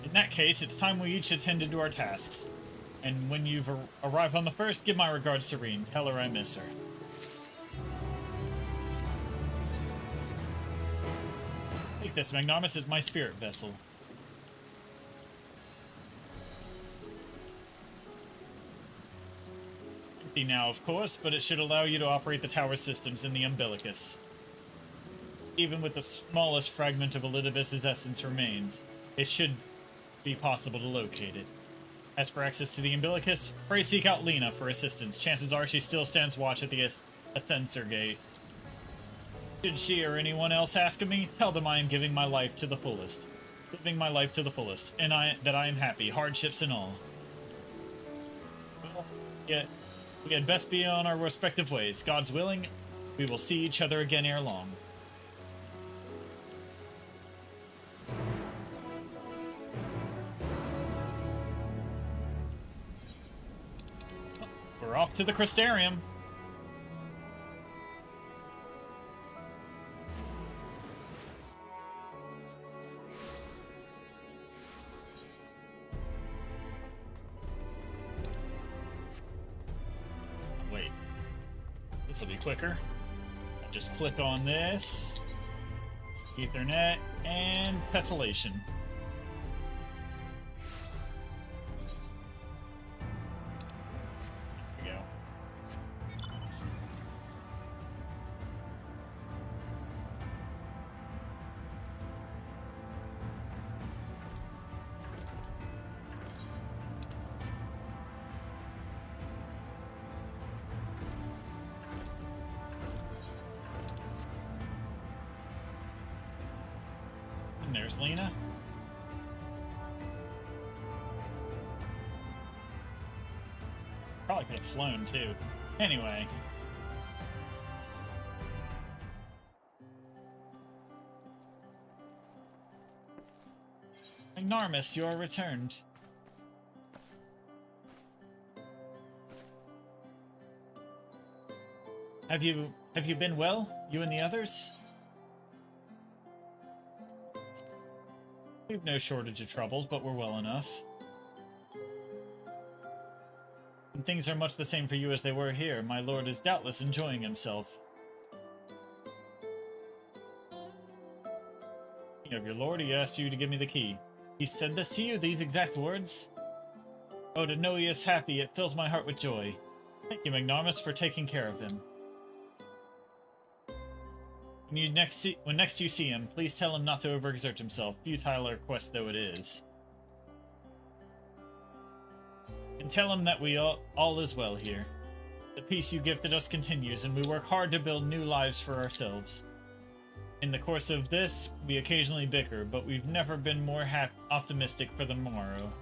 In that case, it's time we each attended to our tasks. And when you've arrived on the first, give my regards to Reen. Tell her I miss her. Take this, Magnarmus, is my spirit vessel. Empty now, of course, but it should allow you to operate the tower systems in the Umbilicus. Even with the smallest fragment of Elidibus's essence remains, it should be possible to locate it. As for access to the Umbilicus, pray seek out Lena for assistance. Chances are she still stands watch at the Ascensor Gate. Should she or anyone else ask of me, tell them I am giving my life to the fullest. Living my life to the fullest, and that I am happy, hardships and all. Well, yeah, we had best be on our respective ways. God's willing, we will see each other again ere long. We're off to the Crystarium. Wait. This will be quicker. I'll just click on this. Ethernet and tessellation. There's Lena. Probably could have flown too. Anyway. Magnarmus, you are returned. Have you been well? You and the others? We've no shortage of troubles, but we're well enough. And things are much the same for you as they were here. My lord is doubtless enjoying himself. Speaking of your lord, he asked you to give me the key. He said this to you, these exact words? Oh, to know he is happy, it fills my heart with joy. Thank you, Magnarmus, for taking care of him. When next you see him, please tell him not to overexert himself, futile a request though it is. And tell him that we all is well here. The peace you gifted us continues, and we work hard to build new lives for ourselves. In the course of this, we occasionally bicker, but we've never been more optimistic for the morrow.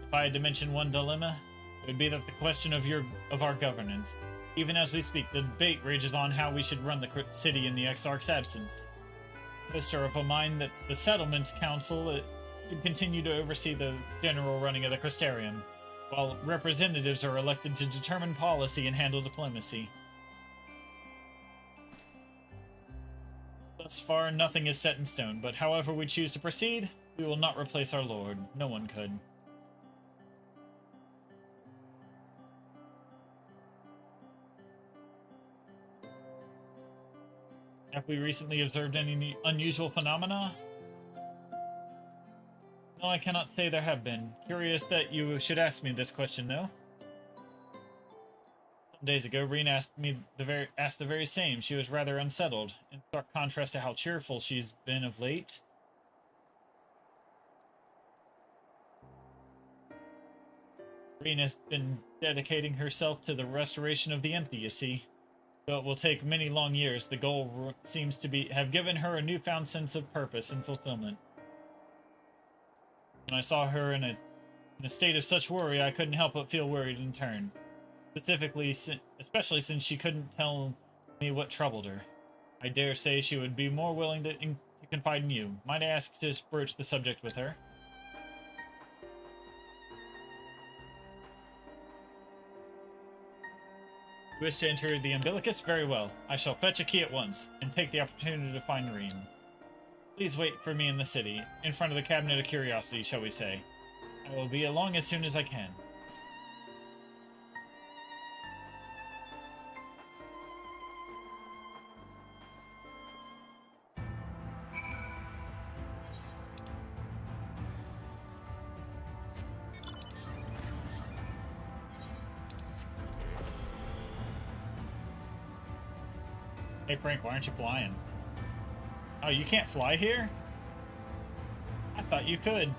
If I had to mention one dilemma, it would be that the question of our governance. Even as we speak, the debate rages on how we should run the city in the Exarch's absence. Most are of a mind that the Settlement Council should continue to oversee the general running of the Crystarium, while representatives are elected to determine policy and handle diplomacy. Thus far, nothing is set in stone, but however we choose to proceed, we will not replace our lord. No one could. Have we recently observed any unusual phenomena? No, I cannot say there have been. Curious that you should ask me this question, though. Some days ago, Reen asked the very same. She was rather unsettled, in stark contrast to how cheerful she's been of late. Reen has been dedicating herself to the restoration of the empty, you see. Though it will take many long years, the goal seems to have given her a newfound sense of purpose and fulfillment. When I saw her in a state of such worry, I couldn't help but feel worried in turn. Especially since she couldn't tell me what troubled her. I dare say she would be more willing to confide in you. Might I ask to broach the subject with her? You wish to enter the umbilicus? Very well. I shall fetch a key at once, and take the opportunity to find Reen. Please wait for me in the city, in front of the Cabinet of Curiosity, shall we say. I will be along as soon as I can. Hey Frank, why aren't you flying? Oh, you can't fly here? I thought you could.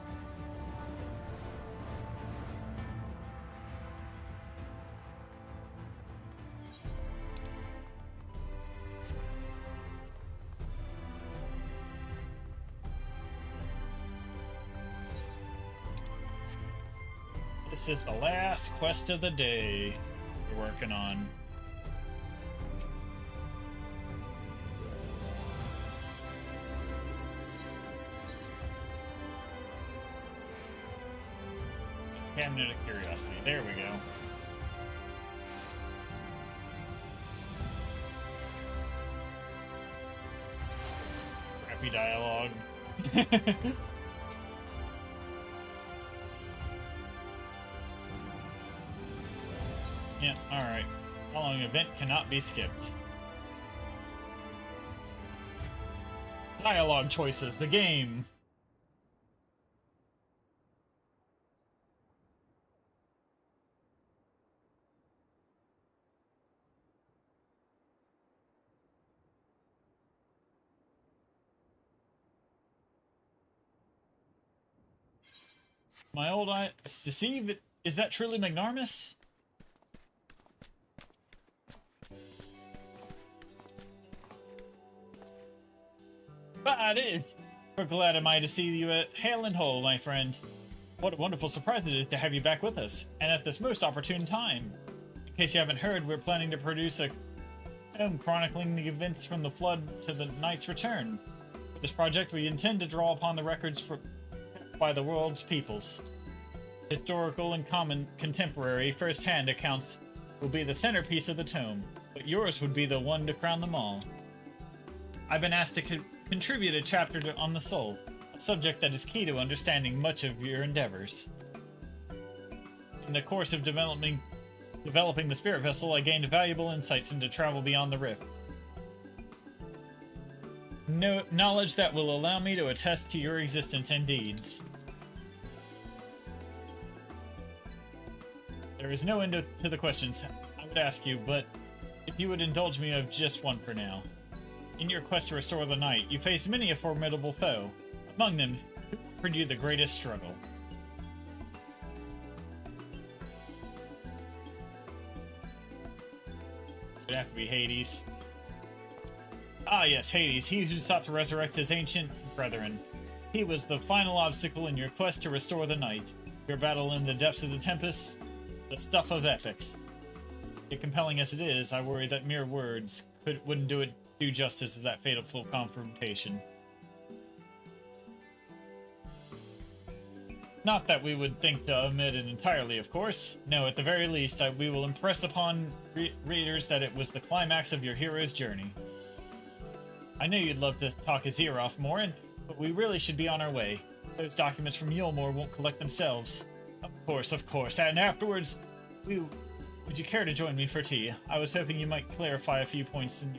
This is the last quest of the day we're working on. Cabinet of Curiosity. There we go. Crappy dialogue. Yeah, alright. Following event cannot be skipped. Dialogue choices, the game. My old eyes deceive. Is that truly Magnarmus? But it is. We're glad am I to see you at hale and whole, my friend. What a wonderful surprise it is to have you back with us, and at this most opportune time. In case you haven't heard, we're planning to produce a film chronicling the events from the Flood to the Knight's return. For this project, we intend to draw upon the records by the world's peoples. Historical and contemporary first-hand accounts will be the centerpiece of the tome, but yours would be the one to crown them all. I've been asked to contribute a chapter on the soul, a subject that is key to understanding much of your endeavors. In the course of developing the spirit vessel, I gained valuable insights into travel beyond the rift. Knowledge that will allow me to attest to your existence and deeds. There is no end to the questions I would ask you, but if you would indulge me of just one for now. In your quest to restore the night, you faced many a formidable foe. Among them, who offered you the greatest struggle? It'd have to be Hades. Ah yes, Hades, he who sought to resurrect his ancient brethren. He was the final obstacle in your quest to restore the night. Your battle in the depths of the Tempest, the stuff of epics. compelling as it is, I worry that mere words wouldn't do justice to that fateful confrontation. Not that we would think to omit it entirely, of course. No, at the very least, we will impress upon readers that it was the climax of your hero's journey. I know you'd love to talk his ear off, Morin, but we really should be on our way. Those documents from Yulmore won't collect themselves. Of course. And afterwards, would you care to join me for tea? I was hoping you might clarify a few points in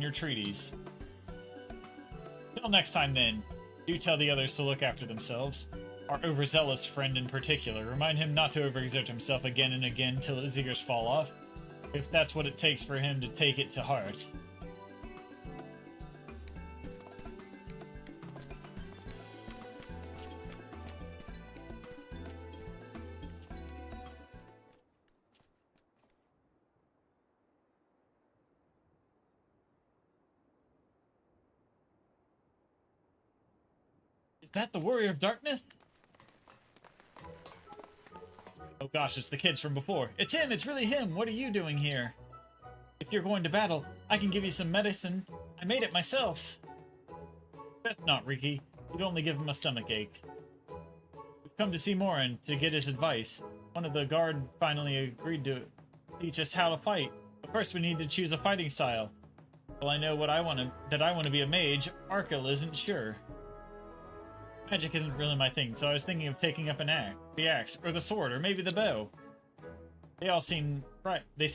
your treaties. Till next time, then. Do tell the others to look after themselves. Our overzealous friend in particular. Remind him not to overexert himself again and again till his ears fall off, if that's what it takes for him to take it to heart. Is that the Warrior of Darkness? Oh gosh, it's the kids from before. It's him! It's really him! What are you doing here? If you're going to battle, I can give you some medicine. I made it myself. Beth not, Riki. You'd only give him a stomachache. We've come to see Morin to get his advice. One of the guard finally agreed to teach us how to fight. But first we need to choose a fighting style. Well, I know what I want to be a mage. Arkell isn't sure. Magic isn't really my thing, so I was thinking of taking up the axe, or the sword, or maybe the bow. They all seem right. They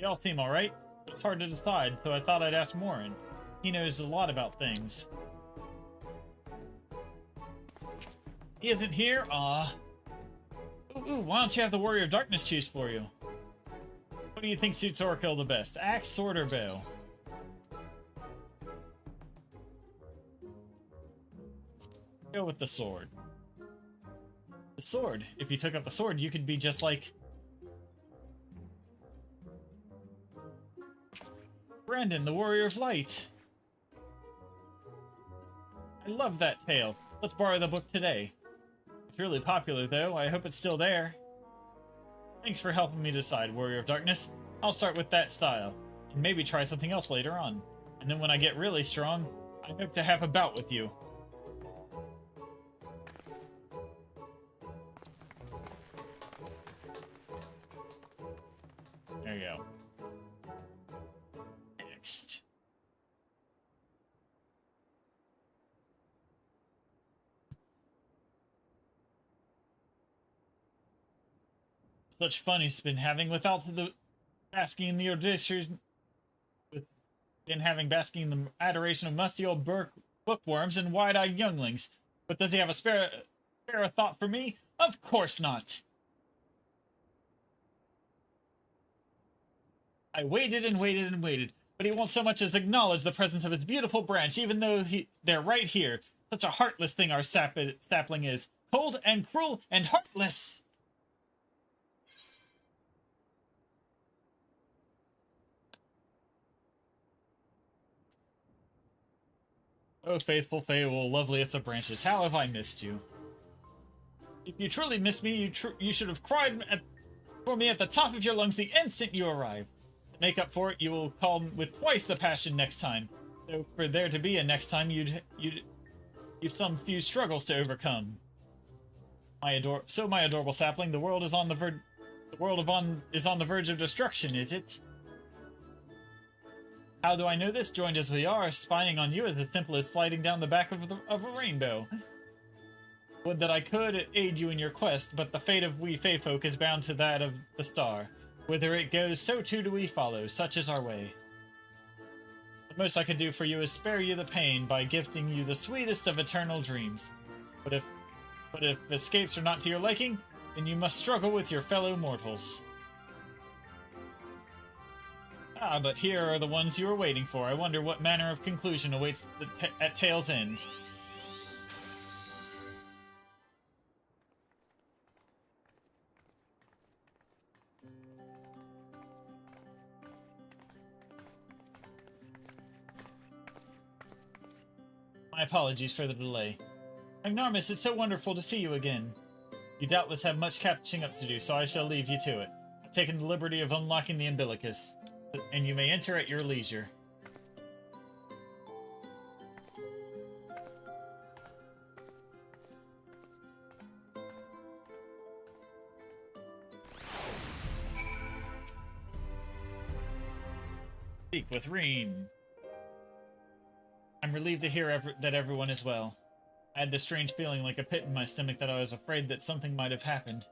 all seem alright, but it's hard to decide, so I thought I'd ask Morin. He knows a lot about things. He isn't here? Aw. Ooh, why don't you have the Warrior of Darkness choose for you? What do you think suits Arkell the best? Axe, sword, or bow? Go with the sword. The sword. If you took up the sword, you could be just like Brandon, the Warrior of Light. I love that tale. Let's borrow the book today. It's really popular, though. I hope it's still there. Thanks for helping me decide, Warrior of Darkness. I'll start with that style, and maybe try something else later on. And then when I get really strong, I hope to have a bout with you. There you go. Next. Such fun he's been having without the basking in the adoration, basking in the adoration of musty old bookworms and wide-eyed younglings. But does he have a spare thought for me? Of course not. I waited and waited and waited, but he won't so much as acknowledge the presence of his beautiful branch, even though they're right here. Such a heartless thing our sapling is. Cold and cruel and heartless! Oh, faithful Feywild, loveliest of branches, how have I missed you? If you truly miss me, you should have cried for me at the top of your lungs the instant you arrived. To make up for it, you will call with twice the passion next time. Though for there to be a next time, you've some few struggles to overcome. My adorable sapling, the world is on the verge of destruction, is it? How do I know this? Joined as we are, spying on you is as simple as sliding down the back of a rainbow. Would that I could aid you in your quest, but the fate of we Fey folk is bound to that of the star. Whither it goes, so too do we follow. Such is our way. The most I could do for you is spare you the pain by gifting you the sweetest of eternal dreams. But if escapes are not to your liking, then you must struggle with your fellow mortals. Ah, but here are the ones you were waiting for. I wonder what manner of conclusion awaits at Tale's End. My apologies for the delay. Magnarmus, it's so wonderful to see you again. You doubtless have much catching up to do, so I shall leave you to it. taken the liberty of unlocking the umbilicus, and you may enter at your leisure. Speak with Reen. I'm relieved to hear that everyone is well. I had this strange feeling like a pit in my stomach that I was afraid that something might have happened.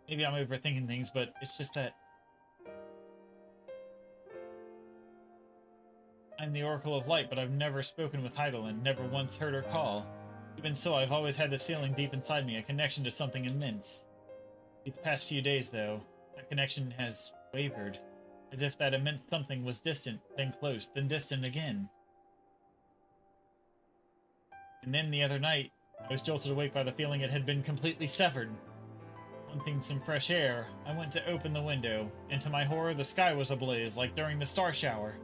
Maybe I'm overthinking things, but it's just that I'm the Oracle of Light, but I've never spoken with Heidelin, never once heard her call. Even so, I've always had this feeling deep inside me, a connection to something immense. These past few days, though, that connection has wavered, as if that immense something was distant, then close, then distant again. And then the other night, I was jolted awake by the feeling it had been completely severed. Wanting some fresh air, I went to open the window, and to my horror, the sky was ablaze, like during the star shower.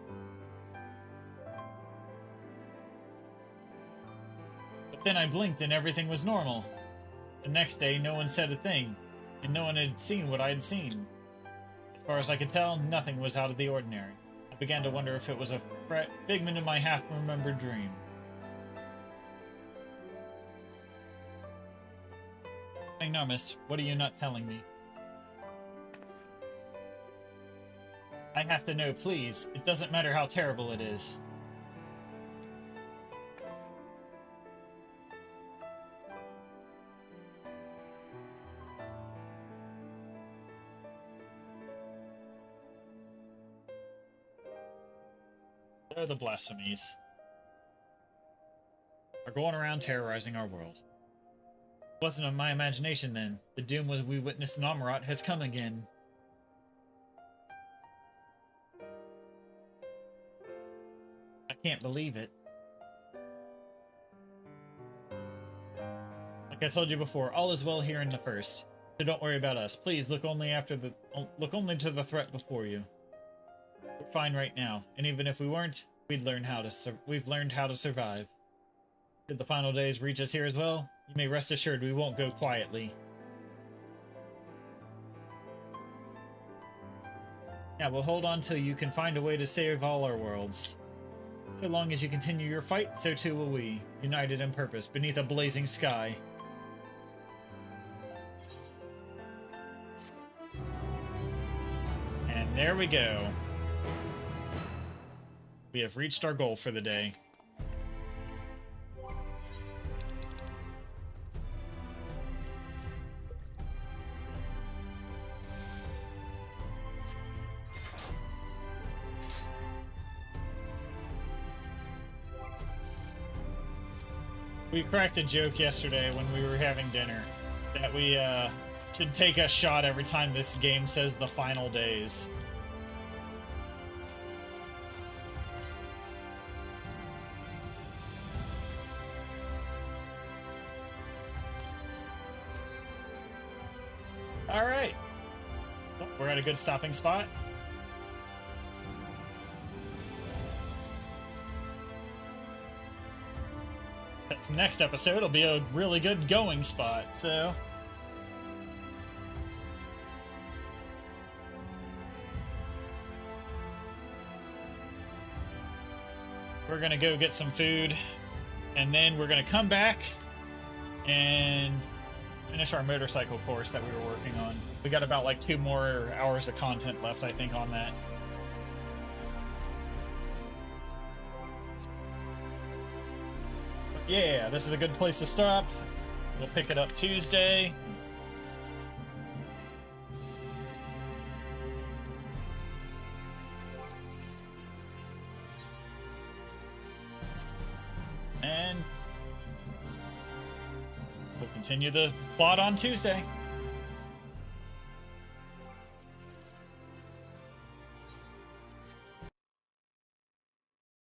But then I blinked and everything was normal. The next day, no one said a thing, and no one had seen what I had seen. As far as I could tell, nothing was out of the ordinary. I began to wonder if it was a figment of my half-remembered dream. Magnarmus, what are you not telling me? I have to know, please. It doesn't matter how terrible it is. So the blasphemies are going around terrorizing our world. It wasn't of my imagination then. The doom we witnessed in Amarat has come again. I can't believe it. Like I told you before, all is well here in the First. So don't worry about us. Please look only to the threat before you. We're fine right now, and even if we weren't, we've learned how to survive. Did the final days reach us here as well? You may rest assured we won't go quietly. Yeah, we'll hold on till you can find a way to save all our worlds. So long as you continue your fight, so too will we, united in purpose, beneath a blazing sky. And there we go. We have reached our goal for the day. We cracked a joke yesterday when we were having dinner that we should take a shot every time this game says the final days. Alright. Well, we're at a good stopping spot. This next episode will be a really good going spot, so... We're gonna go get some food, and then we're gonna come back and finish our motorcycle course that we were working on. We got about like 2 more hours of content left, I think, on that. Yeah, this is a good place to stop. We'll pick it up Tuesday. And we'll continue the plot on Tuesday.